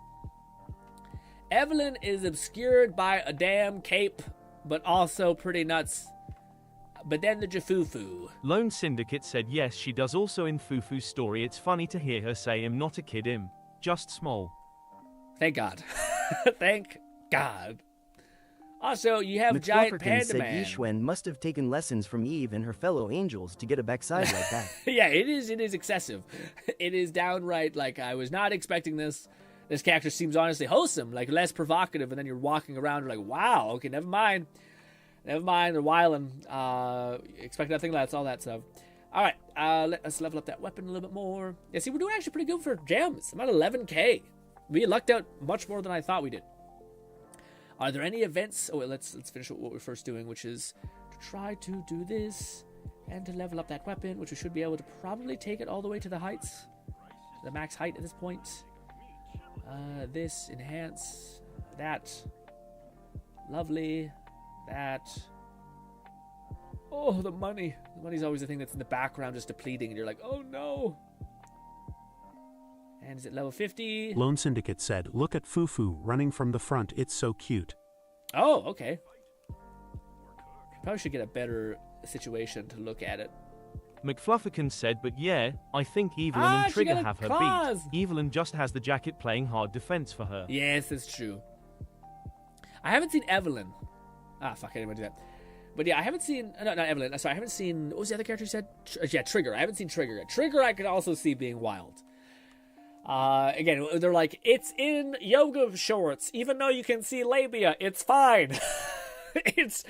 Evelyn is obscured by a damn cape, but also pretty nuts. But then the Jafufu. Lone Syndicate said yes, she does also in Fufu's story. It's funny to hear her say, I'm not a kid, just small. Thank God. Thank God. Also, you have Giant Panda said Man. Yishwen must have taken lessons from Eve and her fellow angels to get a backside like that. Yeah, it is excessive. It is downright, like, I was not expecting this. This character seems honestly wholesome, like less provocative, and then you're walking around, you're like, wow, okay, never mind. Never mind, they're wildin'. Expect nothing less, all that stuff. Alright, let's level up that weapon a little bit more. Yeah, see, we're doing actually pretty good for gems. I'm at 11k. We lucked out much more than I thought we did. Are there any events? Oh, wait, let's finish what we're first doing, which is to try to do this and to level up that weapon, which we should be able to probably take it all the way to the heights, the max height at this point. This, enhance, that, lovely, that. Oh, the money. The money's always the thing that's in the background just depleting, and you're like, oh no. And is it level 50? Lone Syndicate said, look at Fufu running from the front. It's so cute. Oh, okay. Probably should get a better situation to look at it. McFlufferkin said, but yeah, I think Evelyn and Trigger have her beat. Evelyn just has the jacket playing hard defense for her. Yes, that's true. I haven't seen Evelyn. Fuck, I didn't want to do that. But yeah, I haven't seen... No, not Evelyn. Sorry, I haven't seen... What was the other character you said? Yeah, Trigger. I haven't seen Trigger yet. Trigger I could also see being wild. Again, they're like, it's in yoga shorts. Even though you can see labia, it's fine. it's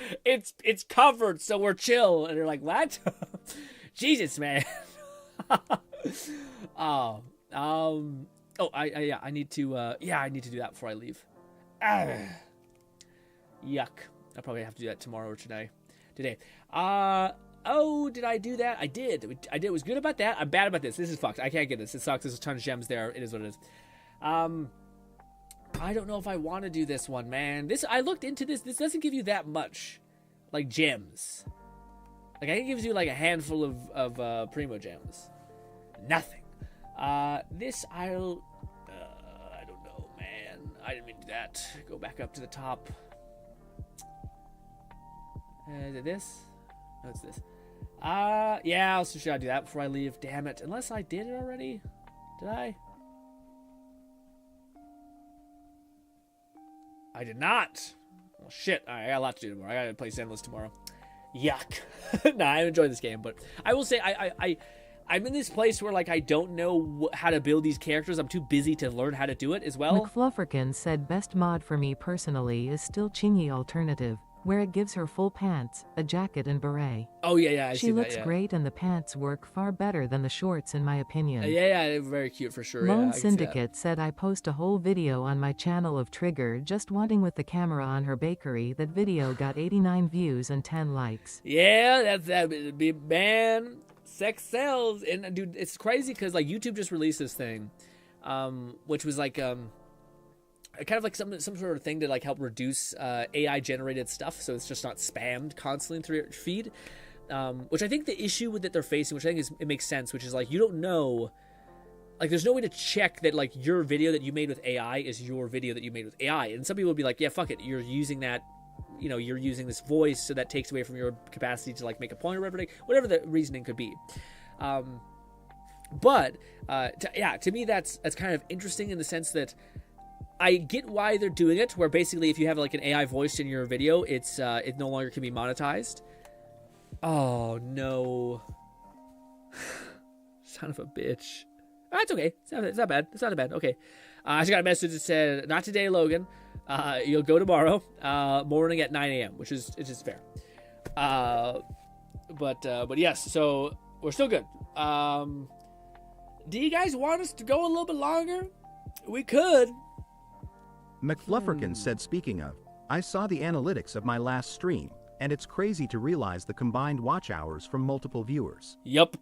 covered, so we're chill. And they're like, what? Jesus, man. I need to do that before I leave. Yuck. I'll probably have to do that tomorrow or today. Did I do that? I did. I was good about that. I'm bad about this. This is fucked. I can't get this. It sucks. There's a ton of gems there. It is what it is. I don't know if I want to do this one, man. I looked into this. This doesn't give you that much, like, gems. Like, I think it gives you, like, a handful of Primo gems. Nothing. This, I don't know, man. I didn't mean to do that. Go back up to the top. Is it this? No, it's this. Yeah, also should I do that before I leave? Damn it. Unless I did it already. Did I? I did not. Well, shit. Alright, I got a lot to do tomorrow. I gotta play Zenless tomorrow. Yuck. Nah, I enjoy this game, but I will say I'm in this place where, like, I don't know how to build these characters. I'm too busy to learn how to do it as well. McFlufferkin said best mod for me personally is still Chingy Alternative, where it gives her full pants, a jacket and beret. Oh, yeah, she looks great, and the pants work far better than the shorts in my opinion. Yeah, very cute for sure. Lone Syndicate said I post a whole video on my channel of Trigger just wanting with the camera on her bakery. That video got 89 views and 10 likes. Yeah, that be, man, sex sells. And dude, it's crazy because, like, YouTube just released this thing, which was like kind of like some sort of thing to, like, help reduce AI generated stuff, so it's just not spammed constantly through your feed. Which I think the issue with that they're facing, which I think it makes sense, which is, like, you don't know, like, there's no way to check that, like, your video that you made with AI is your video that you made with AI. And some people would be like, yeah, fuck it, you're using that you're using this voice, so that takes away from your capacity to like make a point or whatever the reasoning could be. But to me that's kind of interesting in the sense that I get why they're doing it, where basically if you have like an AI voice in your video, it no longer can be monetized. Oh no. Son of a bitch. That's okay. It's not bad. It's not bad. Okay. I just got a message that said, not today, Logan. You'll go tomorrow morning at 9 a.m., which is fair. But yes, so we're still good. Do you guys want us to go a little bit longer? We could. McFlufferkin said, speaking of, I saw the analytics of my last stream, and it's crazy to realize the combined watch hours from multiple viewers. Yep.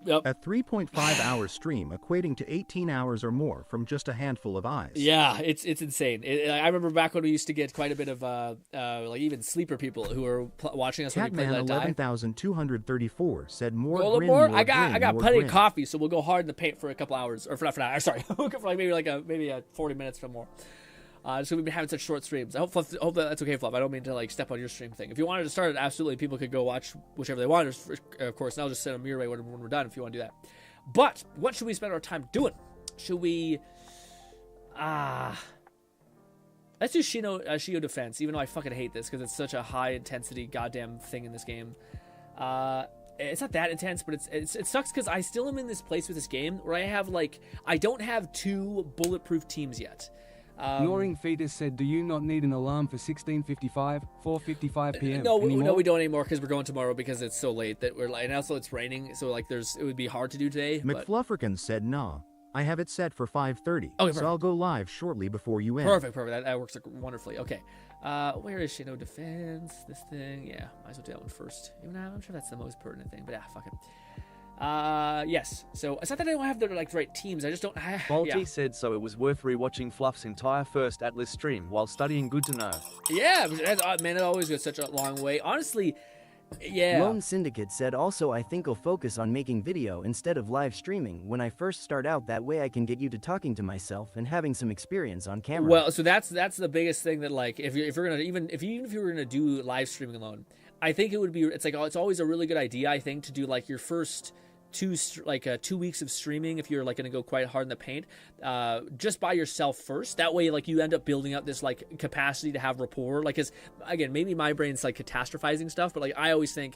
A 3.5-hour stream equating to 18 hours or more from just a handful of eyes. Yeah, it's insane. I remember back when we used to get quite a bit of like even sleeper people who were watching us when we played Let Die. 11,234 said more. Roll Grin, more. more I got more plenty Grin. of coffee, so we'll go hard in the paint for a couple hours, or for not for an hour. Sorry, for like maybe 40 minutes or more. So we've been having such short streams. I hope that's okay, Fluff. I don't mean to like step on your stream thing. If you wanted to start it, absolutely, people could go watch whichever they want. Of course, and I'll just send them your way when we're done if you want to do that. But what should we spend our time doing? Should we? Let's do Shio Defense, even though I fucking hate this because it's such a high intensity goddamn thing in this game. It's not that intense, but it sucks because I still am in this place with this game where I don't have 2 bulletproof teams yet. Gnawing Fetus said, do you not need an alarm for 16:55, 4:55 p.m. No, anymore? we don't anymore because we're going tomorrow because it's so late that we're like, and also it's raining, so like it would be hard to do today. McFlufferkin said, nah, I have it set for 5:30, so I'll go live shortly before you end. Perfect. That works wonderfully. Okay, where is Shino Defense? This thing, yeah, might as well do that one first. Even though I'm sure that's the most pertinent thing, but yeah, fuck it. Yes. So it's not that I don't have the right teams. I just don't. Balti said so. It was worth rewatching Fluff's entire first Atlas stream while studying. Good to know. Yeah, man, it always goes such a long way. Honestly, yeah. Lone Syndicate said also, I think I'll focus on making video instead of live streaming when I first start out. That way I can get you to talking to myself and having some experience on camera. Well, so that's the biggest thing that like if you're gonna even if you were gonna do live streaming alone, I think it's always a really good idea. I think to do like your first 2 weeks of streaming if you're like gonna go quite hard in the paint just by yourself first. That way like you end up building up this like capacity to have rapport, like, because again maybe my brain's like catastrophizing stuff, but like I always think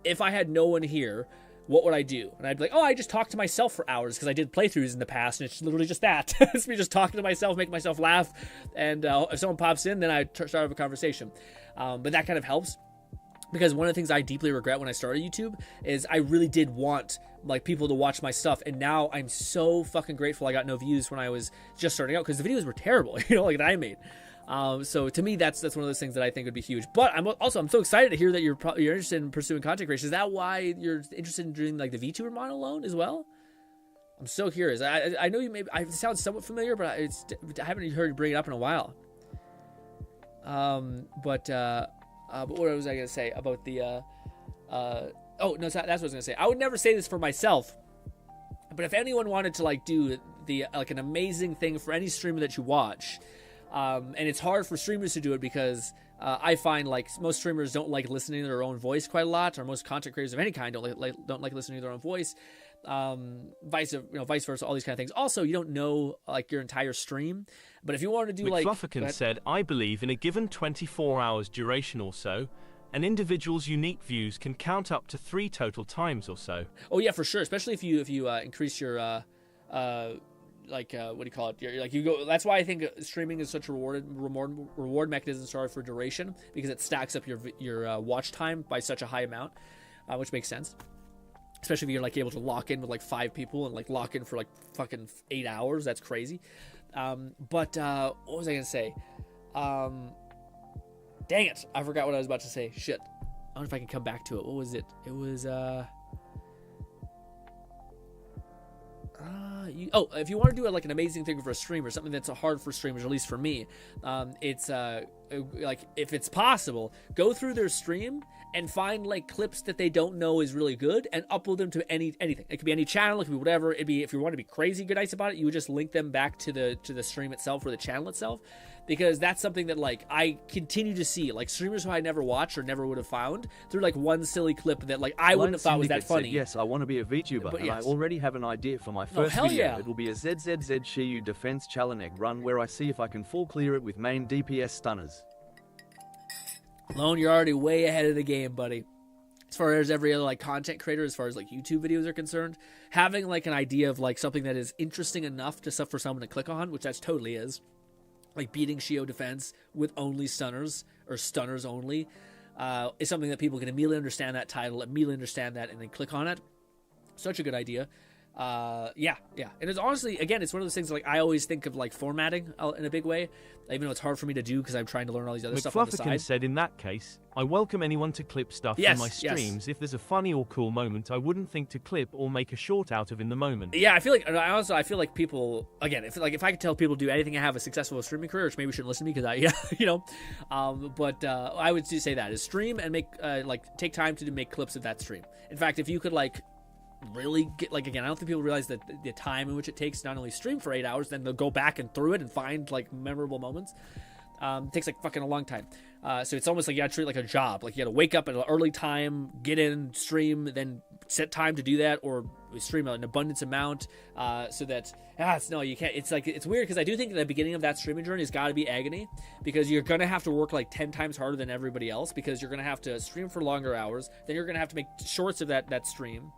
if I had no one here, what would I do? And I'd be like, oh, I just talk to myself for hours because I did playthroughs in the past and it's literally just that. It's me just talking to myself, making myself laugh, and if someone pops in then I start up a conversation, but that kind of helps. Because one of the things I deeply regret when I started YouTube is I really did want like people to watch my stuff, and now I'm so fucking grateful I got no views when I was just starting out because the videos were terrible, like that I made. So to me, that's one of those things that I think would be huge. But I'm so excited to hear that you're interested in pursuing content creation. Is that why you're interested in doing like the VTuber model alone as well? I'm so curious. I know you maybe it sounds somewhat familiar, but I haven't heard you bring it up in a while. But what was I going to say about the, oh, no, that's what I was going to say. I would never say this for myself, but if anyone wanted to, like, do the, like, an amazing thing for any streamer that you watch, and it's hard for streamers to do it because I find, like, most streamers don't like listening to their own voice quite a lot, or most content creators of any kind don't like listening to their own voice, vice versa, all these kind of things. Also, you don't know, like, your entire stream. But if you want to do like... McFlufferkin said, I believe in a given 24 hours duration or so, an individual's unique views can count up to 3 total times or so. Oh yeah, for sure. Especially if you increase your what do you call it? That's why I think streaming is such a reward mechanism. Sorry, for duration, because it stacks up your watch time by such a high amount, which makes sense. Especially if you're like able to lock in with like 5 people and like lock in for like fucking 8 hours. That's crazy. But what was I gonna say? Dang it, I forgot what I was about to say. Shit. I wonder if I can come back to it. What was it? It was if you want to do like an amazing thing for a streamer, something that's hard for streamers, or at least for me, it's like if it's possible, go through their stream and find like clips that they don't know is really good and upload them to anything. It could be any channel, it could be whatever. It'd be, if you want to be crazy good nice about it, you would just link them back to the stream itself or the channel itself, because that's something that like I continue to see, like streamers who I never watched or never would have found through like one silly clip that like I wouldn't have thought was that funny. Said, yes, I want to be a VTuber, and I already have an idea for my first video. Yeah. It will be a ZZZ Shiyu defense Chalanek run where I see if I can full clear it with main DPS stunners. Lone, you're already way ahead of the game, buddy. As far as every other like content creator, as far as like YouTube videos are concerned, having like an idea of like something that is interesting enough for someone to click on, which that totally is, like beating Shio defense with only stunners or stunners only, is something that people can immediately understand that title, immediately understand that, and then click on it. Such a good idea. Yeah. And it's honestly, again, it's one of those things like I always think of like formatting in a big way, even though it's hard for me to do because I'm trying to learn all these other stuff on the side. said, in that case, I welcome anyone to clip stuff in my streams. If there's a funny or cool moment I wouldn't think to clip or make a short out of in the moment. Yeah, I feel like people, again, if I could tell people to do anything and have a successful streaming career, which maybe shouldn't listen to me because but I would say that is stream and make take time to make clips of that stream. In fact, if you could really get, again, I don't think people realize that the time in which it takes to not only stream for 8 hours, then they'll go back and through it and find memorable moments. It takes fucking a long time. So it's almost like you gotta treat it like a job. Like you gotta wake up at an early time, get in, stream, then set time to do that, or stream an abundance amount, so that you can't. It's weird because I do think the beginning of that streaming journey has got to be agony, because you're gonna have to work 10 times harder than everybody else, because you're gonna have to stream for longer hours. Then you're gonna have to make shorts of that stream.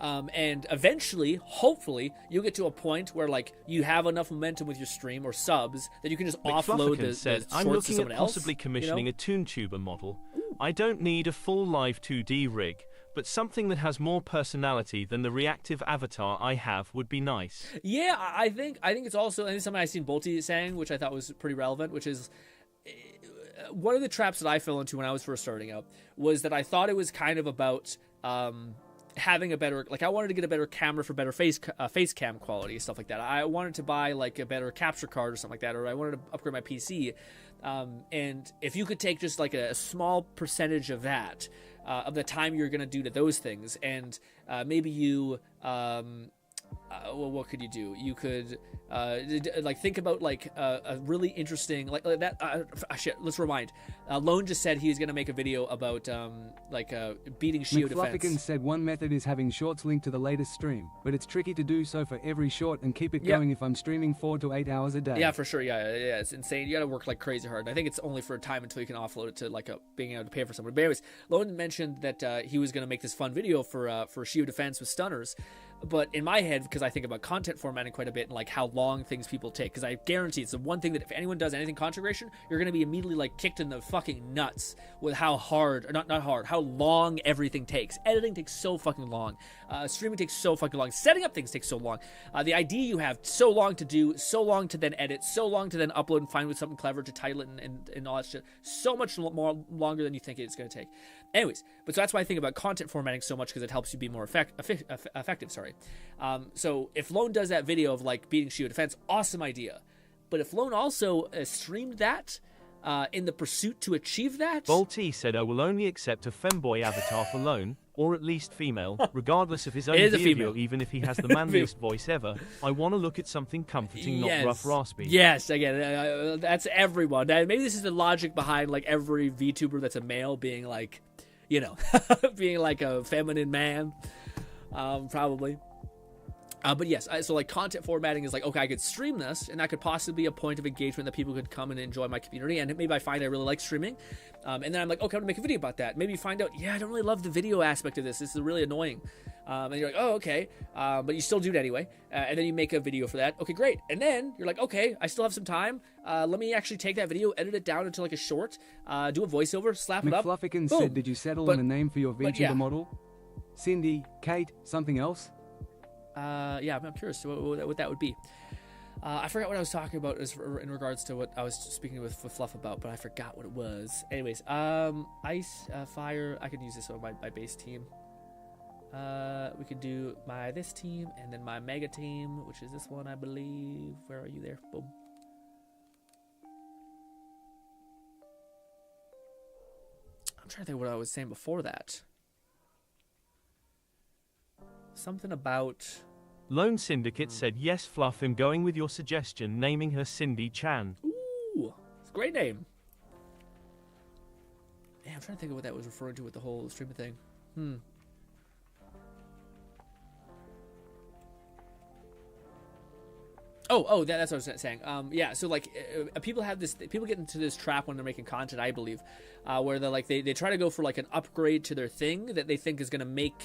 And eventually, hopefully, you'll get to a point where you have enough momentum with your stream or subs that you can just offload the shorts I'm to looking someone at else. possibly commissioning a ToonTuber model. I don't need a full live 2D rig, but something that has more personality than the reactive avatar I have would be nice. Yeah, I think it's also, and it's something I've seen Bolty saying, which I thought was pretty relevant, which is one of the traps that I fell into when I was first starting out was that I thought it was kind of about having a better, I wanted to get a better camera for better face cam quality, stuff like that. I wanted to buy a better capture card or something like that, or I wanted to upgrade my PC. And if you could take just a small percentage of that, of the time you're going to do to those things, and maybe you, what could you do? You could think about a really interesting shit. Let's rewind. Lone just said he's gonna make a video about beating Shio defense. McFluffican said one method is having shorts linked to the latest stream, but it's tricky to do so for every short and keep it going if I'm streaming 4 to 8 hours a day. Yeah, for sure. Yeah, it's insane. You gotta work crazy hard. And I think it's only for a time until you can offload it to being able to pay for someone. But anyways, Lone mentioned that he was gonna make this fun video for Shio defense with stunners. But in my head, because I think about content formatting quite a bit and how long things people take, because I guarantee it's the one thing that if anyone does anything content creation, you're going to be immediately kicked in the fucking nuts with how hard, or not hard, how long everything takes. Editing takes so fucking long. Streaming takes so fucking long. Setting up things takes so long. The idea you have, so long to do, so long to then edit, so long to then upload and find with something clever to title it and all that shit. So much more longer than you think it's going to take. Anyways, but so that's why I think about content formatting so much, because it helps you be more effective. So if Lone does that video of beating Shio defense, awesome idea. But if Lone also streamed that in the pursuit to achieve that, Bolty said I will only accept a femboy avatar for Lone, or at least female, regardless of his own behavior, even if he has the manliest voice ever. I want to look at something comforting, not rough raspy. Yes, again, that's everyone. Maybe this is the logic behind every VTuber that's a male being being a feminine man, probably. But yes, so content formatting is okay, I could stream this, and that could possibly be a point of engagement that people could come and enjoy my community, and maybe I find I really like streaming, and then I'm okay, I'm gonna make a video about that. Maybe you find out, I don't really love the video aspect of this. This is really annoying. And you're oh, okay, but you still do it anyway, and then you make a video for that. Okay, great. And then you're okay, I still have some time. Let me actually take that video, edit it down into a short, do a voiceover, slap it up. McFluffican said, did you settle on a name for your VTuber model? Cindy, Kate, something else? Yeah, I'm curious what that would be. I forgot what I was talking about in regards to what I was speaking with Fluff about, but I forgot what it was. Anyways, ice, fire. I could use this on my base team. We could do this team and then my mega team, which is this one, I believe. Where are you there? Boom. trying to think what I was saying before that. Something about... Lone Syndicate said, yes, Fluff, I'm going with your suggestion, naming her Cindy Chan. Ooh, it's a great name. Yeah, I'm trying to think of what that was referring to with the whole streamer thing. That's what I was saying. Yeah, so like people get into this trap when they're making content, I believe, where they try to go for like an upgrade to their thing that they think is going to make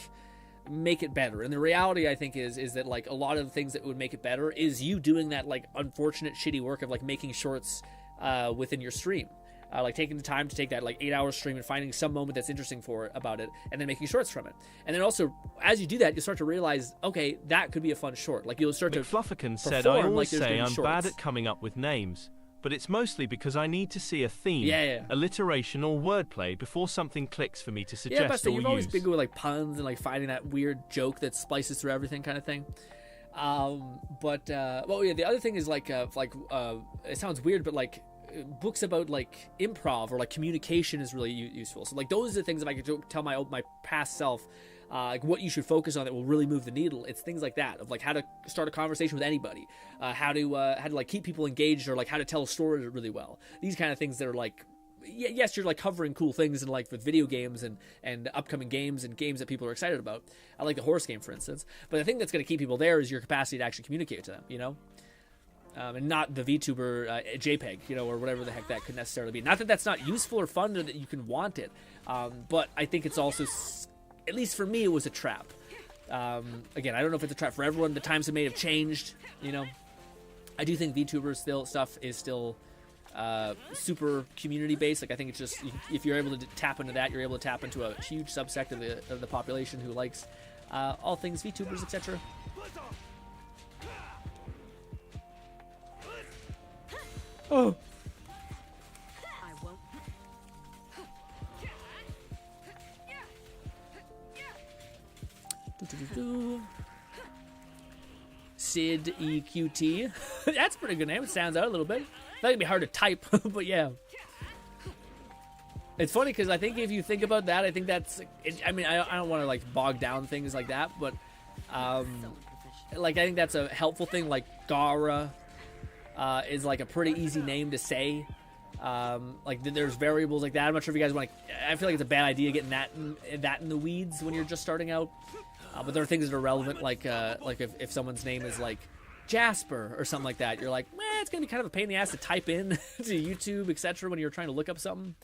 it better. And the reality, I think, is that like a lot of the things that would make it better is you doing that like unfortunate shitty work of like making shorts within your stream. Like taking the time to take that like 8-hour stream and finding some moment that's interesting about it, and then making shorts from it. And then also, as you do that, you start to realize, okay, that could be a fun short. Like you'll start to McFlufferkin said, I always like say I'm bad at coming up with names, but it's mostly because I need to see a theme, alliteration, or wordplay before something clicks for me to suggest or you've use. always been good with like puns and like finding that weird joke that splices through everything kind of thing. The other thing is like it sounds weird, but like books about like improv or like communication is really useful. So like those are the things, if I could tell my past self like what you should focus on that will really move the needle, it's things like that, of like how to start a conversation with anybody, how to like keep people engaged, or like how to tell a story really well. These kind of things that are like, yes, you're like covering cool things and like with video games and upcoming games and games that people are excited about. I like the horse game, for instance, but the thing that's going to keep people there is your capacity to actually communicate to them, you know. And not the VTuber JPEG, you know, or whatever the heck that could necessarily be. Not that that's not useful or fun, or that you can want it, but I think it's also, at least for me, it was a trap. Again, I don't know if it's a trap for everyone. The times may have changed, you know. I do think VTuber stuff is still super community based. Like I think it's just, if you're able to tap into that, you're able to tap into a huge subsect of the population who likes all things VTubers, etc. Oh. I won't. Sid EQT. That's a pretty good name. It stands out a little bit. That could be hard to type, but yeah. It's funny because I think if you think about that, I think that's. I mean, I don't want to like bog down things like that, but like I think that's a helpful thing. Like Gara. Is like a pretty easy name to say. Like there's variables like that. I'm not sure if you guys want to. I feel like it's a bad idea getting that in the weeds when you're just starting out. But there are things that are relevant, like if someone's name is like Jasper or something like that, you're like, it's gonna be kind of a pain in the ass to type in to YouTube, etc. when you're trying to look up something.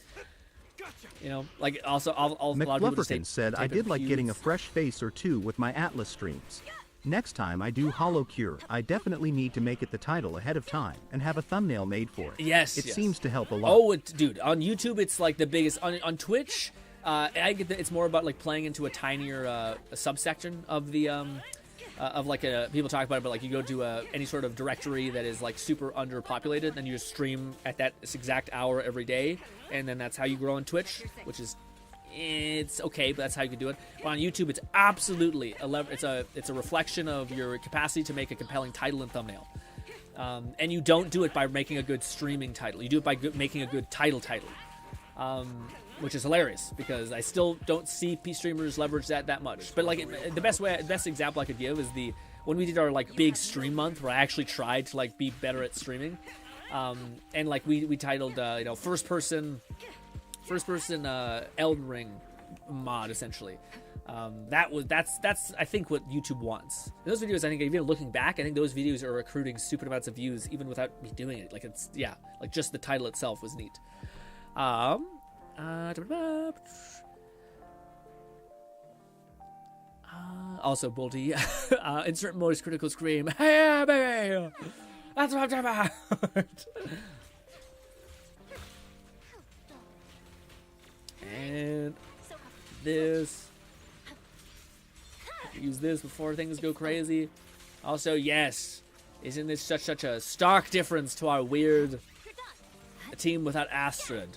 You know, like also a lot of people just said, I did like getting a fresh face or two with my Atlas streams. Next time I do Hollow Cure, I definitely need to make it the title ahead of time and have a thumbnail made for it. Yes, it seems to help a lot. Oh, dude, on YouTube it's like the biggest. On Twitch, I get that it's more about like playing into a tinier subsection of the of like people talk about it, but like you go to any sort of directory that is like super underpopulated, and you just stream at that exact hour every day, and then that's how you grow on Twitch, which is. It's okay, but that's how you can do it. But on YouTube, it's absolutely it's a reflection of your capacity to make a compelling title and thumbnail. And you don't do it by making a good streaming title. You do it by making a good title, which is hilarious because I still don't see streamers leverage that much. But like the best example I could give is when we did our like big stream month where I actually tried to like be better at streaming, and like we titled first person Elden Ring mod, essentially. That's I think what YouTube wants. And those videos, I think, even looking back, I think those videos are recruiting stupid amounts of views even without me doing it. Like it's like just the title itself was neat. Also Bolty, insert most critical scream. Hey baby, that's what I'm talking about. And this. Use this before things go crazy. Also, yes, isn't this such a stark difference to our weird team without Astrid?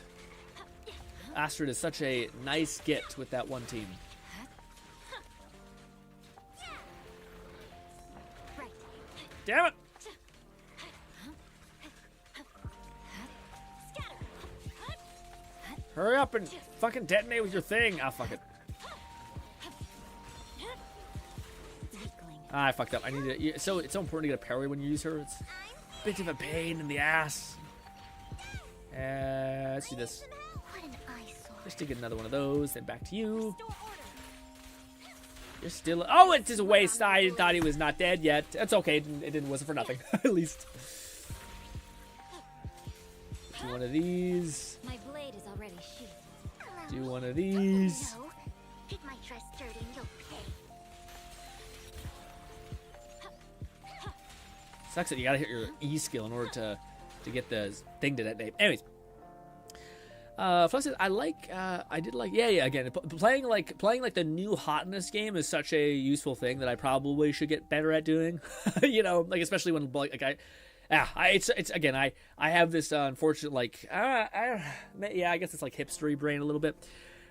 Astrid is such a nice get with that one team. Damn it! Hurry up and fucking detonate with your thing. Ah, fuck it. Ah, I fucked up. I need to. So it's so important to get a parry when you use her. It's a bit of a pain in the ass. Let's do this. Just to get another one of those. Then back to you. You're still. Oh, it's just a waste. I thought he was not dead yet. That's okay. It wasn't for nothing. At least. Do one of these. My blade is already sheathed. Do one of these. No. Get my dress dirty and you'll pay. Sucks that you gotta hit your E skill in order to get the thing to detonate. Anyways. Plus, I did like, again, playing like the new hotness game is such a useful thing that I probably should get better at doing. You know, like, especially when, like, it's again, I have this unfortunate, like, I guess it's like hipstery brain a little bit,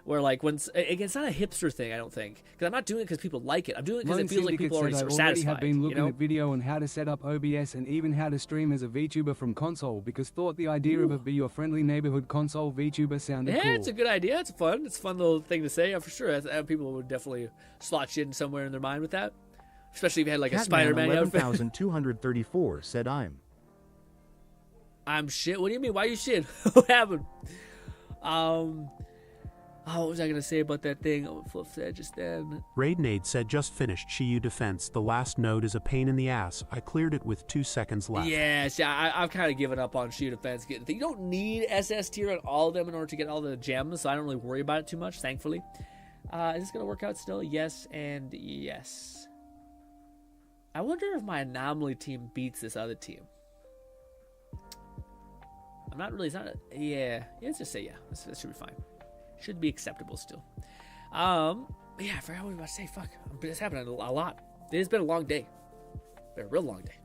where like it's not a hipster thing, I don't think, because I'm not doing it because people like it. I'm doing it because it feels like people are satisfied. Have been looking you know? at video on how to set up OBS and even how to stream as a VTuber from console, because thought the idea of it be your friendly neighborhood console VTuber sounded cool. Yeah, it's a good idea. It's fun. It's a fun little thing to say, for sure. People would definitely slot you in somewhere in their mind with that, especially if you had like a Spider-Man outfit. 11,234 said I'm shit. What do you mean? Why are you shit? What happened? What was I gonna say about that thing? Fluff said just then. Raidnade said just finished Shiyu defense. The last node is a pain in the ass. I cleared it with 2 seconds left. Yeah, see, I've kind of given up on Shiyu defense. You don't need SS tier on all of them in order to get all the gems, so I don't really worry about it too much, thankfully. Is this gonna work out still? Yes and yes. I wonder if my anomaly team beats this other team. I'm not really. It's not. Let's just say yeah. That should be fine. Should be acceptable still. I forgot what I was about to say. Fuck. It's happening a lot. It has been a long day. Been a real long day.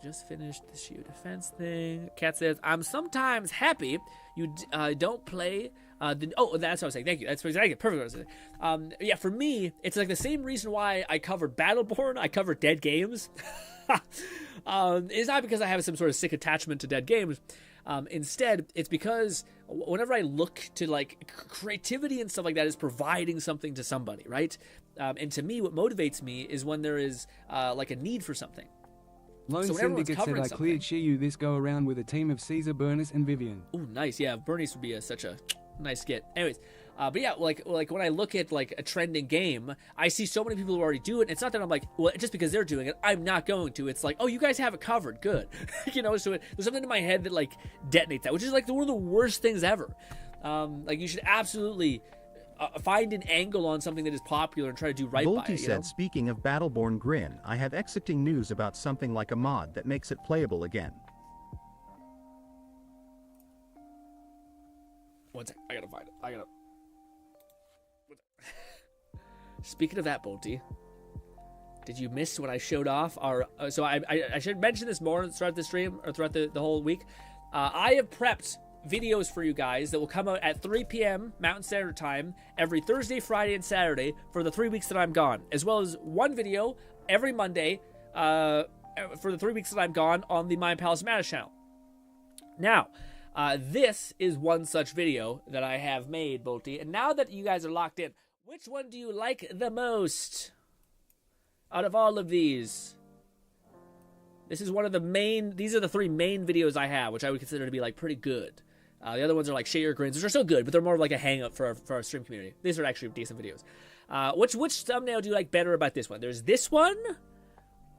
Just finished the Shield defense thing. Cat says, I'm sometimes happy you don't play that's what I was saying. Thank you. That's exactly perfect what I was saying. For me, it's like the same reason why I covered Battleborn. I covered dead games. It's not because I have some sort of sick attachment to dead games. Instead, it's because whenever I look to like creativity and stuff like that is providing something to somebody, right? And to me, what motivates me is when there is like a need for something. Lone Syndicate said I cleared Shiyu this go around with a team of Caesar, Burnus, and Vivian. Oh, nice. Yeah, Bernice would be such a nice get. Anyways, but yeah, like when I look at like a trending game, I see so many people who already do it. And it's not that I'm like, well, just because they're doing it, I'm not going to. It's like, oh, you guys have it covered, good. You know, so there's something in my head that like detonates that, which is like one of the worst things ever. Like you should absolutely find an angle on something that is popular and try to do right by it. Volty said, speaking of Battleborn Grin, I have exciting news about something like a mod that makes it playable again. One sec, I gotta find it. Speaking of that, Bolty, did you miss when I showed off our... so I should mention this more throughout the stream, or throughout the whole week. I have prepped videos for you guys that will come out at 3 p.m. Mountain Standard Time every Thursday, Friday, and Saturday for the 3 weeks that I'm gone, as well as one video every Monday for the 3 weeks that I'm gone on the Mind Palace Madness channel. Now, this is one such video that I have made, Bolty, and now that you guys are locked in, which one do you like the most out of all of these? This is one of the main... These are the 3 main videos I have, which I would consider to be, like, pretty good. The other ones are, like, Share Your Grins, which are still good, but they're more like a hang-up for our stream community. These are actually decent videos. Which thumbnail do you like better about this one? There's this one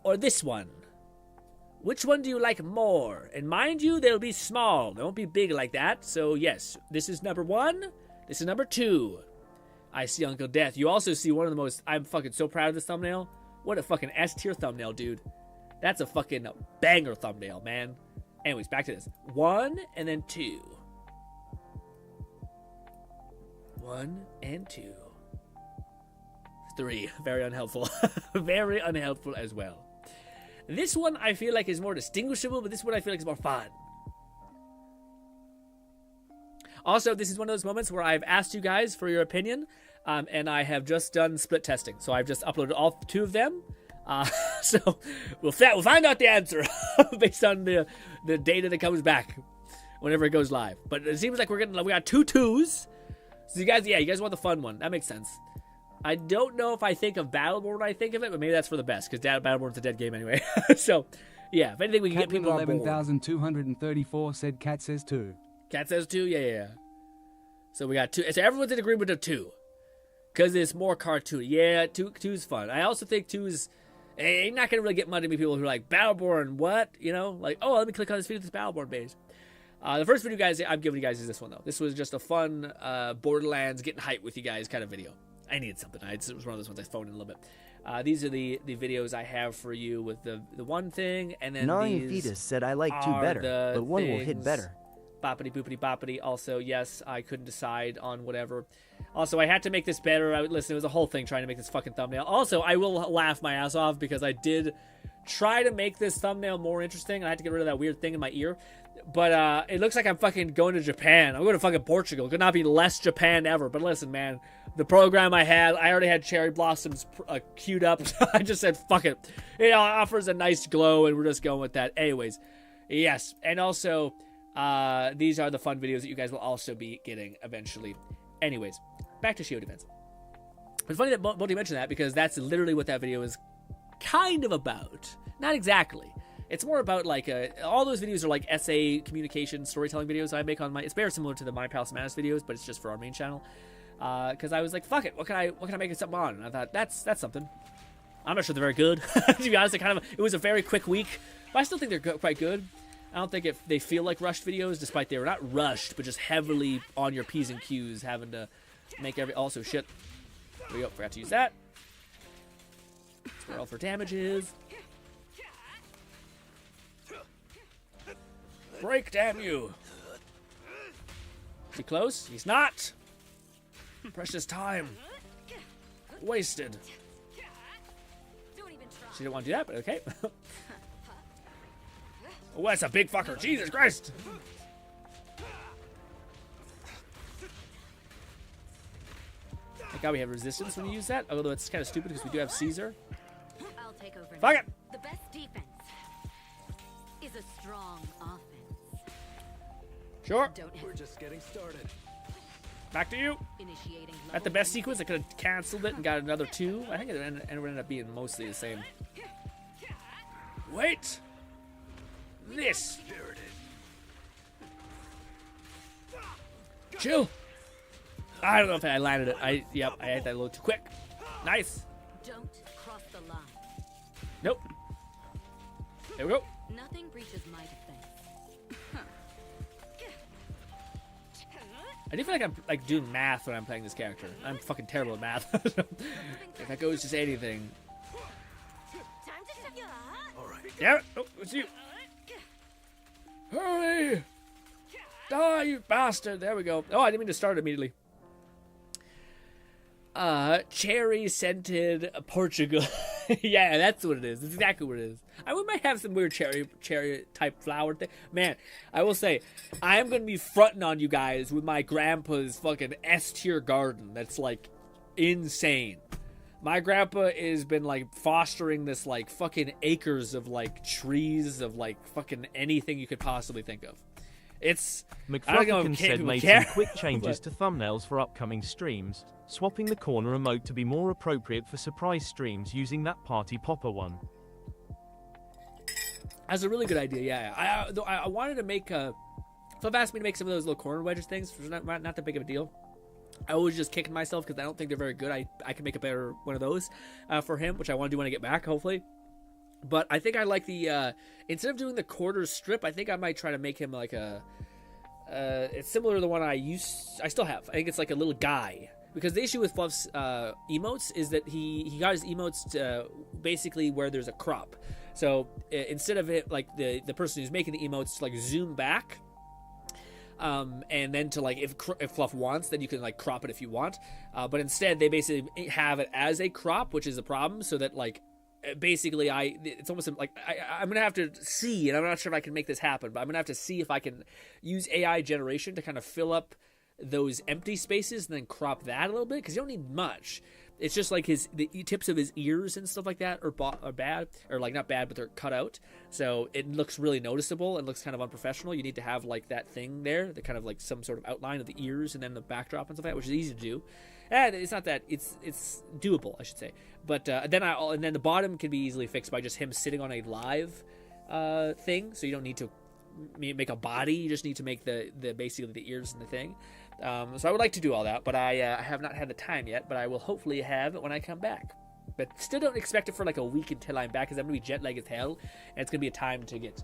or this one? Which one do you like more? And mind you, they'll be small. They won't be big like that. So, yes, this is number 1. This is number 2. I see Uncle Death. You also see one of the most... I'm fucking so proud of this thumbnail. What a fucking S-tier thumbnail, dude. That's a fucking banger thumbnail, man. Anyways, back to this. 1 and then 2. 1 and 2. 3. Very unhelpful. Very unhelpful as well. This one I feel like is more distinguishable, but this one I feel like is more fun. Also, this is one of those moments where I've asked you guys for your opinion, and I have just done split testing. So I've just uploaded all 2 of them. So we'll find out the answer based on the data that comes back whenever it goes live. But it seems like we got 2 2s. So you guys want the fun one. That makes sense. I don't know if I think of Battleborn when I think of it, but maybe that's for the best, because Battleborn's a dead game anyway. So, yeah, if anything, we can get people on board. 11,234 said Cat says 2. Cat says 2? Yeah. So we got 2. So everyone's in agreement of 2. Because it's more cartoon. Yeah, 2's fun. I also think 2's... You're not going to really get mad at me people who are like, Battleborn, what? You know? Like, oh, let me click on this video that's Battleborn based. The first video, guys, I'm giving you guys is this one, though. This was just a fun Borderlands getting hyped with you guys kind of video. I needed something. It was one of those ones I phoned in a little bit. These are the videos I have for you with the one thing, and then Gnawing Fetus said I like 2 better, but 1 will hit better. Boppity boopity boppity. Also, yes, I couldn't decide on whatever. Also, I had to make this better. Listen, it was a whole thing trying to make this fucking thumbnail. Also, I will laugh my ass off because I did try to make this thumbnail more interesting, and I had to get rid of that weird thing in my ear. But it looks like I'm fucking going to Japan. I'm going to fucking Portugal. Could not be less Japan ever. But listen, man, the program I already had cherry blossoms queued up. So I just said, fuck it. It offers a nice glow, and we're just going with that. Anyways, yes. And also, these are the fun videos that you guys will also be getting eventually. Anyways, back to Shield Defense. It's funny that Multi mentioned that, because that's literally what that video is kind of about. Not exactly. It's more about, like, all those videos are, like, essay, communication, storytelling videos I make on my... It's very similar to the My Palace Madness videos, but it's just for our main channel. Because I was like, fuck it, what can I make it something on? And I thought, that's something. I'm not sure they're very good. To be honest, it was a very quick week. But I still think they're quite good. I don't think they feel like rushed videos, despite they were not rushed, but just heavily on your P's and Q's, having to make Also, shit. There we go, forgot to use that. That's where all for damage is. Break, damn you. Is he close? He's not. Precious time. Wasted. She didn't want to do that, but okay. Oh, that's a big fucker. Jesus Christ. Thank God we have resistance when you use that, although it's kind of stupid because we do have Caesar. I'll take over. Fuck it. The best defense is a strong offense. Sure. We're just getting started. Back to you. At the best sequence, I could have canceled it and got another 2. I think it ended up being mostly the same. Wait. This. There it is. Chill. I don't know if I landed it. I had that a little too quick. Nice. Don't cross the line. Nope. There we go. Nothing breaches my defense. I do feel like I'm like doing math when I'm playing this character. I'm fucking terrible at math. If that goes to say anything. Damn it! Oh, it's you. Hurry! Die, you bastard! There we go. Oh, I didn't mean to start immediately. Cherry scented Portugal. Yeah, that's what it is. That's exactly what it is. We might have some weird cherry type flower thing. Man, I will say, I am going to be fronting on you guys with my grandpa's fucking S-tier garden. That's like insane. My grandpa has been like fostering this like fucking acres of like trees of like fucking anything you could possibly think of. It's McFlufferkin said made some quick changes to thumbnails for upcoming streams, swapping the corner emote to be more appropriate for surprise streams using that party popper one. That's a really good idea, yeah. I wanted to make Fluff asked me to make some of those little corner wedges things, which is not that big of a deal. I was just kicking myself because I don't think they're very good. I can make a better one of those for him, which I want to do when I get back, hopefully. But I think I like the, instead of doing the quarter strip, I think I might try to make him like it's similar to the one I still have. I think it's like a little guy. Because the issue with Fluff's emotes is that he got his emotes basically where there's a crop. So instead of it, like the person who's making the emotes to like zoom back, and then to like if Fluff wants, then you can like crop it if you want. But instead they basically have it as a crop, which is a problem. So that like basically it's almost like I'm gonna have to see, and I'm not sure if I can make this happen, but I'm gonna have to see if I can use AI generation to kind of fill up those empty spaces and then crop that a little bit, because you don't need much. It's just like the tips of his ears and stuff like that are bad, or like not bad, but they're cut out. So it looks really noticeable and looks kind of unprofessional. You need to have like that thing there, the kind of like some sort of outline of the ears and then the backdrop and stuff like that, which is easy to do. And it's not that it's doable, I should say. But then the bottom can be easily fixed by just him sitting on a live thing. So you don't need to make a body. You just need to make the basically the ears and the thing. So I would like to do all that, but I have not had the time yet. But I will hopefully have it when I come back. But still don't expect it for like a week until I'm back, because I'm gonna be jet lagged as hell, and it's gonna be a time to get.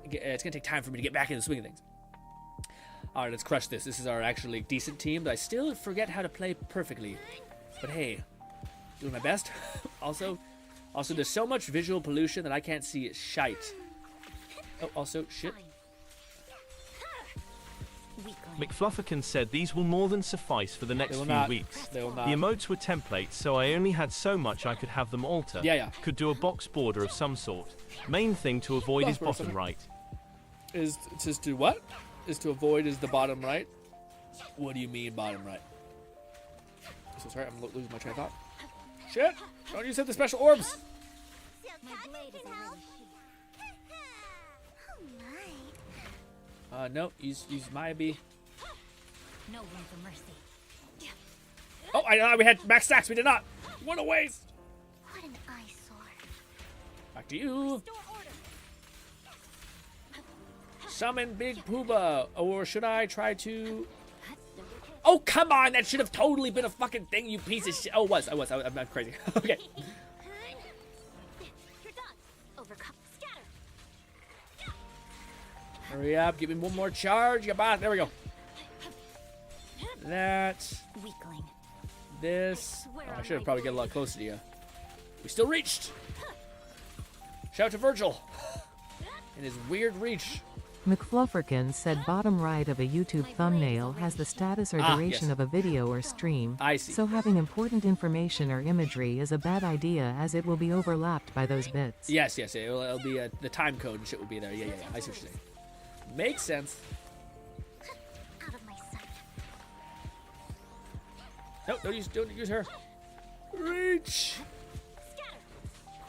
It's gonna take time for me to get back in the swing of things. All right, let's crush this. This is our actually decent team, but I still forget how to play perfectly. But hey, doing my best. also, there's so much visual pollution that I can't see it shite. Oh, also, shit. McFlufferkin said these will more than suffice for the next few weeks. They will not. The emotes were templates, so I only had so much I could have them alter. Yeah. Could do a box border of some sort. Main thing to avoid is bottom right. Is to what? Is to avoid is the bottom right? What do you mean bottom right? So sorry, I'm losing my train of thought. Shit! Don't use the special orbs! No, use my B. No room for mercy. Oh, I know we had max stacks. We did not. What a waste. What an eyesore. Back to you. Summon Big Pooba, or should I try to? Oh, come on! That should have totally been a fucking thing, you piece of shit. Oh, I'm crazy. Okay. You're done. Overcome. Scatter. Hurry up! Give me one more charge, you bot. There we go. That. Weakling. This. Oh, I should have probably get a lot closer to you. We still reached. Shout to Virgil. In his weird reach. McFlufferkin said bottom right of a YouTube thumbnail has the status or duration of a video or stream. I see. So having important information or imagery is a bad idea, as it will be overlapped by those bits. Yes. It'll be the time code and shit will be there. Yeah. I see what you're saying. Makes sense. Out of my sight. No, don't use her. Reach.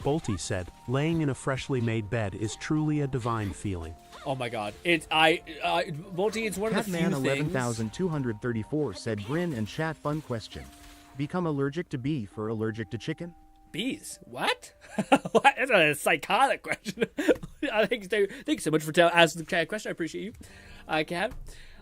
Bolty said, laying in a freshly made bed is truly a divine feeling. Oh my god. Bolty, it's one of the few Catman things. 11,234 said GRINN and chat fun question. Become allergic to beef or allergic to chicken? Bees? What? What? That's a psychotic question. Thank you so much for asking the question. I appreciate you, Cat.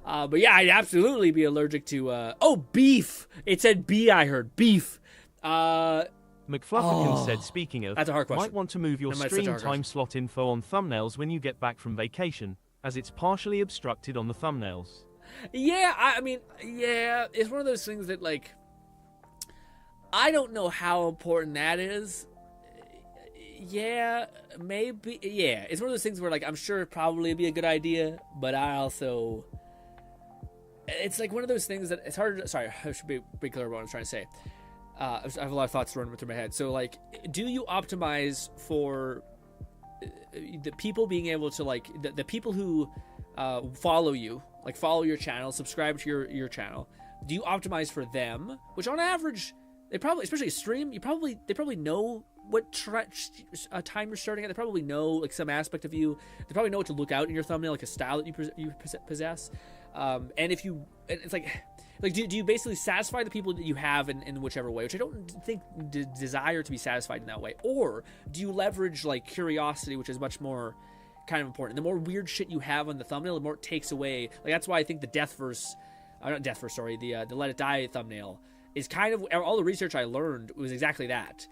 But yeah, I'd absolutely be allergic to. Beef. It said bee. I heard beef. McFlufferkin said, speaking of, that's a hard question. Might want to move your stream time slot info on thumbnails when you get back from vacation, as it's partially obstructed on the thumbnails. Yeah, I mean, it's one of those things that, like, I don't know how important that is. Yeah, maybe. Yeah, it's one of those things where, like, I'm sure it'd probably be a good idea, but I also... It's like one of those things that it's hard to... Sorry, I should be clear about what I'm trying to say. I have a lot of thoughts running through my head. So, like, do you optimize for the people being able to, like, the people who follow you, like, follow your channel, subscribe to your channel? Do you optimize for them? Which, on average, they probably, especially a stream, they probably know what time you're starting at. They probably know, like, some aspect of you. They probably know what to look out in your thumbnail, like a style that you possess. And it's like, do you basically satisfy the people that you have in whichever way, which I don't think desire to be satisfied in that way, or do you leverage, like, curiosity, which is much more kind of important? The more weird shit you have on the thumbnail, the more it takes away. Like, that's why I think the the Let It Die thumbnail is kind of, all the research I learned was exactly that.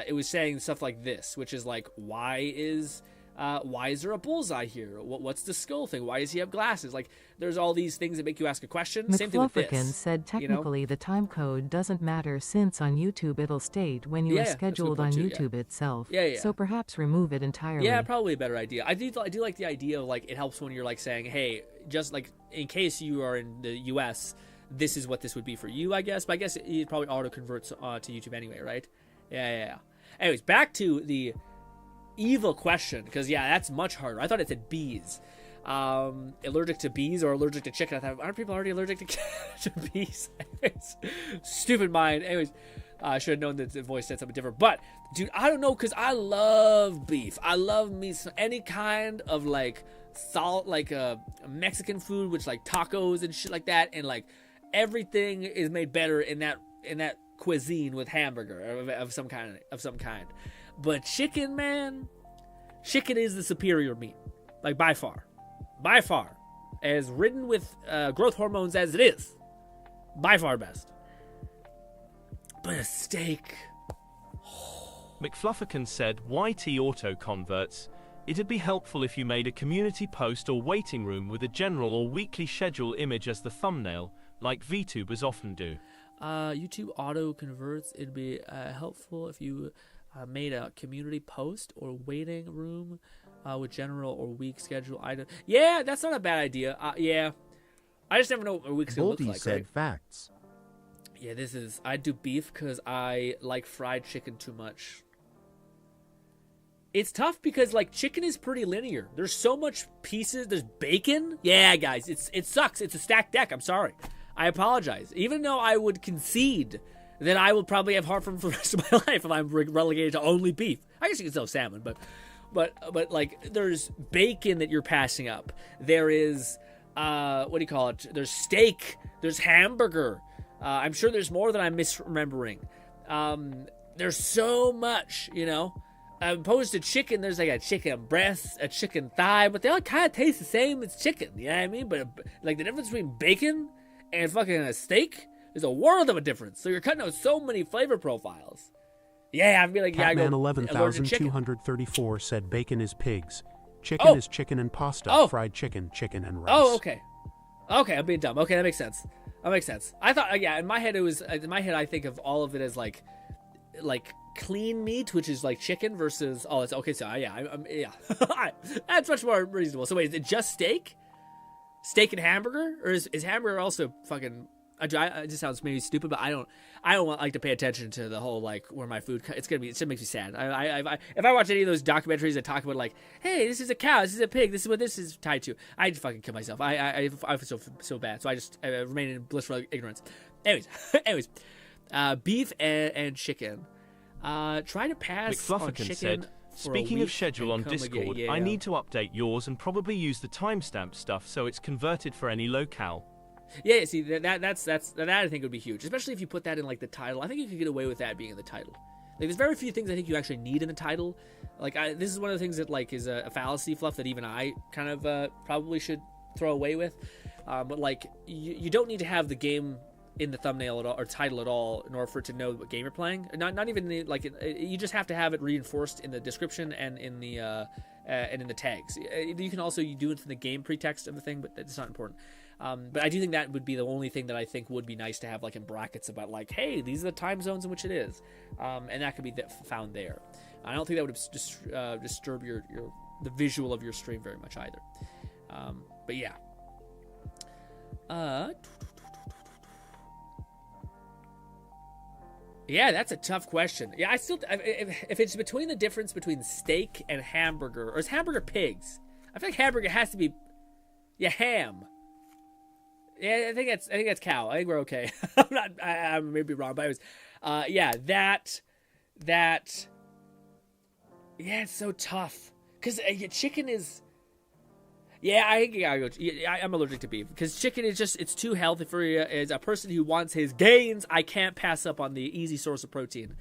It was saying stuff like this, which is like, why is there a bullseye here? What's the skull thing? Why does he have glasses? Like, there's all these things that make you ask a question. Same thing with this. Said technically the time code doesn't matter, since on YouTube it'll state when you are scheduled on YouTube itself. Yeah. So perhaps remove it entirely. Yeah, probably a better idea. I do like the idea of, like, it helps when you're, like, saying, hey, just, like, in case you are in the US, this is what this would be for you, I guess. But I guess it probably auto converts to YouTube anyway, right? Yeah. Anyways, back to the evil question, because that's much harder. I thought it said bees. Allergic to bees or allergic to chicken. I thought, aren't people already allergic to bees? Anyways, stupid mind. Anyways, I should have known that the voice said something different. But, dude, I don't know, because I love beef. I love meat. Any kind of, like, salt, like Mexican food, which, like, tacos and shit like that. And, like, everything is made better in that cuisine with hamburger of some kind. But chicken, man, chicken is the superior meat. Like, by far. By far. As ridden with growth hormones as it is. By far best. But a steak. McFlufferkin said, YT Auto Converts. It'd be helpful if you made a community post or waiting room with a general or weekly schedule image as the thumbnail, like VTubers often do. YouTube auto converts. It'd be helpful if you made a community post or waiting room with general or week schedule item. Yeah, that's not a bad idea. Yeah, I just never know what a week's gonna look like. Said right? Facts. Yeah, I do beef because I like fried chicken too much. It's tough because, like, chicken is pretty linear. There's so much pieces. There's bacon. Yeah, guys, it sucks. It's a stacked deck. I'm sorry. I apologize. Even though I would concede that I will probably have heartburn for the rest of my life if I'm relegated to only beef. I guess you can still have salmon, but like, there's bacon that you're passing up. There is, what do you call it? There's steak. There's hamburger. I'm sure there's more that I'm misremembering. There's so much, you know. Opposed to chicken, there's like a chicken breast, a chicken thigh, but they all kind of taste the same as chicken. You know what I mean? But like, the difference between bacon and fucking a steak is a world of a difference. So you're cutting out so many flavor profiles. Yeah, I feel like Catman 11,234 said bacon is pigs. Chicken is chicken and pasta. Fried chicken, chicken and rice. Oh, okay. Okay, I'm being dumb. Okay, that makes sense. I thought, in my head I think of all of it as like clean meat, which is like chicken versus it's okay. So yeah, that's much more reasonable. So wait, is it just steak and hamburger, or is hamburger also fucking? It just sounds maybe stupid, but I don't like to pay attention to the whole, like, where my food. It just makes me sad. If I watch any of those documentaries that talk about, like, hey, this is a cow, this is a pig, this is what this is tied to, I just fucking kill myself. I feel so bad. So I just remain in blissful ignorance. Anyways, beef and chicken. Try to pass on chicken. Said, speaking of schedule on Discord, I need to update yours and probably use the timestamp stuff so it's converted for any locale. Yeah, see, that I think would be huge, especially if you put that in, like, the title. I think you could get away with that being in the title. Like, there's very few things I think you actually need in the title. Like, this is one of the things that, like, is a fallacy fluff that even I kind of probably should throw away with. But, like, you don't need to have the game in the thumbnail at all, or title at all, in order for it to know what game you're playing. Not even you just have to have it reinforced in the description and in the tags. You can also do it in the game pretext of the thing, but that's not important. But I do think that would be the only thing that I think would be nice to have, like, in brackets about, like, hey, these are the time zones in which it is, and that could be found there. I don't think that would disturb the visual of your stream very much either. But yeah. Yeah, that's a tough question. Yeah, if it's between the difference between steak and hamburger, or is hamburger pigs? I feel like hamburger has to be, ham. Yeah, I think that's cow. I think we're okay. I may be wrong, but it was, it's so tough because chicken is. Yeah, I'm allergic to beef because chicken is it's too healthy for you. As a person who wants his gains, I can't pass up on the easy source of protein.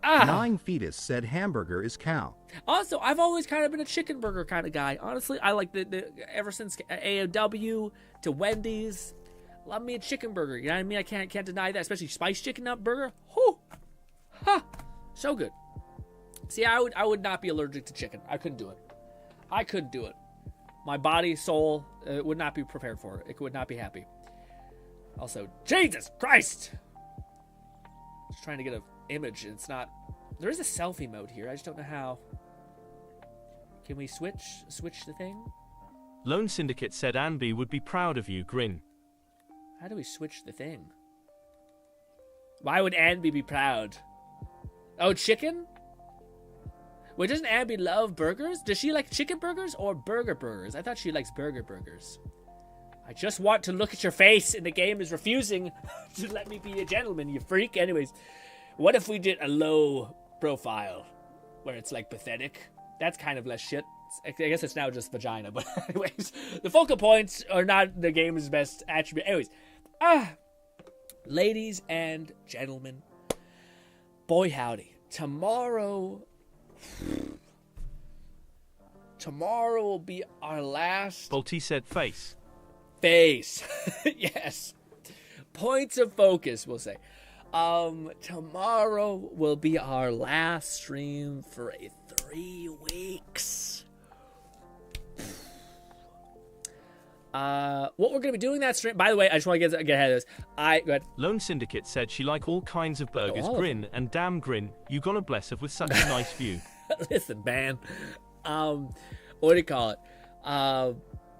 9 Fetus said hamburger is cow. Also, I've always kind of been a chicken burger kind of guy. Honestly, I like the ever since AOW to Wendy's, love me a chicken burger. You know what I mean? I can't deny that, especially spiced chicken nut burger. Whoo, so good. See, I would not be allergic to chicken. I couldn't do it. My body, soul, would not be prepared for it. It would not be happy. Also, Jesus Christ! Just trying to get an image, and it's not. There is a selfie mode here. I just don't know how. Can we switch the thing? Lone Syndicate said Anby would be proud of you, Grin. How do we switch the thing? Why would Anby be proud? Oh, chicken? Wait, doesn't Abby love burgers? Does she like chicken burgers or burgers? I thought she likes burgers. I just want to look at your face, and the game is refusing to let me be a gentleman, you freak. Anyways, What if we did a low profile where it's like pathetic? That's kind of less shit. I guess it's now just vagina, but anyways, the focal points are not the game's best attribute. Anyways, ladies and gentlemen, boy howdy, tomorrow will be our last... Bolty said face. Yes. Points of focus, we'll say. Tomorrow will be our last stream for 3 weeks. What we're going to be doing that stream... By the way, I just want to get ahead of this. Go ahead. Lone Syndicate said she like all kinds of burgers. Grin, and damn Grin, you gonna bless her with such a nice view. Listen, man. What do you call it?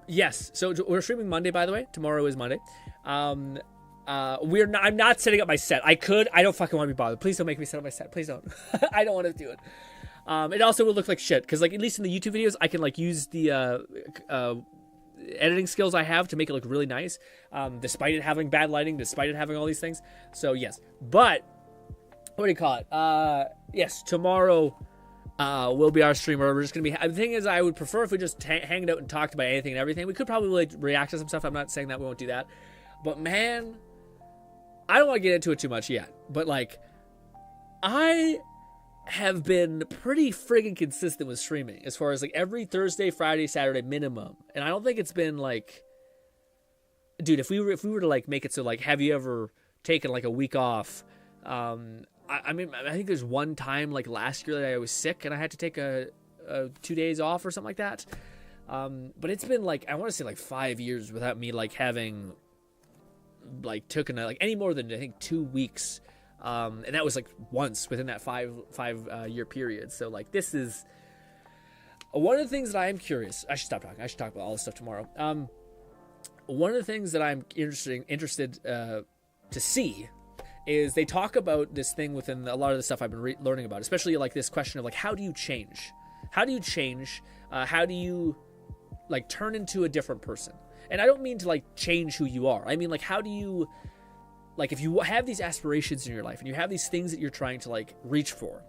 Yes. So we're streaming Monday, by the way. Tomorrow is Monday. I'm not setting up my set. I could. I don't fucking want to be bothered. Please don't make me set up my set. Please don't. I don't want to do it. It also will look like shit because, like, at least in the YouTube videos, I can like use the editing skills I have to make it look really nice, despite it having bad lighting, despite it having all these things. So yes, but what do you call it? Yes, tomorrow will be our stream where we're just gonna be. The thing is, I would prefer if we just hang out and talked about anything and everything. We could probably like, react to some stuff. I'm not saying that we won't do that, but man, I don't want to get into it too much yet. But like, I have been pretty friggin' consistent with streaming as far as like every Thursday, Friday, Saturday minimum, and I don't think it's been like, dude, if we were to like make it so like, have you ever taken like a week off? I mean, I think there's one time like last year that I was sick and I had to take a 2 days off or something like that. But it's been like, I want to say like 5 years without me like having like taken like any more than I think 2 weeks. And that was like once within that five year period. So like, this is one of the things that I am curious. I should stop talking. I should talk about all this stuff tomorrow. One of the things that I'm interested to see is they talk about this thing within a lot of the stuff I've been learning about, especially like this question of like, how do you change? How do you change? How do you like turn into a different person? And I don't mean to like change who you are. I mean like, how do you, like, if you have these aspirations in your life and you have these things that you're trying to like reach for,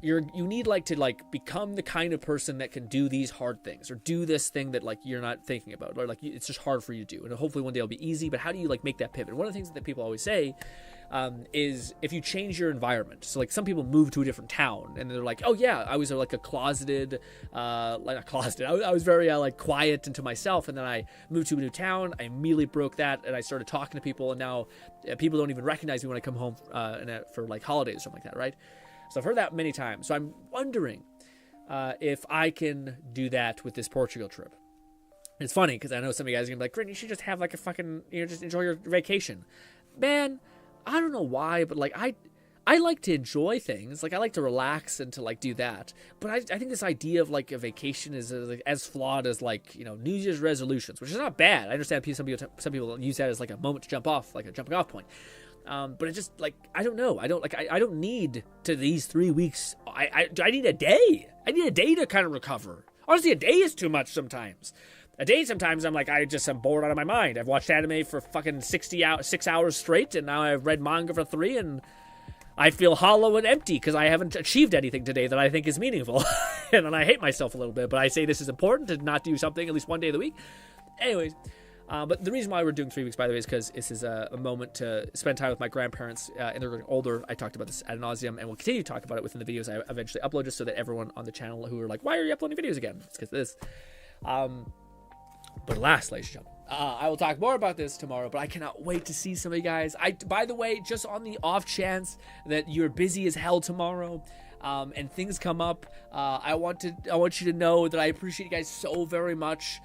you need like to like become the kind of person that can do these hard things or do this thing that like you're not thinking about, or like it's just hard for you to do, and hopefully one day it'll be easy. But how do you like make that pivot? One of the things that people always say is if you change your environment. So like some people move to a different town and they're like, oh yeah, I was like a closeted, I was very like quiet and to myself, and then I moved to a new town. I immediately broke that and I started talking to people, and now people don't even recognize me when I come home for like holidays or something like that, right? So I've heard that many times. So I'm wondering if I can do that with this Portugal trip. It's funny because I know some of you guys are going to be like, Grin, you should just have like a fucking, just enjoy your vacation. Man, I don't know why, but like I like to enjoy things. Like I like to relax and to like do that. But I think this idea of like a vacation is as flawed as like, New Year's resolutions, which is not bad. I understand some people use that as like a moment to jump off, like a jumping off point. But it just like, I don't know. I don't need to these 3 weeks. I need a day. I need a day to kind of recover. Honestly, a day is too much sometimes. A day sometimes I'm like, I'm bored out of my mind. I've watched anime for fucking 6 hours straight, and now I've read manga for 3, and I feel hollow and empty because I haven't achieved anything today that I think is meaningful. And then I hate myself a little bit, but I say this is important to not do something at least one day of the week. Anyways. But the reason why we're doing 3 weeks, by the way, is because this is a moment to spend time with my grandparents, and they're getting older. I talked about this ad nauseum, and we'll continue to talk about it within the videos I eventually upload, just so that everyone on the channel who are like, why are you uploading videos again? It's because of this. But last, ladies and gentlemen, I will talk more about this tomorrow, but I cannot wait to see some of you guys. By the way, just on the off chance that you're busy as hell tomorrow, and things come up, I want you to know that I appreciate you guys so very much.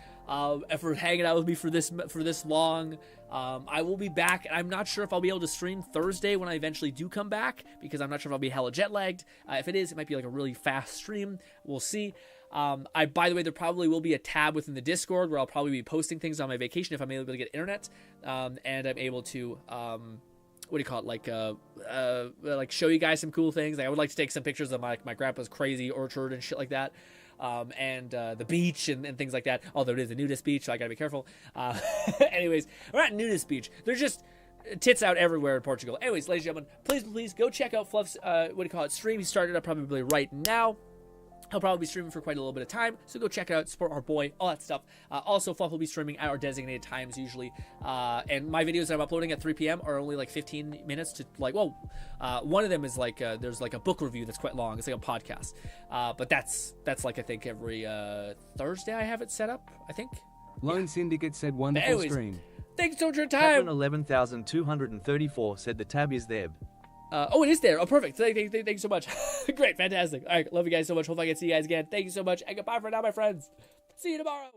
For hanging out with me for this long. I will be back. I'm not sure if I'll be able to stream Thursday when I eventually do come back, because I'm not sure if I'll be hella jet lagged. If it is, it might be like a really fast stream. We'll see. By the way, there probably will be a tab within the Discord where I'll probably be posting things on my vacation if I'm able to get internet, and I'm able to like show you guys some cool things. Like, I would like to take some pictures of my grandpa's crazy orchard and shit like that. And the beach and things like that. Although it is a nudist beach, so I gotta be careful. Anyways, we're at nudist beach. There's just tits out everywhere in Portugal. Anyways, ladies and gentlemen, please go check out Fluff's stream. He started up probably right now. He'll probably be streaming for quite a little bit of time, so go check it out, support our boy, all that stuff. Also, Fluff will be streaming at our designated times usually, and my videos that I'm uploading at 3 p.m. are only like 15 minutes to like, one of them is like, there's like a book review that's quite long. It's like a podcast, but that's like, I think every Thursday I have it set up, I think. Lone Syndicate said wonderful stream. Thanks so much for your time. 11,234 said the tab is there. It is there. Oh, perfect. Thank you so much. Great. Fantastic. All right. Love you guys so much. Hope I can see you guys again. Thank you so much. And goodbye for now, my friends. See you tomorrow.